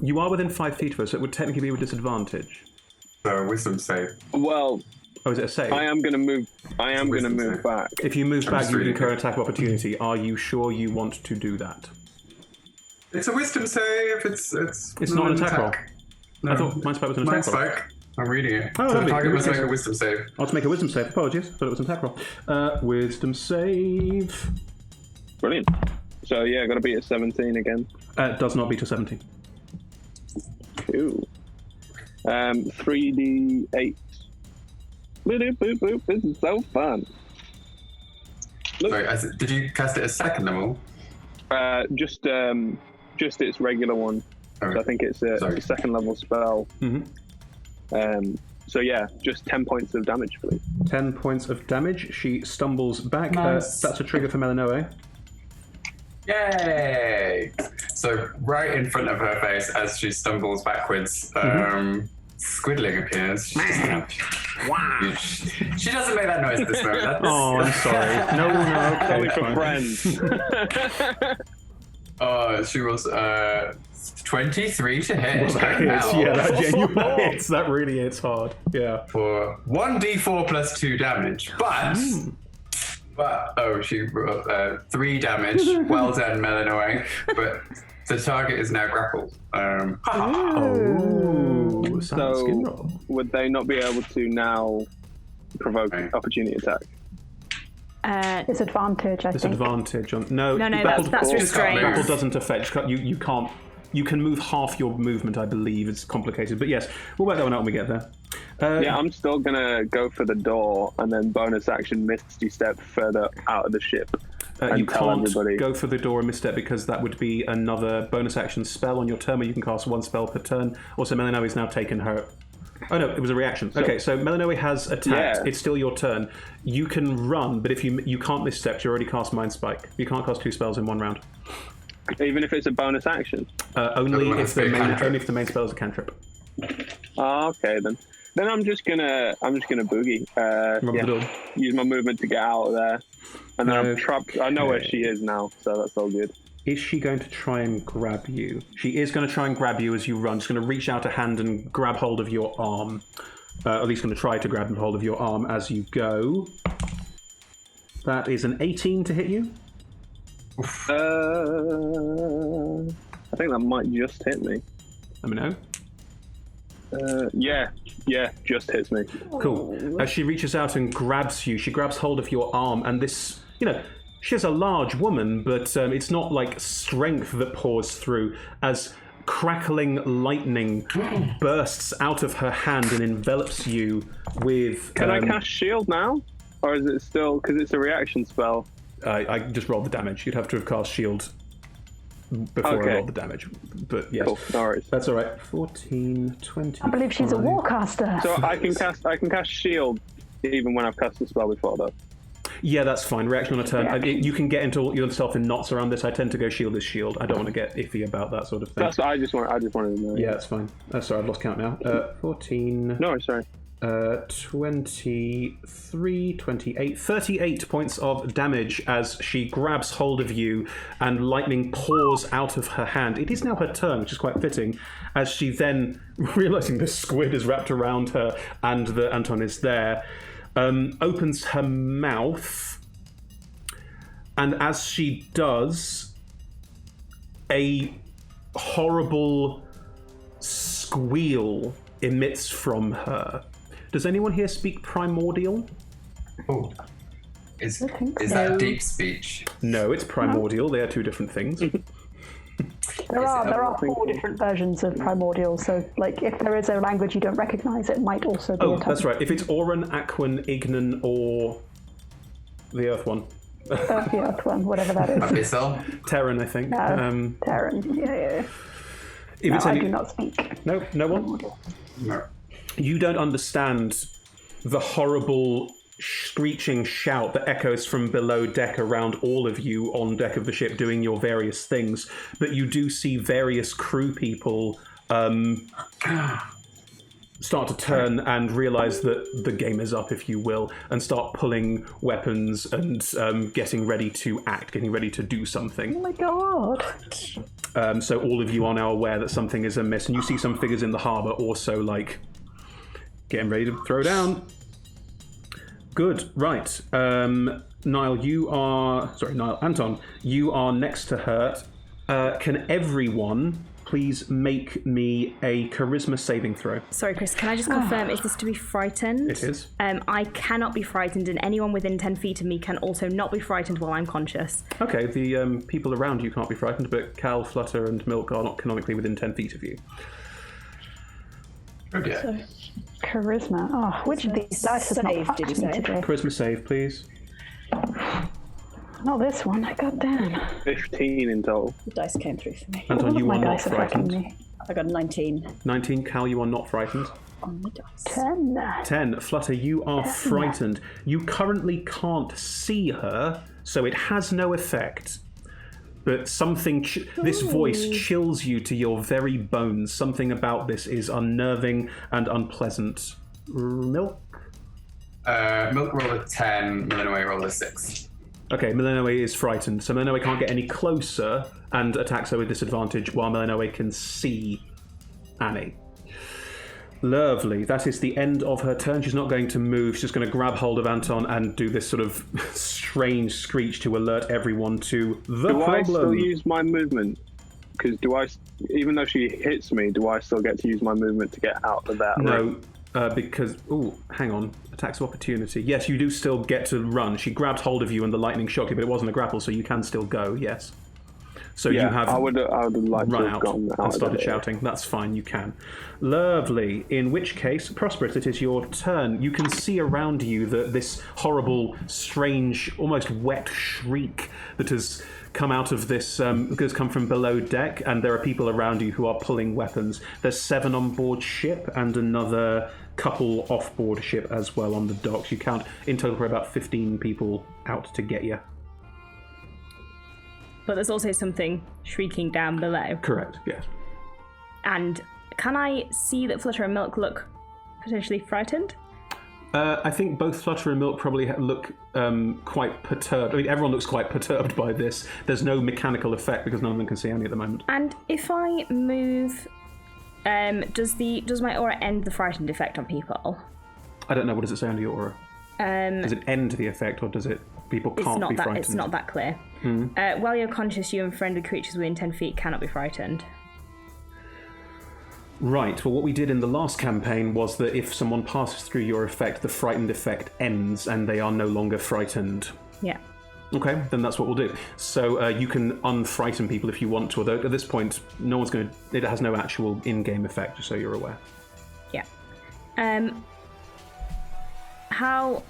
You are within 5 feet of her, so it would technically be with disadvantage. So wisdom save. Well, Oh, is it a save? I am gonna move. I am gonna Wisdom move save. back. If you move back, just you would reading incur an it. attack of opportunity. Are you sure you want to do that? It's a wisdom save. It's not an attack roll. No. I thought Mind Spike was an Mind attack roll. Spike. I'm reading it. Oh, So the lovely. target must Okay. make a wisdom save. I'll just make a wisdom save. Apologies, thought it was an attack roll. Wisdom save. Brilliant. So yeah, gotta be at 17 again. Does not beat a 17. Ooh. 3d8. Boop, boop, boop. This is so fun. Look, Sorry, did you cast it as second level? just its regular one. Okay. So I think it's a Sorry. second level spell. Mhm. So yeah, just 10 points of damage, please. 10 points of damage. She stumbles back. Nice. That's a trigger for Melanoe. Yay! So right in front of her face, as she stumbles backwards, Squidling appears. She doesn't have- She doesn't make that noise at this moment. That's- Oh, I'm sorry. No, okay, Only for fine. friends. She rolls 23 to hit. Well, that hits. Ow. Yeah, that genuinely hits. That really hits hard. Yeah. For 1d4 plus 2 damage. But she rolled 3 damage. Well done, Melanoe. But the target is now grappled. Oh, silent So skin roll. would they not be able to now provoke Right. opportunity attack? Disadvantage, I think. Disadvantage on no. No, grapple- that's restraint. Grapple doesn't affect. You can't. You can move half your movement, I believe. It's complicated, but yes, we'll work that one out when we get there. Yeah, I'm still gonna go for the door and then bonus action Misty Step further out of the ship. And You tell can't everybody. go for the door and misstep because that would be another bonus action spell on your turn where you can cast 1 spell per turn. Also, Melanoe's now taken her. Oh no, it was a reaction. Okay, so Melanoe has attacked. Yeah. It's still your turn. You can run, but if you can't misstep, you already cast Mind Spike. You can't cast 2 spells in 1 round. Even if it's a bonus action. Only Well, if the that's a main cantrip. only if the main spell is a cantrip. Okay then. Then I'm just gonna boogie. Run the door. Use my movement to get out of there, and then I'm Okay. trapped. I know where she is now, so that's all good. Is she going to try and grab you? She is going to try and grab you as you run. She's going to reach out a hand and grab hold of your arm. At least going to try to grab hold of your arm as you go. That is an 18 to hit you. I think that might just hit me. Let me know. Yeah, just hits me. Cool. As she reaches out and grabs you, she grabs hold of your arm, and this, she's a large woman, but it's not like strength that pours through, as crackling lightning bursts out of her hand and envelops you with... Can I cast shield now? Or is it still, because it's a reaction spell? I just rolled the damage. You'd have to have cast shield before I rolled the damage. But yes, cool. No worries. That's all right. 14, 20. I believe she's a warcaster. So I can cast shield even when I've cast the spell before, though. Yeah, that's fine. Reaction on a turn. You can get into yourself in knots around this. I tend to go shield is shield. I don't want to get iffy about that sort of thing. That's what I just wanted to know. Yeah, that's fine. Sorry, I've lost count now. 14. No, sorry. 23, 28, 38 points of damage as she grabs hold of you and lightning pours out of her hand. It is now her turn, which is quite fitting, as she then, realizing the squid is wrapped around her and that Anton is there, opens her mouth, and as she does, a horrible squeal emits from her. Does anyone here speak Primordial? Oh. Is that deep speech? No, it's Primordial. They are two different things. There are 4 different versions of Primordial, so if there is a language you don't recognise, it might also be a type. That's right. If it's Auran, Aquan, Ignan, or the Earth one. The Earth one, whatever that is. Abyssal? Terran, I think. Terran, yeah. I do not speak. No, no one? No. You don't understand the horrible screeching shout that echoes from below deck around all of you on deck of the ship doing your various things, but you do see various crew people start to turn and realize that the game is up, if you will, and start pulling weapons and getting ready to act, getting ready to do something. Oh my god. So all of you are now aware that something is amiss, and you see some figures in the harbour also getting ready to throw down. Good, right. Anton, you are next to her. Can everyone please make me a charisma saving throw? Sorry, Chris, can I just confirm, is this to be frightened? It is. I cannot be frightened, and anyone within 10 feet of me can also not be frightened while I'm conscious. Okay, the people around you can't be frightened, but Cal, Flutter, and Milk are not canonically within 10 feet of you. Okay. So, charisma. Oh, which of these dice has not fucked me today? Charisma save, please. Not this one. God damn. 15 in total. The dice came through for me. Anton, you are not frightened. I got 19. 19. Cal, you are not frightened. On the dice. 10. Flutter, you are frightened. You currently can't see her, so it has no effect. But something, this voice chills you to your very bones. Something about this is unnerving and unpleasant. Milk? Milk roll a 10, Millenway roll a 6. Okay, Millenway is frightened, so Millenway can't get any closer and attacks her with disadvantage, while Millenway can see Annie. Lovely. That is the end of her turn. She's not going to move. She's just going to grab hold of Anton and do this sort of strange screech to alert everyone to the problem. Do I still use my movement? Because even though she hits me, do I still get to use my movement to get out of that? No, because... Oh, hang on. Attacks of opportunity. Yes, you do still get to run. She grabbed hold of you and the lightning shocked you, but it wasn't a grapple, so you can still go, yes. So yeah, you have I would like run to have out gone out and started of it. shouting. That's fine, you can. Lovely. In which case, Prosperous, it is your turn. You can see around you that this horrible, strange, almost wet shriek that has come out of this, has come from below deck, and there are people around you who are pulling weapons. There's 7 on board ship and another couple off board ship as well on the docks. You count in total for about 15 people out to get you. But there's also something shrieking down below. Correct, yes. And can I see that Flutter and Milk look potentially frightened? I think both Flutter and Milk probably look quite perturbed. I mean, everyone looks quite perturbed by this. There's no mechanical effect because none of them can see Annie at the moment. And if I move, does my aura end the frightened effect on people? I don't know. What does it say under your aura? Does it end the effect or does it people can't be frightened. It's not that clear. While you're conscious, you and friendly creatures within 10 feet cannot be frightened. Right, well, what we did in the last campaign was that if someone passes through your effect, the frightened effect ends and they are no longer frightened. Yeah. Okay, then that's what we'll do. So you can unfrighten people if you want to, although at this point, no one's going to... It has no actual in-game effect, just so you're aware. Yeah. How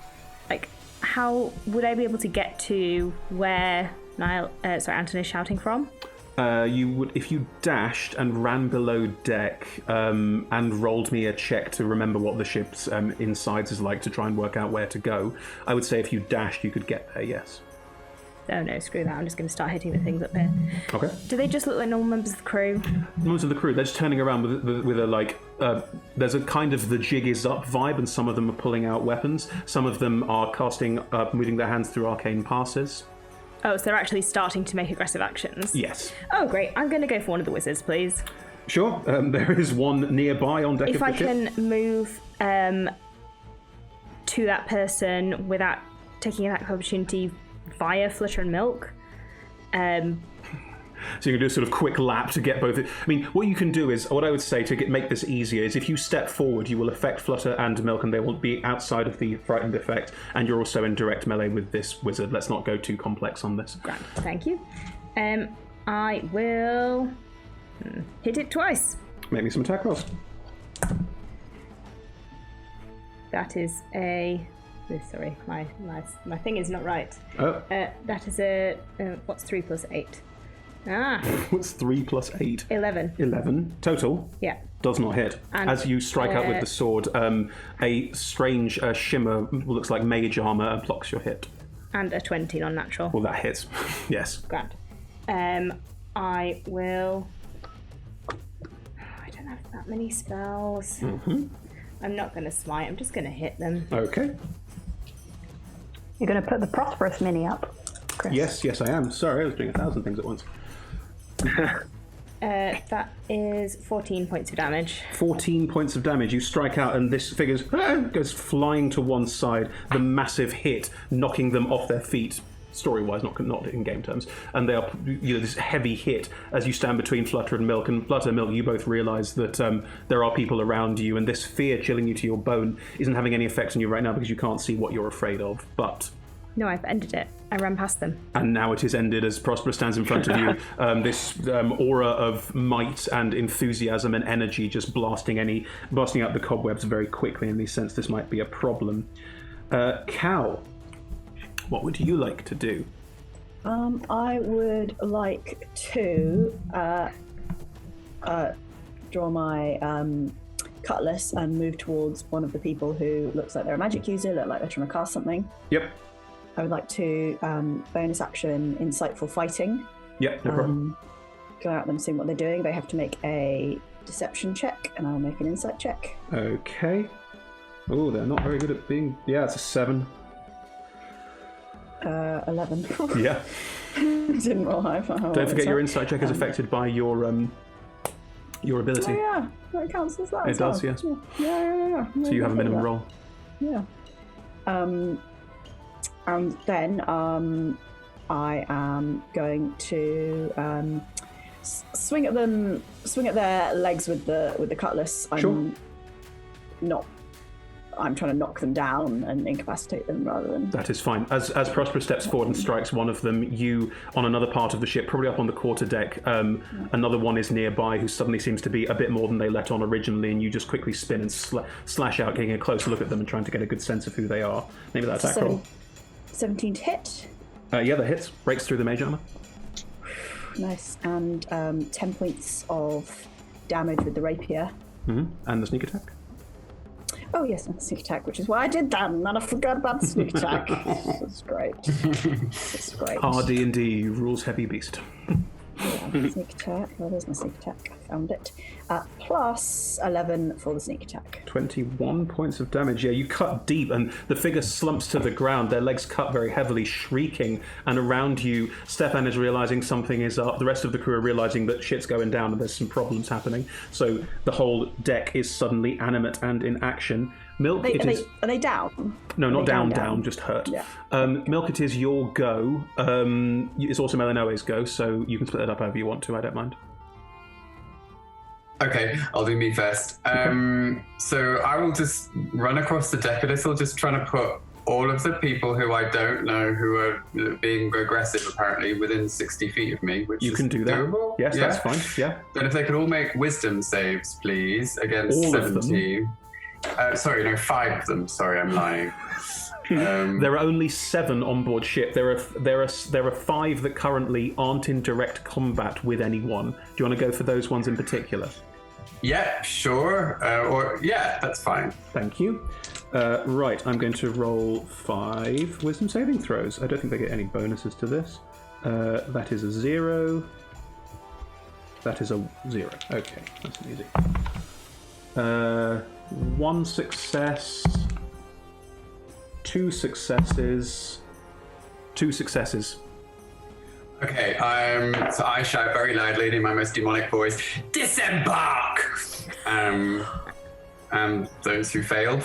would I be able to get to where Anton is shouting from? You would, if you dashed and ran below deck and rolled me a check to remember what the ship's insides is like to try and work out where to go, I would say if you dashed, you could get there, yes. Oh no, screw that. I'm just going to start hitting the things up here. Okay. Do they just look like normal members of the crew? Members of the crew, they're just turning around with a there's a kind of the jig is up vibe, and some of them are pulling out weapons. Some of them are moving their hands through arcane passes. Oh, so they're actually starting to make aggressive actions? Yes. Oh, great. I'm going to go for one of the wizards, please. Sure. There is one nearby on deck of the ship. If I can move to that person without taking an attack of opportunity via Flutter and Milk. So you can do a sort of quick lap to get both. I mean, what you can do is, what I would say to make this easier is if you step forward, you will affect Flutter and Milk, and they will be outside of the frightened effect, and you're also in direct melee with this wizard. Let's not go too complex on this. Grand, thank you. I will hit it twice. Make me some attack rolls. That is a... Oh, sorry, my thing is not right. Oh. That is a... what's 3 plus 8? What's 3 plus 8? 11. 11 total. Yeah. Does not hit. And, as you strike out with the sword, a strange shimmer looks like mage armor blocks your hit. And a 20 non-natural. Well, that hits. Yes. Grand. I will... I don't have that many spells. Mm-hmm. I'm not going to smite. I'm just going to hit them. Okay. You're going to put the Prosperous Mini up, Chris? Yes, I am. Sorry, I was doing 1,000 things at once. That is 14 points of damage. 14 points of damage. You strike out, and this figure goes flying to one side. The massive hit, knocking them off their feet. Story-wise, not in game terms, and they are this heavy hit as you stand between Flutter and Milk. And Flutter and Milk, you both realise that there are people around you, and this fear chilling you to your bone isn't having any effect on you right now because you can't see what you're afraid of. But no, I've ended it. I ran past them. And now it is ended as Prosperous stands in front of you. This aura of might and enthusiasm and energy just blasting out the cobwebs very quickly, and they sense this might be a problem. Cal, what would you like to do? I would like to draw my cutlass and move towards one of the people who looks like they're a magic user, look like they're trying to cast something. Yep. I would like to bonus action insightful fighting. Yep, no problem. Go out and see what they're doing. They have to make a deception check, and I'll make an insight check. Okay. Oh, they're not very good at being... Yeah, it's a 7. 11. Yeah. Didn't roll high. Don't forget your insight check is affected by your ability. Oh yeah, that counts as that. It does, yes. Yeah. So you have a minimum roll. Yeah. And then I am going to swing at their legs with the cutlass. I'm trying to knock them down and incapacitate them rather than... That is fine. As Prosperous steps forward and strikes one of them, you, on another part of the ship, probably up on the quarterdeck, another one is nearby who suddenly seems to be a bit more than they let on originally, and you just quickly spin and slash out, getting a closer look at them and trying to get a good sense of who they are. Maybe that attack roll. 17 to hit. Yeah, that hits. Breaks through the mage armor. Nice. And 10 points of damage with the rapier. Mm-hmm. And the sneak attack. Oh yes, and the sneak attack, which is why I did that, and then I forgot about the sneak attack. That's great. That's great. D&D rules heavy beast. Yeah, sneak attack. Oh, there's my sneak attack. I found it. Plus 11 for the sneak attack. 21 points of damage. Yeah, you cut deep, and the figure slumps to the ground. Their legs cut very heavily, shrieking. And around you, Stefan is realizing something is up. The rest of the crew are realizing that shit's going down and there's some problems happening. So the whole deck is suddenly animate and in action. Milk, Are they down? No, not down, down, just hurt. Yeah. Milk, it is your go. It's also Melinoe's go, so you can split it up however you want to. I don't mind. Okay, I'll do me first. So I will just run across the deck a little, just trying to put all of the people who I don't know who are being aggressive apparently within 60 feet of me, which You is can do that. doable. Yes, Yeah. that's fine. Yeah. Then if they could all make wisdom saves, please, against All of them? 17. Sorry, no, 5 of them. Sorry, I'm lying. There are only 7 on board ship. There are 5 that currently aren't in direct combat with anyone. Do you want to go for those ones in particular? Yeah, sure. That's fine. Thank you. Right, I'm going to roll 5 wisdom saving throws. I don't think they get any bonuses to this. That is a 0. That is a 0. Okay, that's easy. 1 success. 2 successes. 2 successes. Okay, so I shout very loudly in my most demonic voice, "Disembark!" And those who failed.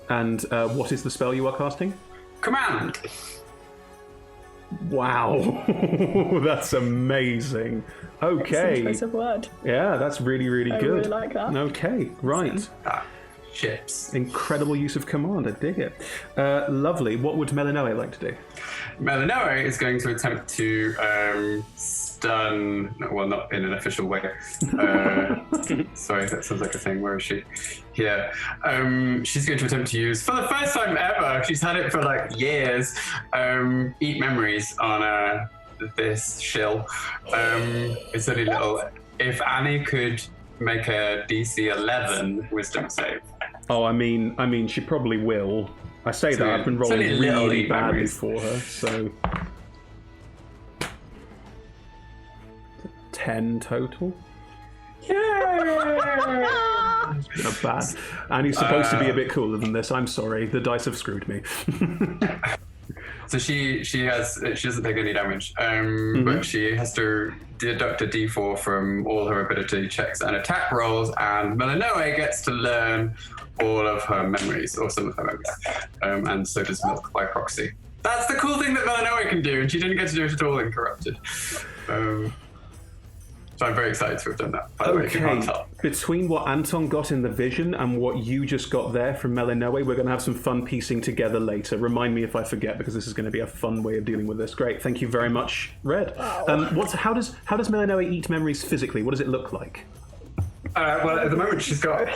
And what is the spell you are casting? Command! Wow, that's amazing. Okay. Impressive word. Yeah, that's really, really good. I really like that. Okay, right. Ships. Incredible use of command. I dig it. Lovely. What would Melinoe like to do? Melinoe is going to attempt to stun. Well, not in an official way. Sorry, that sounds like a thing. Where is she? Here. She's going to attempt to use, for the first time ever, she's had it for like years, eat memories on this shill. It's only little. If Annie could make a DC 11 wisdom save. Oh, I mean, she probably will. I say that I've been rolling really badly for her, so 10 total. Yeah. It's been a bad. And he's supposed to be a bit cooler than this. I'm sorry, the dice have screwed me. So she doesn't take any damage, but she has to deduct a d4 from all her ability checks and attack rolls, and Melinoe gets to learn all of her memories, or some of her memories, and so does Milk by proxy. That's the cool thing that Melinoe can do, and she didn't get to do it at all in Corrupted. So I'm very excited to have done that, by the way, if you can't tell. Between what Anton got in the vision and what you just got there from Melinoe, we're going to have some fun piecing together later. Remind me if I forget, because this is going to be a fun way of dealing with this. Great, thank you very much, Red. How does Melinoe eat memories physically? What does it look like? Well, at the moment she's got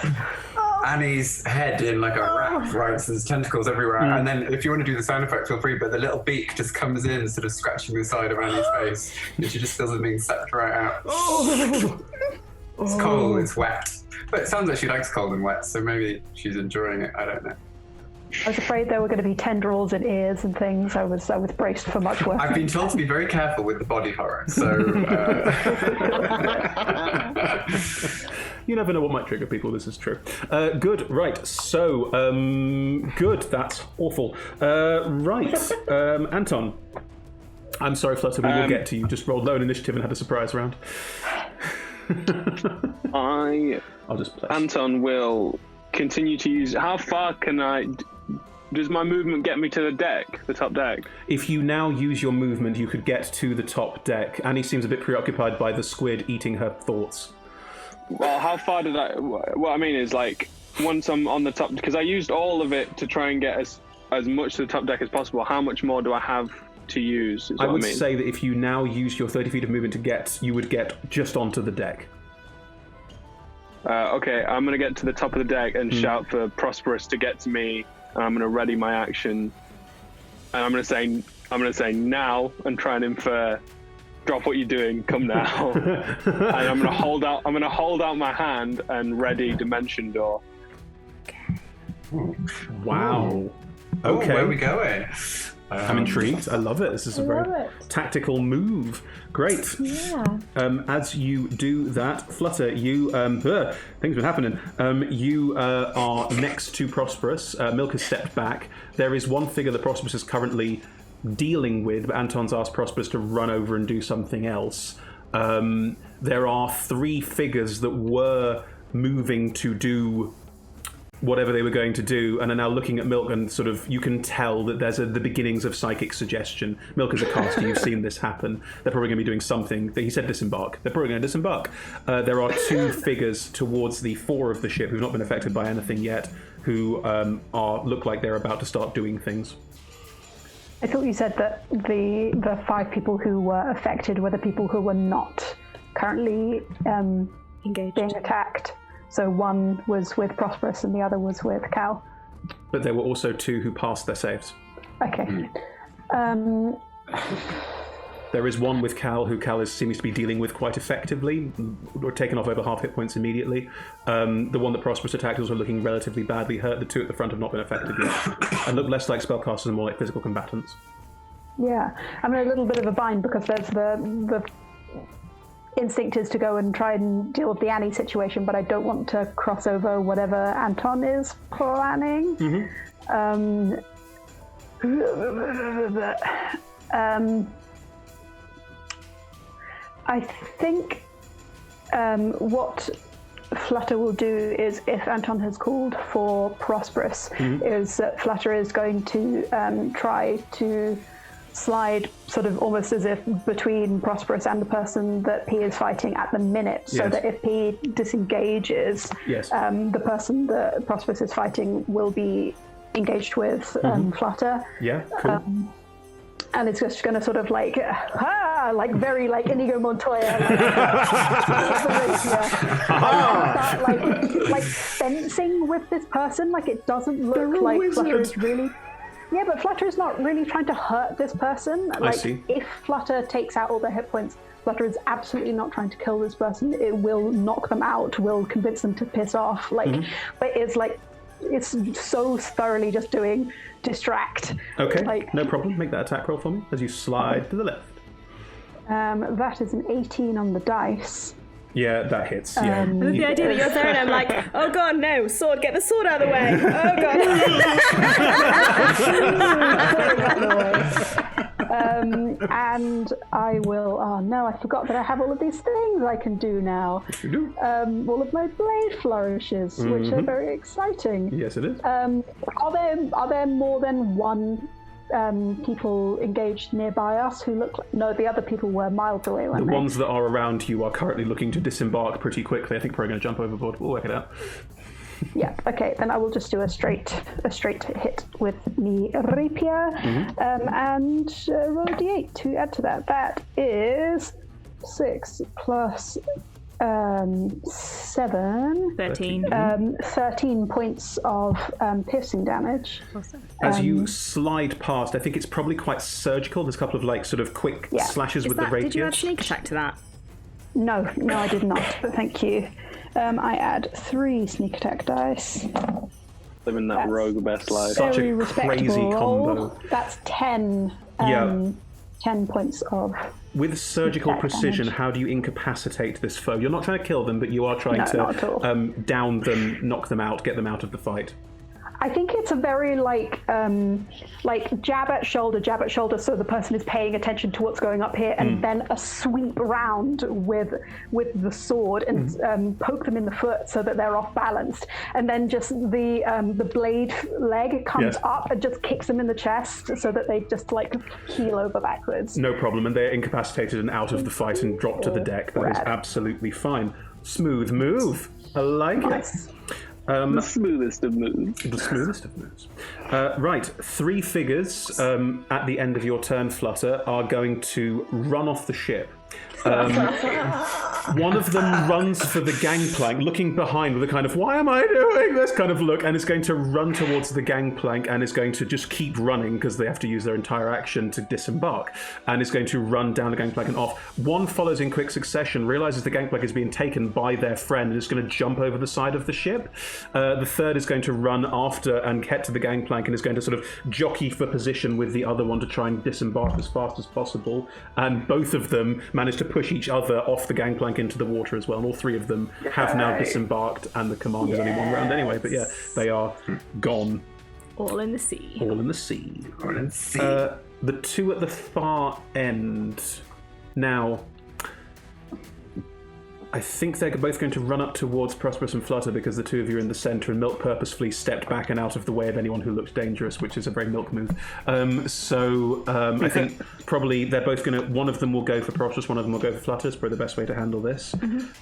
Annie's head in like a wrap, right? So there's tentacles everywhere. And then if you want to do the sound effect, feel free, but the little beak just comes in, sort of scratching the side of Annie's face. And she just feels it being sucked right out. It's cold, it's wet. But it sounds like she likes cold and wet, so maybe she's enjoying it. I don't know. I was afraid there were going to be tendrils and ears and things. I was braced for much work. I've been told to be very careful with the body horror, so... You never know what might trigger people, this is true. Good, right, so, good, that's awful. Right, Anton. I'm sorry, Flutter, we will get to you. Just rolled low in initiative and had a surprise round. I'll just play. Anton will continue to use... How far can I... Does my movement get me to the deck, the top deck? If you now use your movement, you could get to the top deck. Annie seems a bit preoccupied by the squid eating her thoughts. Well, how far did I... What I mean is, like, once I'm on the top... Because I used all of it to try and get as much to the top deck as possible. How much more do I have to use, is what I would I mean. say that if you now use your 30 feet of movement to get, you would get just onto the deck. Okay, I'm going to get to the top of the deck and shout for Prosperous to get to me. I'm going to ready my action. And I'm going to say now and try and infer, drop what you're doing, come now. And I'm going to hold out my hand and ready Dimension Door. Wow. Oh, Okay. where are we going? I'm intrigued. I love it. This is a very tactical move. Great. Yeah. As you do that, Flutter, you things been happening. You are next to Prosperous. Milk has stepped back. There is one figure that Prosperous is currently dealing with, but Anton's asked Prosperous to run over and do something else. There are 3 figures that were moving to do whatever they were going to do, and are now looking at Milk, and sort of you can tell that there's the beginnings of psychic suggestion. Milk is a caster, you've seen this happen. They're probably going to be doing something. He said disembark. They're probably going to disembark. There are 2 figures towards the fore of the ship who've not been affected by anything yet, who look like they're about to start doing things. I thought you said that the 5 people who were affected were the people who were not currently Engaged. being attacked. So one was with Prosperous and the other was with Cal. But there were also 2 who passed their saves. Okay. There is one with Cal, who Cal seems to be dealing with quite effectively, or taken off over half hit points immediately. The one that Prosperous attacked was looking relatively badly hurt. The 2 at the front have not been affected yet, and look less like spellcasters and more like physical combatants. Yeah, I'm in a little bit of a bind because there's the instinct is to go and try and deal with the Annie situation, but I don't want to cross over whatever Anton is planning. I think what Flutter will do is, if Anton has called for Prosperous, is that Flutter is going to try to slide sort of almost as if between Prosperous and the person that P is fighting at the minute, so that if P disengages, the person that Prosperous is fighting will be engaged with Flutter. Yeah, cool. And it's just going to sort of like very like Inigo Montoya, like fencing with this person. Like it doesn't look like Flutter is really. Yeah, but Flutter is not really trying to hurt this person. Like, I see. If Flutter takes out all their hit points, Flutter is absolutely not trying to kill this person. It will knock them out, will convince them to piss off. Like, but it's so thoroughly just doing distract. Okay, like, no problem. Make that attack roll for me as you slide to the left. That is an 18 on the dice. Yeah, that hits. Yeah. And the idea that you're there and I'm like, oh god, no, sword, get the sword out of the way. Oh god. And I will, oh no, I forgot that I have all of these things I can do now. Yes, you do. All of my blade flourishes, which are very exciting. Yes, it is. Are there more than one people engaged nearby us who look like... No, the other people were miles away, weren't The they? ones that are around you are currently looking to disembark pretty quickly. I think we're going to jump overboard. We'll work it out. Yeah, okay, then I will just do a straight hit with the rapier, and roll a d8 to add to that. That is 6 plus 7. 13. 13 points of piercing damage. As you slide past, I think it's probably quite surgical. There's a couple of like sort of quick slashes with the rapier. Did you add sneak attack to that? No, I did not, but thank you. I add 3 sneak attack dice. Living that rogue best life. Such Very a respectable crazy roll. combo. That's 10. 10 points of... With surgical attack precision, damage. how do you incapacitate this foe? You're not trying to kill them, but you are trying No, not at all. to down them, knock them out, get them out of the fight. I think it's a very like jab at shoulder, so the person is paying attention to what's going up here, and then a sweep round with the sword and poke them in the foot so that they're off balanced, and then just the blade leg comes up and just kicks them in the chest so that they just like keel over backwards. No problem, and they're incapacitated and out of the fight and drop to the deck. That is absolutely fine. Smooth move. I like it. The smoothest of moves. The smoothest of moves. Right, 3 figures at the end of your turn, Flutter, are going to run off the ship. One of them runs for the gangplank, looking behind with a kind of, why am I doing this kind of look, and is going to run towards the gangplank and is going to just keep running because they have to use their entire action to disembark, and is going to run down the gangplank and off. One follows in quick succession, realizes the gangplank is being taken by their friend and is going to jump over the side of the ship. The third is going to run after and get to the gangplank and is going to sort of jockey for position with the other one to try and disembark as fast as possible, and both of them manage to push each other off the gangplank into the water as well, and all 3 of them have now disembarked, and the command is only 1 round anyway, but yeah, they are gone. All in the sea. All in the sea. All in the sea. The 2 at the far end. Now, I think they're both going to run up towards Prosperous and Flutter because the two of you are in the centre, and Milk purposefully stepped back and out of the way of anyone who looks dangerous, which is a very Milk move. I think probably they're both going to... One of them will go for Prosperous, one of them will go for Flutter. It's probably the best way to handle this.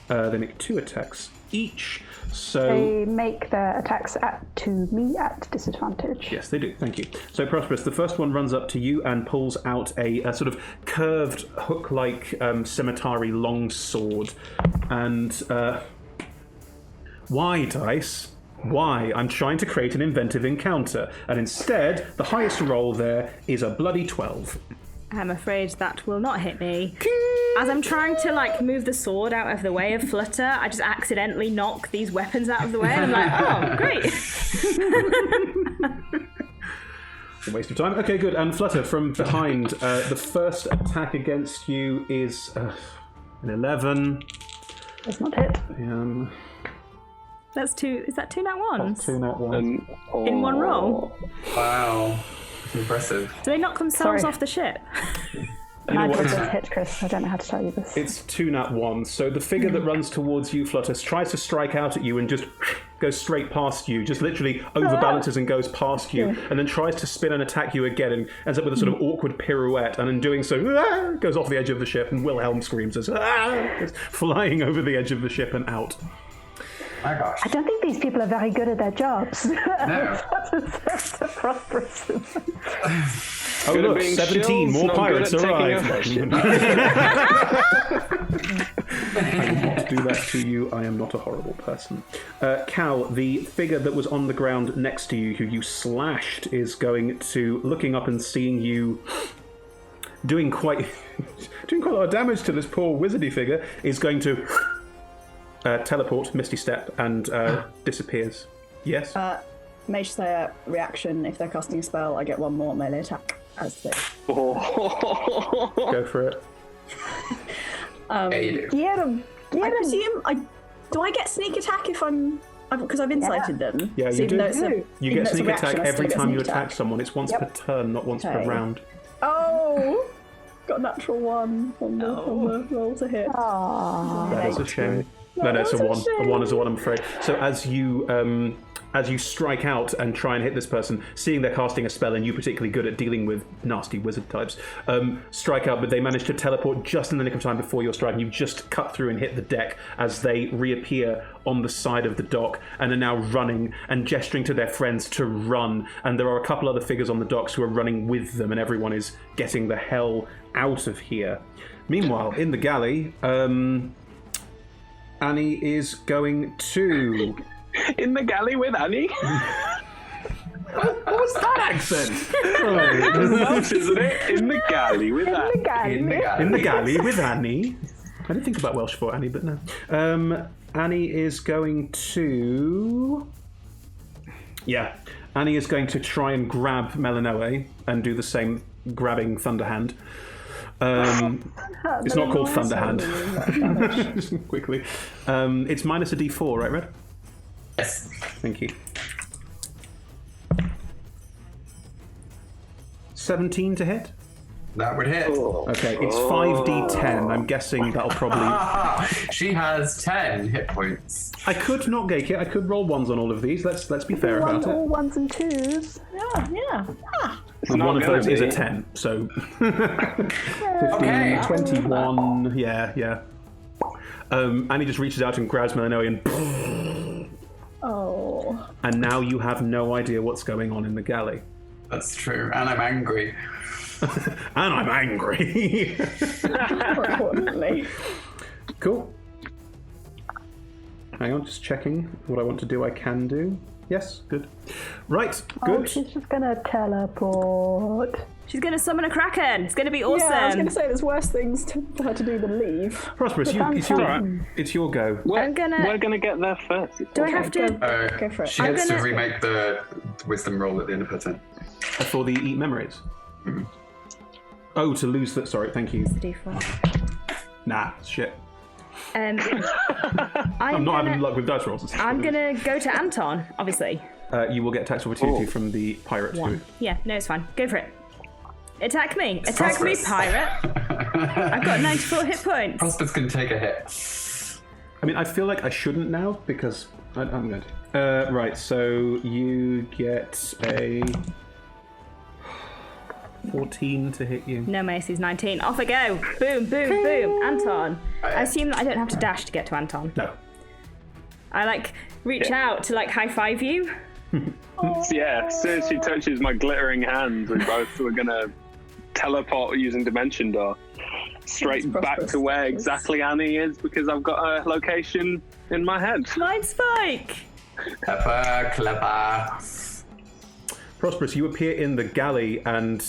They make 2 attacks each. So they make their attacks to me at disadvantage. Yes, they do. Thank you. So, Prosperous, the first one runs up to you and pulls out a sort of curved, hook-like scimitar-y long sword. And why, Dice? Why? I'm trying to create an inventive encounter. And instead, the highest roll there is a bloody 12. I'm afraid that will not hit me. As I'm trying to move the sword out of the way of Flutter, I just accidentally knock these weapons out of the way, and I'm like, oh, great. A waste of time. Okay, good. And Flutter, from behind, the first attack against you is an 11. Does not hit. That's 2. Is that 2 nat ones? 2 nat ones. In one roll? Wow. Impressive. Do they knock themselves off the ship? Neither does hit, Chris. I don't know how to tell you this. It's 2 nat ones. So the figure that runs towards you, Flutter, tries to strike out at you and just goes straight past you, just literally overbalances and goes past you, and then tries to spin and attack you again and ends up with a sort of awkward pirouette, and in doing so, goes off the edge of the ship, and Wilhelm screams as it's flying over the edge of the ship and out. My gosh. I don't think these people are very good at their jobs. No. That's a prosperous. Oh look, 17 more pirates arrive. I will not do that to you. I am not a horrible person. Cal, the figure that was on the ground next to you, who you slashed, is going to, looking up and seeing you doing quite a lot of damage to this poor wizardy figure, is going to teleport, Misty Step, and disappears. Yes? Mage Slayer reaction, if they're casting a spell, I get 1 more melee attack as they... Go for it. Get him! I presume... Do I get sneak attack if I'm... Because I've incited them. Yeah, you do. You get sneak attack every time you attack someone. It's once per turn, not once per round. Oh! Got a natural 1 on the roll to hit. That is a shame. No, it's a 1. A 1 is a 1, I'm afraid. So as you strike out and try and hit this person, seeing they're casting a spell and you particularly good at dealing with nasty wizard types, strike out, but they manage to teleport just in the nick of time before your strike, and you just cut through and hit the deck as they reappear on the side of the dock and are now running and gesturing to their friends to run. And there are a couple other figures on the docks who are running with them, and everyone is getting the hell out of here. Meanwhile, in the galley, Annie is going to... In the galley with Annie? What was that accent? Welsh, isn't it? In the galley with Annie. In the galley with Annie. I didn't think about Welsh for Annie, but no. Annie is going to... Yeah. Annie is going to try and grab Melanoe and do the same grabbing Thunderhand. It's not called Thunderhand. Just quickly. It's minus a d4, right, Red? Yes. Thank you. 17 to hit? That would hit. Okay, it's 5d10. I'm guessing that'll probably... She has 10 hit points. I could not gake it. I could roll 1s on all of these. Let's be fair about All it. 1s and 2s. Yeah. And one of those is a 10, so... 15, Okay. 21... Yeah. Annie just reaches out and grabs Melanoe and... Oh. And now you have no idea what's going on in the galley. That's true, and I'm angry. And I'm angry. More importantly. Cool. Hang on, just checking what I want to do. I can do. Yes, good. Right, Oh, good. she's just gonna teleport. She's going to summon a kraken. It's going to be awesome. Yeah, I was going to say there's worse things for her to do than leave. Prosperous, it's your go. I'm gonna... We're going to get there first. Do I have to... Go for it. She gets to remake the wisdom roll at the end of her turn. For the eat memories? Mm-hmm. Oh, to lose that. Sorry, thank you. D4. Nah, shit. I'm not having luck with dice rolls. I'm going to go to Anton, obviously. You will get tax opportunity from the pirate. 1. Yeah, no, it's fine. Go for it. Attack me. Prosperous. Me, pirate. I've got 94 hit points. Prosperous can take a hit. I mean, I feel like I shouldn't now because I'm going to. Right, so you get a 14 to hit you. No, Macy's 19. Off I go. Boom, boom, boom. Anton. I assume that I don't have to dash to get to Anton. No. I reach out to high five you. Yeah, as soon as she touches my glittering hand, we're gonna teleport using Dimension Door straight back to where exactly Annie is because I've got a location in my head. Mind Spike. Clever. Prosperous, you appear in the galley and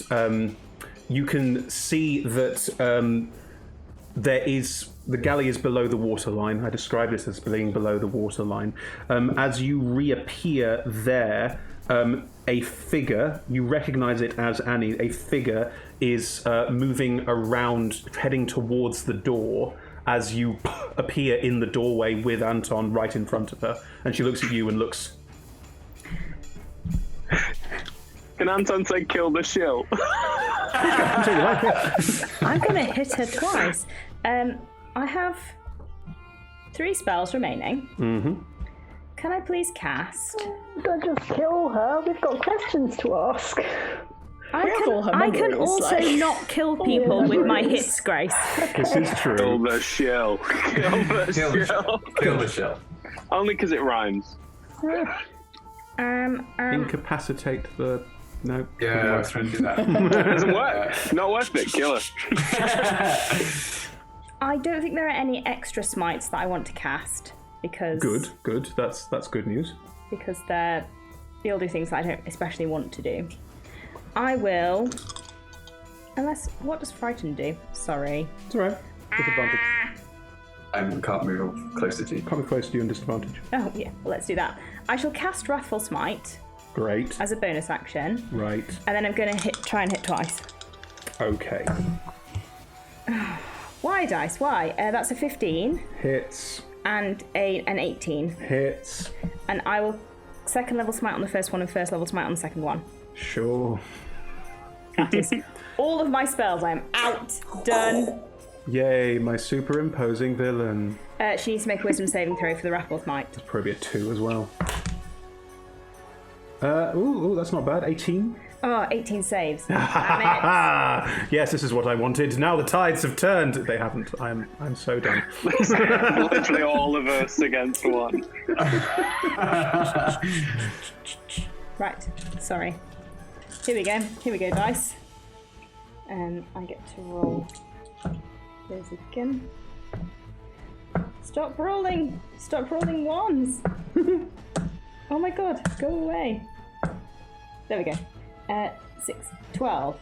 you can see that the galley is below the waterline. I described this as being below the waterline. As you reappear there, a figure, you recognize it as Annie, a figure is moving around, heading towards the door as you appear in the doorway with Anton right in front of her. And she looks at you and looks... Can Anton say kill the shill? I'm going to hit her twice. I have 3 spells remaining. Mm-hmm. Can I please cast? Don't just kill her. We've got questions to ask. I can also not kill people with my hits, Grace. This is true. Kill the shill. Kill the shill. Kill the shill. Only because it rhymes. Incapacitate the... No. Yeah, I was trying to do that. Doesn't work. Not worth it. Kill her. I don't think there are any extra smites that I want to cast because... Good. That's good news. Because they'll do things that I don't especially want to do. I will... Unless... What does Frighten do? Sorry. It's alright. Disadvantage. I can't move closer to you. Can't be close to you and disadvantage. Oh, yeah. Well, let's do that. I shall cast Wrathful Smite Great. as a bonus action. Right. And then I'm going to try and hit twice. Okay. Why, dice? Why? That's a 15. Hits. And an 18. Hits. And I will second level smite on the first one and first level smite on the second one. Sure. That is all of my spells. I am out. Done. Yay, my superimposing villain. She needs to make a wisdom saving throw for the Wrathful Smite. That's probably a 2 as well. Ooh, that's not bad. 18. Oh, 18 saves. Damn it. Yes, this is what I wanted. Now the tides have turned. They haven't. I'm so done. Literally all of us against one. Right. Sorry. Here we go, dice. I get to roll those again. Stop rolling ones. Oh my god, go away. There we go. 6, 12,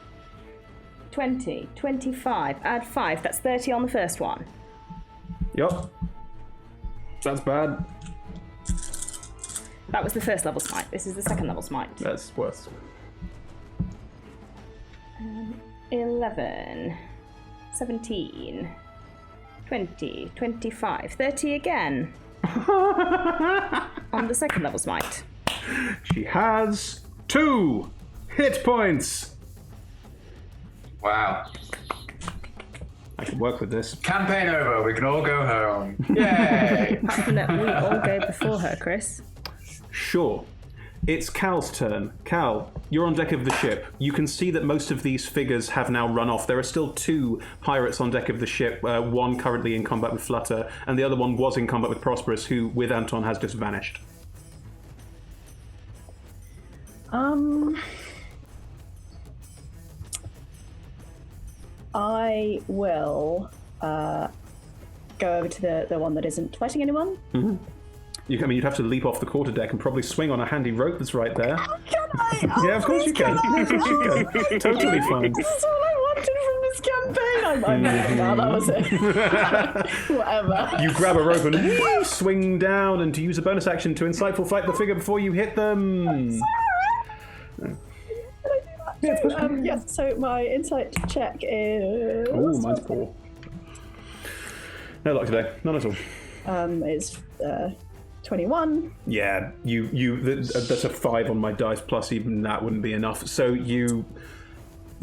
20, 25, add 5. That's 30 on the first one. Yup. That's bad. That was the first level smite. This is the second level smite. That's worse. 11, 17, 20, 25, 30 again. On the second level smite. She has 2 hit points. Wow. I can work with this. Campaign over. We can all go home. Yay! No, we all go before her, Chris. Sure. It's Cal's turn. Cal, you're on deck of the ship. You can see that most of these figures have now run off. There are still 2 pirates on deck of the ship, one currently in combat with Flutter, and the other one was in combat with Prosperous, who, with Anton, has just vanished. I will go over to the one that isn't fighting anyone. Mm-hmm. You'd have to leap off the quarterdeck and probably swing on a handy rope that's right there. Can I? Yeah, of course you can. Yeah, of course you can. Totally fine. This is all I wanted from this campaign. I'm now that was it. Whatever. You grab a rope and swing down, and to use a bonus action to insightful fight the figure before you hit them. Yes, so my insight check is... Oh, mine's poor. No luck today. None at all. Is 21. Yeah, that's a 5 on my dice, plus even that wouldn't be enough. So you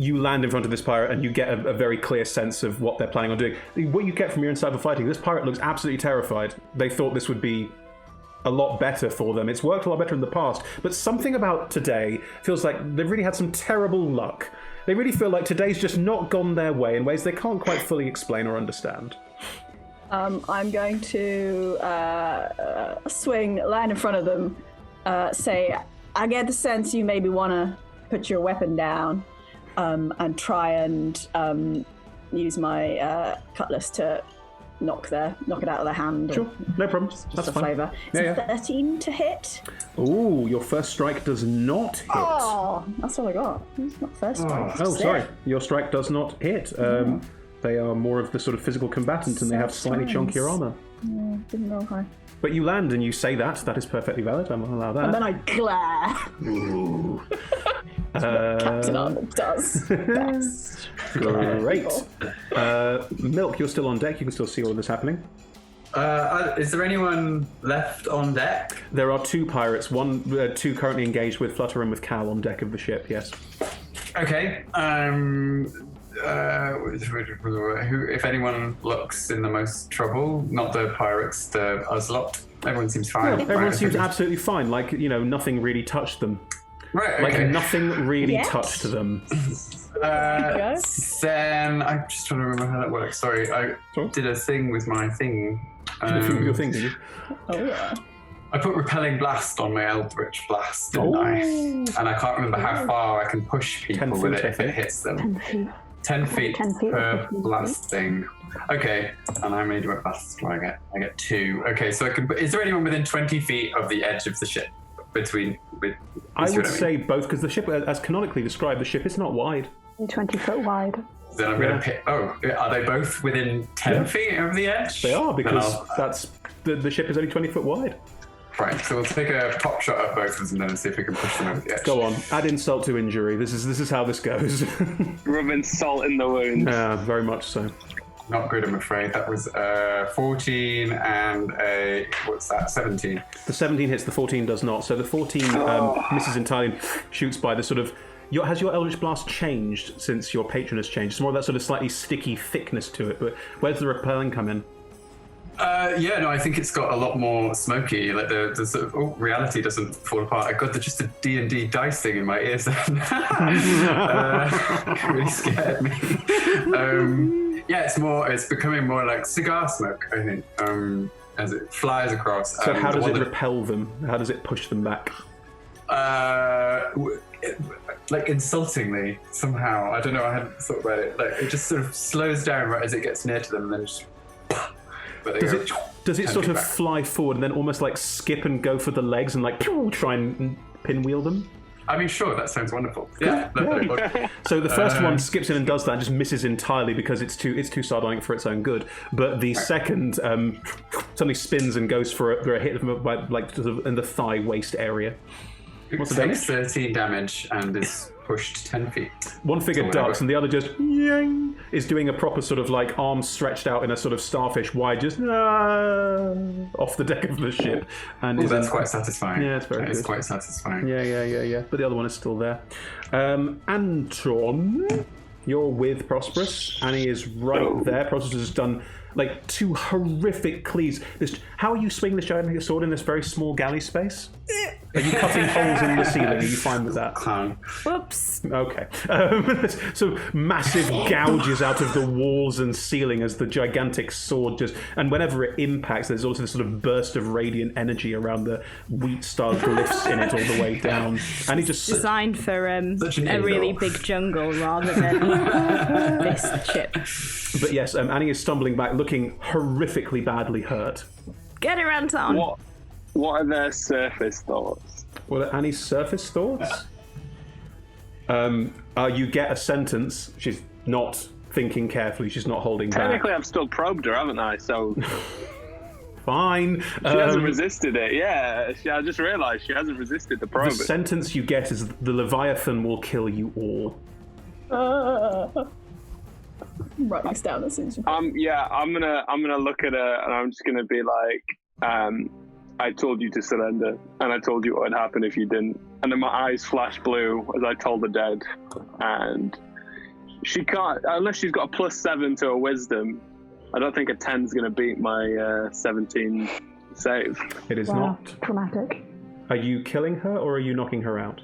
you land in front of this pirate and you get a very clear sense of what they're planning on doing. What you get from your insider fighting, this pirate looks absolutely terrified. They thought this would be a lot better for them. It's worked a lot better in the past, but something about today feels like they've really had some terrible luck. They really feel like today's just not gone their way in ways they can't quite fully explain or understand. I'm going to swing, land in front of them, say, I get the sense you maybe want to put your weapon down, and try and use my cutlass to knock it out of their hand. Sure, no problem. That's a fine. flavour. It's 13 to hit. Ooh, your first strike does not hit. Oh, that's all I got. It's not first strike. Oh, sorry. Your strike does not hit. They are more of the sort of physical combatant, and they have slightly chunkier armor. Yeah, didn't roll high. But you land and you say that. That is perfectly valid. I'm going to allow that. And then I glare. Ooh. Captain Arnold does. Best. Great. Milk, you're still on deck. You can still see all of this happening. Is there anyone left on deck? There are 2 pirates. Two currently engaged with Flutter and with Cal on deck of the ship. Yes. Okay. Who, if anyone looks in the most trouble, not the pirates, the Ocelot. Everyone seems fine. Everyone seems absolutely fine. Like, nothing really touched them. Right. Like, Okay. nothing really touched them. Then I'm just trying to remember how that works. Sorry, I did a thing with my thing. Your thing, did you? Oh, yeah. I put repelling blast on my Eldritch Blast, didn't I? And I can't remember how far I can push people 10 with feet, it if I it think. hits them. 10 feet. 10 feet 10 feet per or 15 blast thing. Okay, and I made my blast, so I get 2. Okay, so I can. Is there anyone within 20 feet of the edge of the ship? I would say both, because the ship, as canonically described, the ship is not wide. 20 foot wide. Then I'm going to pick. Oh, are they both within 10 feet of the edge? They are, because Then that's the ship is only 20 foot wide. right. So we'll take a pop shot at both of them then and see if we can push them over the edge. Go on, add insult to injury. This is how this goes. Rubbing salt in the wound. Yeah, very much so. Not good, I'm afraid. That was 14 and a 17. The 17 hits, the 14 does not. So the 14 misses entirely and shoots by the sort of... has your Eldritch Blast changed since your patron has changed? It's more of that sort of slightly sticky thickness to it, but where does the repelling come in? I think it's got a lot more smoky. Like the sort of reality doesn't fall apart. I got just a D&D dice thing in my ears. Really scared me. It's becoming more like cigar smoke, I think, as it flies across. So how does it repel them? How does it push them back? Like insultingly somehow. I don't know. I hadn't thought about it. Like it just sort of slows down right as it gets near to them, and then just. Does it sort of fly forward and then almost like skip and go for the legs and like try and pinwheel them? I mean, sure, that sounds wonderful. Yeah. So the first one skips in and does that and just misses entirely because it's too sardonic for its own good. But the second suddenly spins and goes for a hit by, like sort of in the thigh waist area. What's the damage? 13 damage and is pushed 10 feet. One figure ducks and the other just is doing a proper sort of like arms stretched out in a sort of starfish wide, just off the deck of the ship. And that's quite satisfying. Yeah, it's very good. It's quite satisfying. Yeah. But the other one is still there. Anton, you're with Prosperous. Annie is right there. Prosperous has done like 2 horrific cleaves. How are you swinging this giant sword in this very small galley space? Are you cutting holes in the ceiling? Are you fine with that? Whoops. Okay. So massive gouges out of the walls and ceiling as the gigantic sword just... And whenever it impacts, there's also this sort of burst of radiant energy around the wheat-style glyphs in it all the way down. And he just... Designed for a really big jungle rather than this ship. But yes, Annie is stumbling back, looking horrifically badly hurt. Get her, Anton! What are their surface thoughts? What are Annie's surface thoughts? You get a sentence. She's not thinking carefully. She's not holding back. Technically, I've still probed her, haven't I? So fine. She hasn't resisted it. Yeah, I just realised she hasn't resisted the probe. The sentence you get is the Leviathan will kill you all. Write this down as soon as you... I'm gonna look at her and I'm just gonna be like, I told you to surrender, and I told you what would happen if you didn't. And then my eyes flash blue as I told the dead, and She can't, unless she's got a +7 to her wisdom. I don't think a 10's going to beat my 17 save. It is Wow, not. dramatic. Are you killing her or are you knocking her out?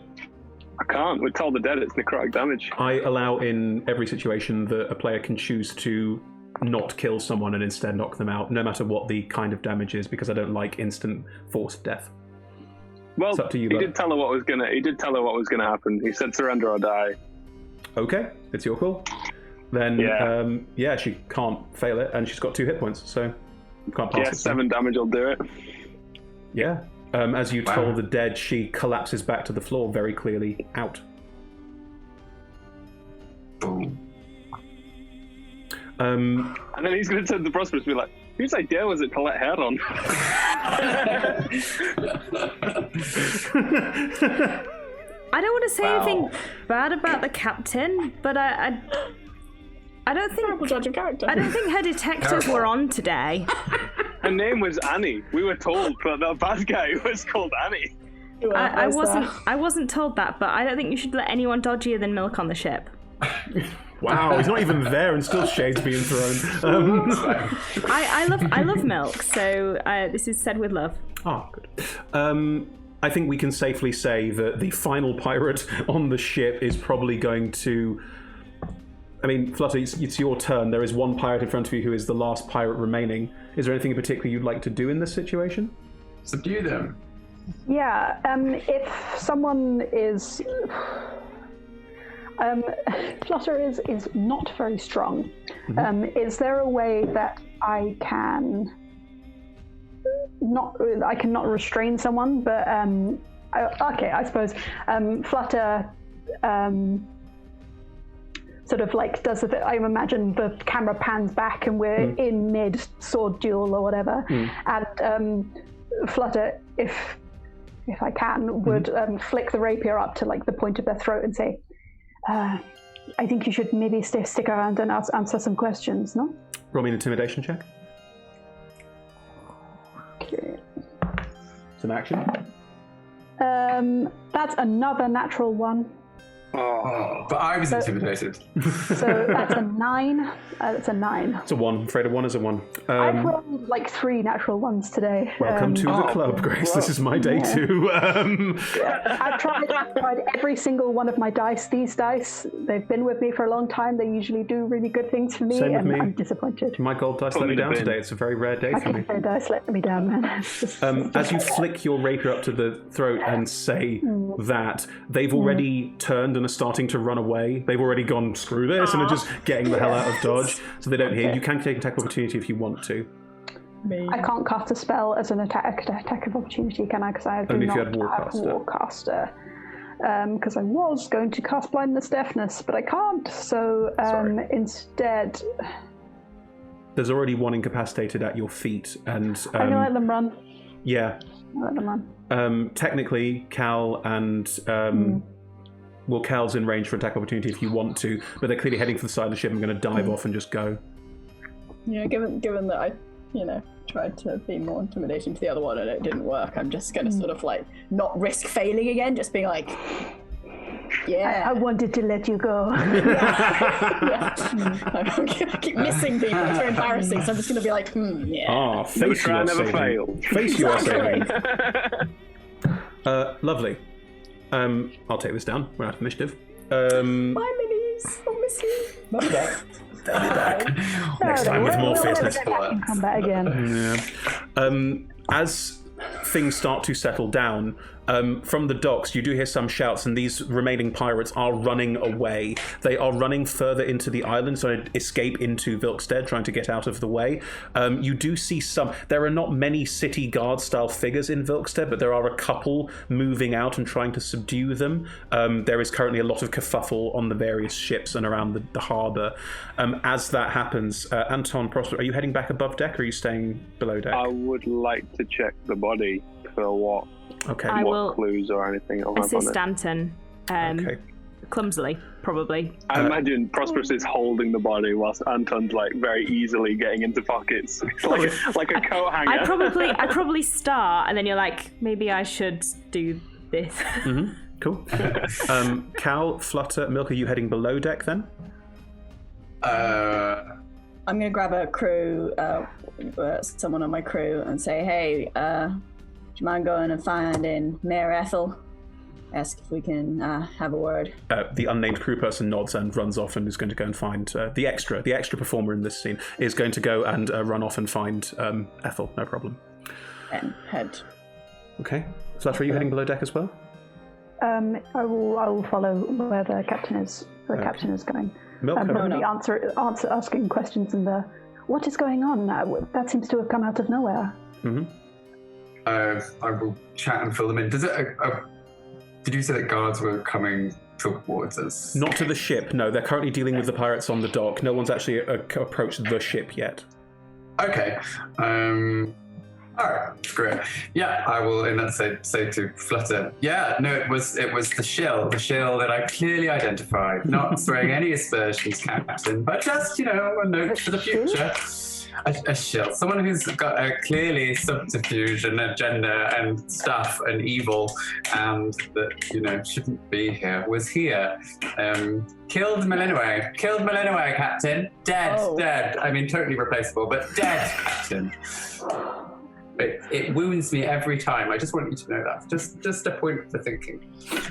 I can't. We're told the dead it's necrotic damage. I allow in every situation that a player can choose to not kill someone and instead knock them out, no matter what the kind of damage is, because I don't like instant forced death. Well, It's up to you, he bud. did tell her what was gonna happen. He said surrender or die. Okay, it's your call. Then, Yeah. she can't fail it, and she's got 2 hit points, so you can't pass Yeah, it. 7 damage will do it. Yeah. As you Wow. toll the dead, she collapses back to the floor, very clearly out. Boom. And then he's going to turn to Prosperous and be like, whose idea was it to let her on? I don't want to say Wow. anything bad about the captain, but I don't think Judge of character. I don't think her detectors were on today. Her name was Annie. We were told that the bad guy was called Annie. I wasn't told that, but I don't think you should let anyone dodgier than Milk on the ship. Wow, he's not even there and still shades being thrown. I love Milk, so this is said with love. Oh, good. I think we can safely say that the final pirate on the ship is probably going to... I mean, Flutter, it's your turn. There is one pirate in front of you who is the last pirate remaining. Is there anything in particular you'd like to do in this situation? Subdue them. Yeah, if someone is... Flutter is not very strong. Is there a way that I can not restrain someone, but I suppose Flutter sort of like does the I imagine the camera pans back and we're in mid sword duel or whatever, and Flutter, if I can, would flick the rapier up to like the point of their throat and say, I think you should maybe stick around and answer some questions, no? Roll me an intimidation check. Okay. It's an action. That's another natural one. Oh, but I was intimidated. So that's a 9. That's a 9. It's a 1. Afraid of 1 is a 1. I've rolled like 3 natural ones today. Welcome to the club, Grace. This is my day too. I've tried every single one of my dice. These dice, they've been with me for a long time. They usually do really good things for me, Same with and me. I'm disappointed. My gold dice let me down today. It's a very rare day for me. Their dice let me down, man. As you flick your rapier up to the throat and say that, they've already turned and are starting to run away. They've already gone, screw this, and are just getting the hell out of dodge, so they don't hear. You can take attack of opportunity if you want to. I can't cast a spell as an attack of opportunity, can I? Because I do Only if not you had Warcaster. Because I was going to cast Blindness Deafness, but I can't. So instead, There's already one incapacitated at your feet, and I'm gonna let them run. yeah. I'll let them run. Technically, Cal and well, Cal's in range for attack opportunity if you want to, but they're clearly heading for the side of the ship and going to dive off and just go. Yeah, given that I, tried to be more intimidating to the other one and it didn't work, I'm just going to sort of like not risk failing again, just being like, yeah. I wanted to let you go. I keep missing people. It's very embarrassing. So I'm just going to be like, yeah. Ah, face try your never saving. fail. Face your saving. Exactly. Lovely. I'll take this down. We're out of initiative. Bye, minis. I'll miss you. They'll be back. Next time with more fierceness. Come back again. As things start to settle down, from the docks, you do hear some shouts, and these remaining pirates are running away. They are running further into the island, so to escape into Vilkstead, trying to get out of the way. You do see some. There are not many city guard style figures in Vilkstead, but there are a couple moving out and trying to subdue them. There is currently a lot of kerfuffle on the various ships and around the harbour. As that happens, Anton, Prosper, are you heading back above deck, or are you staying below deck? I would like to check the body for what Okay. I will clues or anything I'll have on assist it. Anton. Okay. Clumsily, probably. I imagine Prosperous is holding the body whilst Anton's like very easily getting into pockets. It's like a coat hanger. I probably start, and then you're like, maybe I should do this. Cool. Cal, Flutter, Milk, are you heading below deck then? I'm going to grab a crew, someone on my crew, and say, hey, do you mind going and finding Mayor Ethel? Ask if we can have a word. The unnamed crew person nods and runs off and is going to go and find the extra performer in this scene is going to go and run off and find Ethel. No problem. And head. Okay. Flutter, are you heading below deck as well? I will follow where the captain is. The captain is going. Probably asking questions and what is going on? That seems to have come out of nowhere. Mm-hmm. I will chat and fill them in. Does it? Did you say that guards were coming towards us? Not to the ship. No, they're currently dealing with the pirates on the dock. No one's actually approached the ship yet. Okay. All right, great. Yeah, I will in that say to Flutter. Yeah, no, it was the shill that I clearly identified. Not throwing any aspersions, Captain, but just a note for the future. A shill, someone who's got a clearly subterfuge and agenda and stuff and evil, and that shouldn't be here. Was here. Killed Malinois, Captain. Dead. I mean, totally replaceable, but dead, Captain. It wounds me every time. I just want you to know that. Just a point for thinking.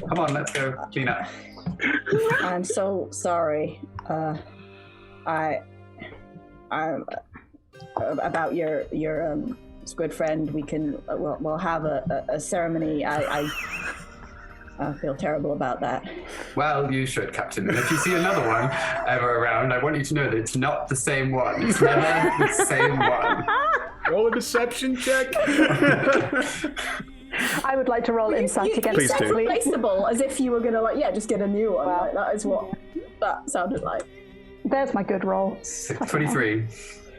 Come on, let's go clean up. I'm so sorry. I'm about your squid friend. We can we'll have a ceremony. I feel terrible about that. Well, you should, Captain. And if you see another one ever around, I want you to know that it's not the same one. It's never the same one. Roll a deception check. I would like to roll insight against Please do. Replaceable, as if you were gonna just get a new one. Wow. That is what that sounded like. There's my good roll. 23.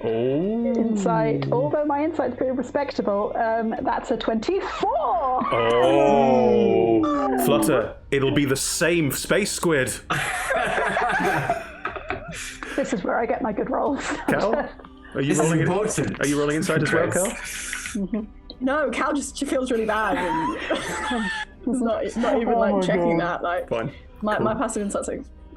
Oh. Insight. Although my insight's pretty respectable, that's a 24. Oh. Flutter, it'll be the same space squid. This is where I get my good rolls. Cal? Are you This is rolling important. Are you rolling inside as well, Cal? No, Cal she feels really bad. And it's not even checking that. Fine. My passive insight's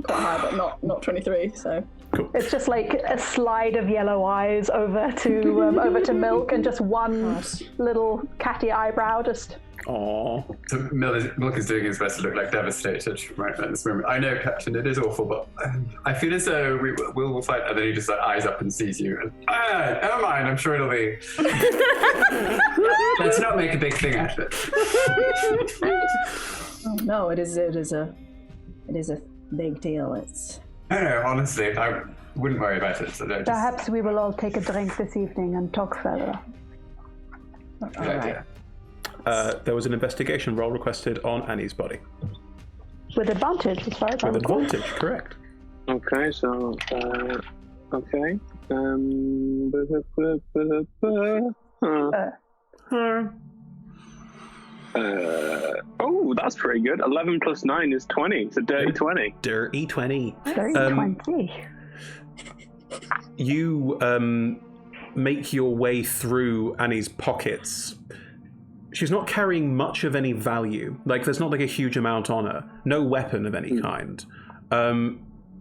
quite high, but not 23. So. Cool. It's just like a slide of yellow eyes over to Milk, and just one little catty eyebrow. Just. Aww. So Milk is doing his best to look like devastated right at this moment. I know, Captain, it is awful, but I feel as though we'll fight. And then he just eyes up and sees you. And, never mind. I'm sure it'll be. Let's not make a big thing out of it. Oh, no, it is a big deal. No, honestly, I wouldn't worry about it. So Perhaps we will all take a drink this evening and talk further. Good idea. There was an investigation roll requested on Annie's body. With advantage, as far as I With recall. advantage, correct. Okay, so okay. Oh, that's pretty good. 11 plus 9 is 20. It's a dirty 20. Dirty 20. Very 20. You make your way through Annie's pockets. She's not carrying much of any value. There's not a huge amount on her. No weapon of any kind.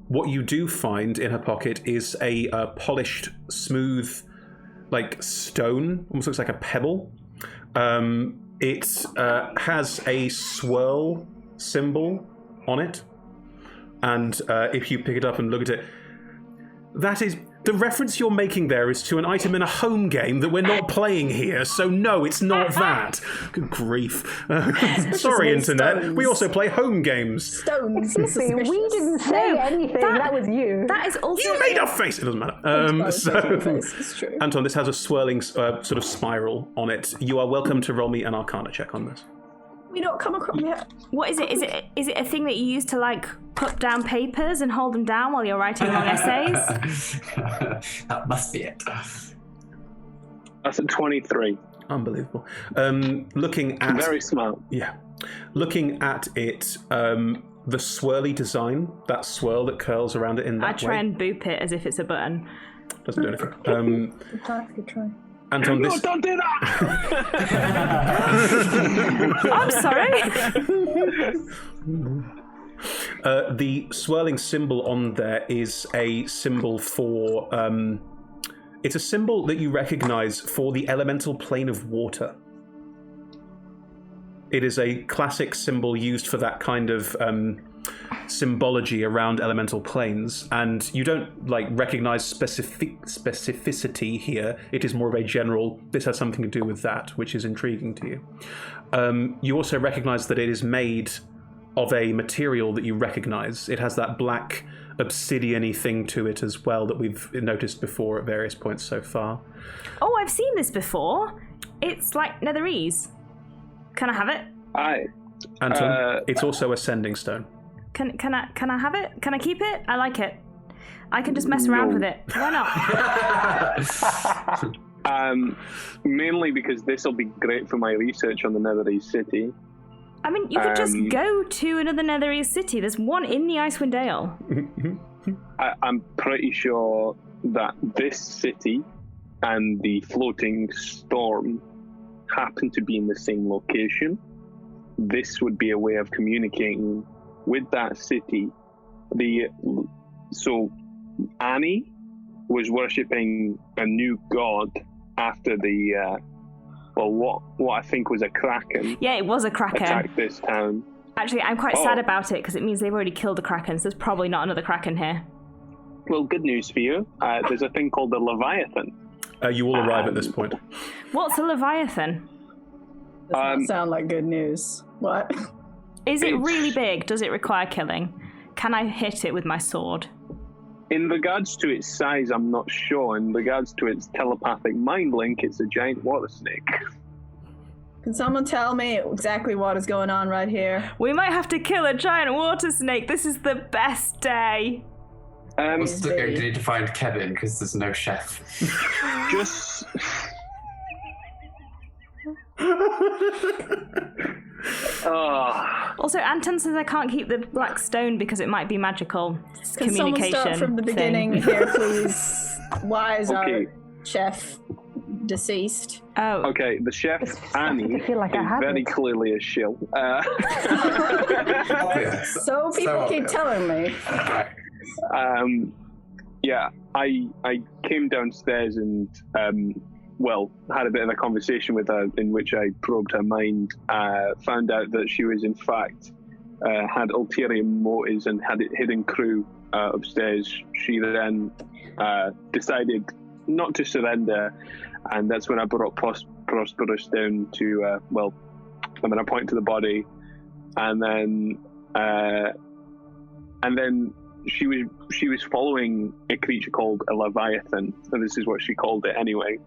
What you do find in her pocket is a polished, smooth, stone. Almost looks like a pebble. It has a swirl symbol on it. And if you pick it up and look at it, that is... The reference you're making there is to an item in a home game that we're not playing here, so no, it's not that. Good grief. Sorry, Internet. Stones. We also play home games. Stones. We didn't say anything. That was you. That is also. You made a face! It doesn't matter. It's true. Anton, this has a swirling sort of spiral on it. You are welcome to roll me an Arcana check on this. We don't come across yet. What is it? Is it a thing that you use to put down papers and hold them down while you're writing long essays? That must be it. That's a 23. Unbelievable. Looking at Very smart. Yeah. Looking at it, the swirly design, that swirl that curls around it in that I try way. and boop it as if it's a button. Doesn't do anything. Good try. Anton, No, this... don't do that! I'm sorry. The swirling symbol on there is a symbol for... it's a symbol that you recognize for the elemental plane of water. It is a classic symbol used for that kind of symbology around elemental planes, and you don't recognize specificity here. It is more of a general, this has something to do with that, which is intriguing to you. You also recognize that it is made of a material that you recognize. It has that black obsidian-y thing to it as well that we've noticed before at various points so far. Oh, I've seen this before. It's like netherese. Can I have it? Anton, it's also a sending stone. Can I have it? Can I keep it? I like it. I can just mess around with it. Why not? Mainly because this will be great for my research on the Netherese city. I mean, you could just go to another Netherese city. There's one in the Icewind Dale. I'm pretty sure that this city and the floating storm happen to be in the same location. This would be a way of communicating with that city. So Annie was worshipping a new god after the what I think was a kraken. Yeah, it was a kraken. Attacked this town. Actually, I'm quite sad about it because it means they've already killed the kraken, so there's probably not another kraken here. Well, good news for you. There's a thing called the Leviathan. You will arrive at this point. What's a Leviathan? Does not sound like good news. What? Is it really big? Does it require killing? Can I hit it with my sword? In regards to its size, I'm not sure. In regards to its telepathic mind link, it's a giant water snake. Can someone tell me exactly what is going on right here? We might have to kill a giant water snake. This is the best day. We're still going to need to find Kevin because there's no chef. Just... Also, Anton says I can't keep the black stone because it might be magical. It's Can communication. someone start from the beginning here, please? Why is our chef deceased? Oh. Okay, the chef, Annie, is very clearly a shill. So people keep telling me. Yeah, I came downstairs and had a bit of a conversation with her in which I probed her mind, found out that she was in fact had ulterior motives and had a hidden crew upstairs. She then decided not to surrender, and that's when I brought Prosperous down to, I'm going to point to the body, and then she was following a creature called a Leviathan, and this is what she called it anyway.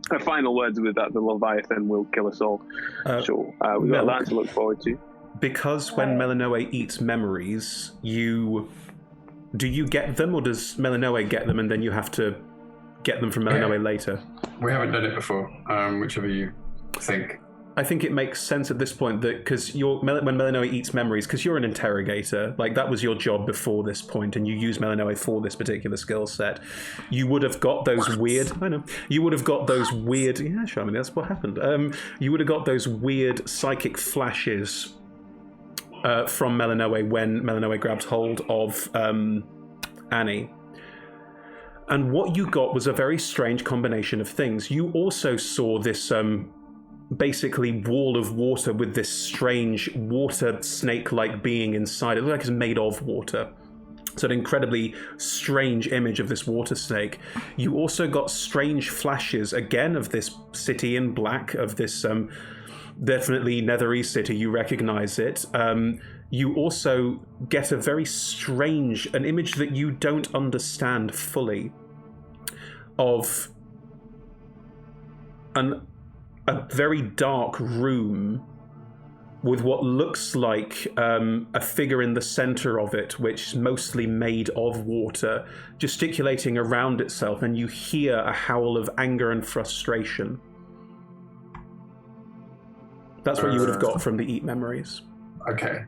Her final words were that the Leviathan will kill us all. So we've got that to look forward to. Because when Melinoe eats memories, do you get them, or does Melinoe get them and then you have to get them from Melinoe later? We haven't done it before, whichever you think. I think it makes sense at this point that because when Melinoe eats memories, because you're an interrogator, that was your job before this point, and you use Melinoe for this particular skill set, you would have got those weird. I know you would have got those weird. Yeah, sure. I mean, that's what happened. You would have got those weird psychic flashes from Melinoe when Melinoe grabbed hold of Annie. And what you got was a very strange combination of things. You also saw this basically wall of water with this strange water snake-like being inside. It looked like it's made of water. It's an incredibly strange image of this water snake. You also got strange flashes, again, of this city in black, of this definitely Netherese city. You recognize it. You also get a very strange, an image that you don't understand fully, of a very dark room with what looks like a figure in the center of it, which is mostly made of water, gesticulating around itself, and you hear a howl of anger and frustration. That's what you would have got from the Eat Memories. Okay.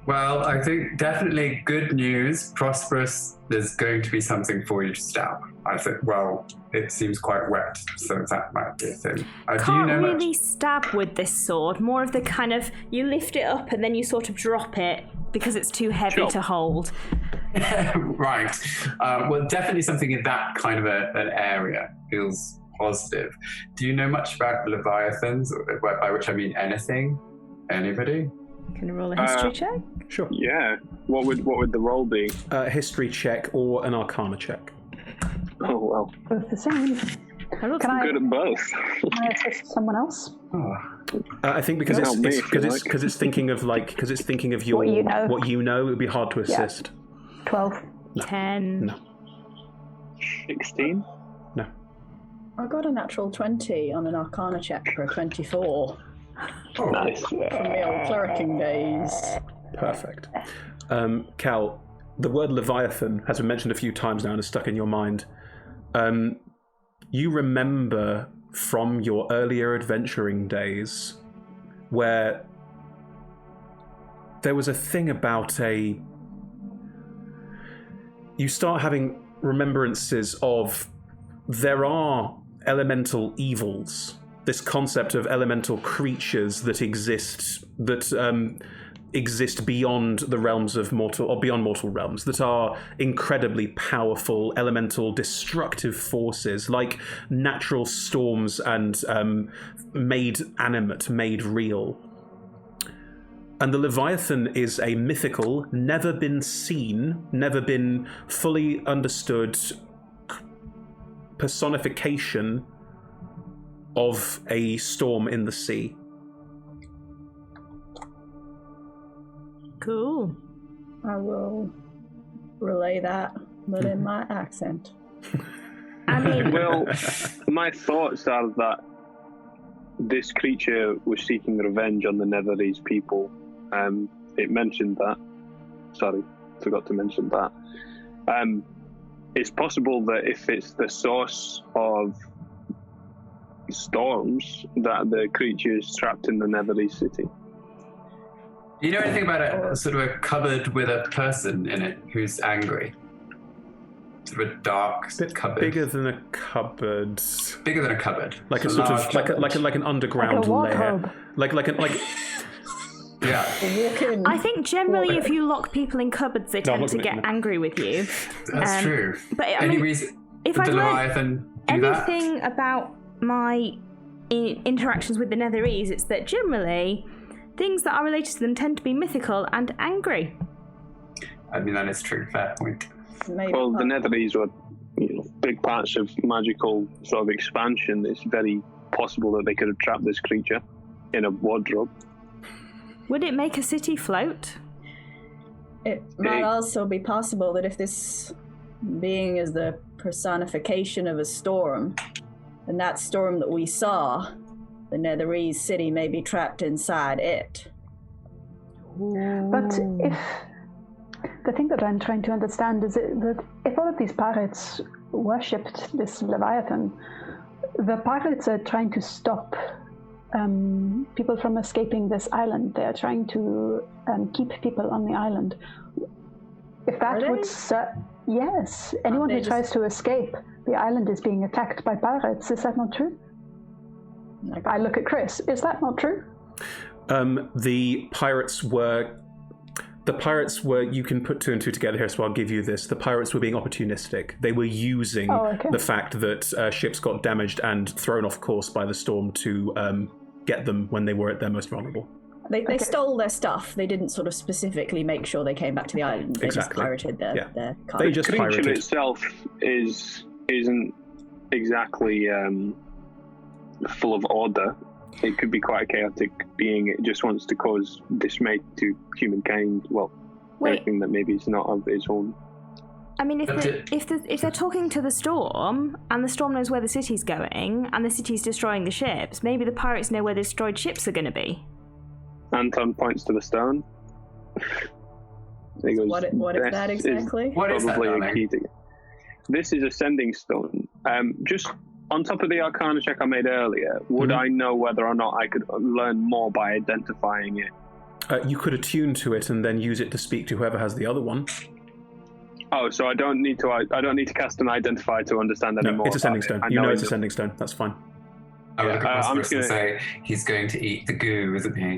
Well, I think definitely good news. Prosperous, there's going to be something for you to stab. I think, well, it seems quite wet, so that might be a thing. Do you Can't know really stab with this sword. More of the kind of, you lift it up and then you sort of drop it because it's too heavy to hold. Right. Well, definitely something in that kind of an area feels positive. Do you know much about Leviathans, by which I mean anything? Anybody? Can you roll a history check? Sure. Yeah. What would the roll be? History check or an Arcana check. Oh well. Both the same. Can I'm good at both. Can I assist someone else? Oh. I think because Help me if you like. it's thinking of your What you know. it would be hard to assist. 12. 10. No. 16. No. I got a natural 20 on an Arcana check for a 24 Nice. from the old clericking days. Perfect. Cal, the word Leviathan has been mentioned a few times now and is stuck in your mind. You remember from your earlier adventuring days where there was a thing about you start having remembrances of there are elemental evils, this concept of elemental creatures that exist beyond the realms of mortal, or beyond mortal realms, that are incredibly powerful elemental destructive forces, like natural storms and made animate, made real. And the Leviathan is a mythical, never been seen, never been fully understood personification of a storm in the sea. Cool. I will relay that, but in my accent. I mean, Well, my thoughts are that this creature was seeking revenge on the Netherese people. It mentioned that. Sorry, forgot to mention that. It's possible that if it's the source of storms, that the creature is trapped in the Netherese city. Do you know anything about a sort of a cupboard with a person in it who's angry? Sort of a dark cupboard. Bigger than a cupboard. Bigger than a cupboard. Like a sort of like an underground Like a lair. wardrobe. Like Yeah. Walk in. I think generally if you lock people in cupboards, they tend to get angry with you. That's true. But I Any mean, reason if did I've the learned Leviathan do that? anything about my interactions with the Netherese, it's that generally things that are related to them tend to be mythical and angry. I mean, that is true. Fair point. Maybe Well, the not. Netherese were big parts of magical sort of expansion. It's very possible that they could have trapped this creature in a wardrobe. Would it make a city float? It might also be possible that if this being is the personification of a storm, and that storm that we saw, the Netherese city may be trapped inside it. But if the thing that I'm trying to understand is that if all of these pirates worshipped this Leviathan, the pirates are trying to stop people from escaping this island. They are trying to keep people on the island. If that Are would yes, anyone who tries to escape the island is being attacked by pirates. Is that not true? I look at Chris. Is that not true? The pirates were, you can put two and two together here, so I'll give you this. The pirates were being opportunistic. They were using the fact that ships got damaged and thrown off course by the storm to get them when they were at their most vulnerable. They stole their stuff. They didn't sort of specifically make sure they came back to the island. They just pirated their cargo. They just The creature pirated. itself isn't exactly full of order. It could be quite a chaotic being. It just wants to cause dismay to humankind. Well, anything that maybe is not of its own. I mean, if they're talking to the storm, and the storm knows where the city's going, and the city's destroying the ships, maybe the pirates know where the destroyed ships are going to be. Anton points to the stone. He goes, What is that exactly? What is that, probably a darling? key to. This is a sending stone. Just on top of the Arcana check I made earlier, would I know whether or not I could learn more by identifying it? You could attune to it and then use it to speak to whoever has the other one. Oh, so I don't need to cast an identify to understand anymore. No, it's a sending stone. You know it's a sending stone. That's fine. I would look at I'm Prosperous and say, he's going to eat the goo, isn't he?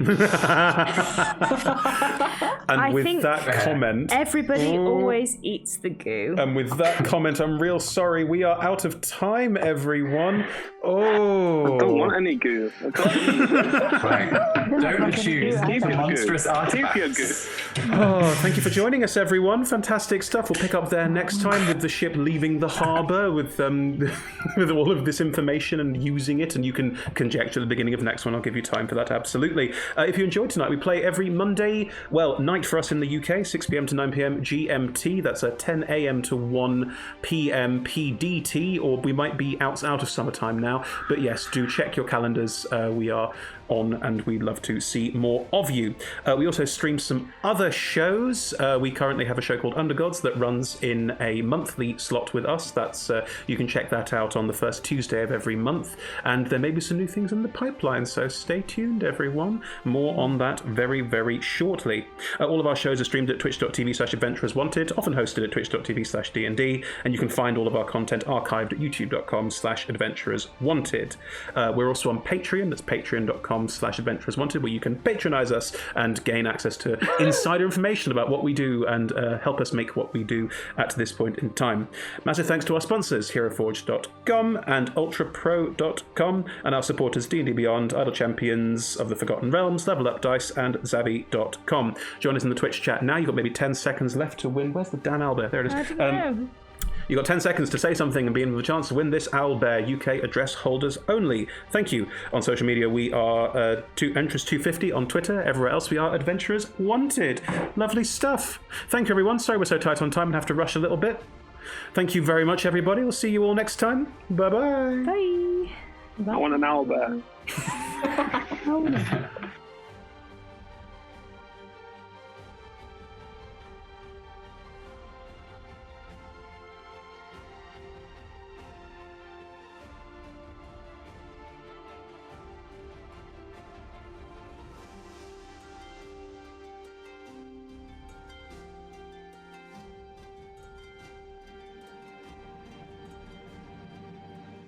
And I with think that comment... Everybody always eats the goo. And with that comment, I'm real sorry. We are out of time, everyone. Oh. I don't want any goo. Right. Don't choose the monstrous artifacts. Oh, thank you for joining us, everyone. Fantastic stuff. We'll pick up there next time with the ship leaving the harbour with with all of this information and using it. And you can conjecture at the beginning of the next one. I'll give you time for that, absolutely. If you enjoyed tonight, we play every Monday, night for us in the UK, 6 p.m. to 9 p.m. GMT. That's 10 a.m. to 1 p.m. PDT, or we might be out of summertime now. But yes, do check your calendars. We are on, and we'd love to see more of you. We also stream some other shows. We currently have a show called Undergods that runs in a monthly slot with us. That's you can check that out on the first Tuesday of every month, and there may be some new things in the pipeline, so stay tuned, everyone. More on that very, very shortly. All of our shows are streamed at twitch.tv/adventurerswanted, often hosted at twitch.tv/D&D, and you can find all of our content archived at youtube.com/adventurerswanted. We're also on Patreon. That's patreon.com/adventurerswanted, where you can patronize us and gain access to insider information about what we do and help us make what we do at this point in time. Massive thanks to our sponsors, HeroForge.com and UltraPro.com, and our supporters D&D Beyond, Idle Champions of the Forgotten Realms, Level Up Dice, and Zavi.com. Join us in the Twitch chat now. You've got maybe 10 seconds left to win. Where's the Dan Owlbear? There it is. I don't know. You've got 10 seconds to say something and be in with a chance to win this Owlbear UK address holders only. Thank you. On social media, we are Entrance250 on Twitter. Everywhere else, we are Adventurers Wanted. Lovely stuff. Thank you, everyone. Sorry we're so tight on time and have to rush a little bit. Thank you very much, everybody. We'll see you all next time. Bye-bye. Bye. I want an owlbear. Oh, no.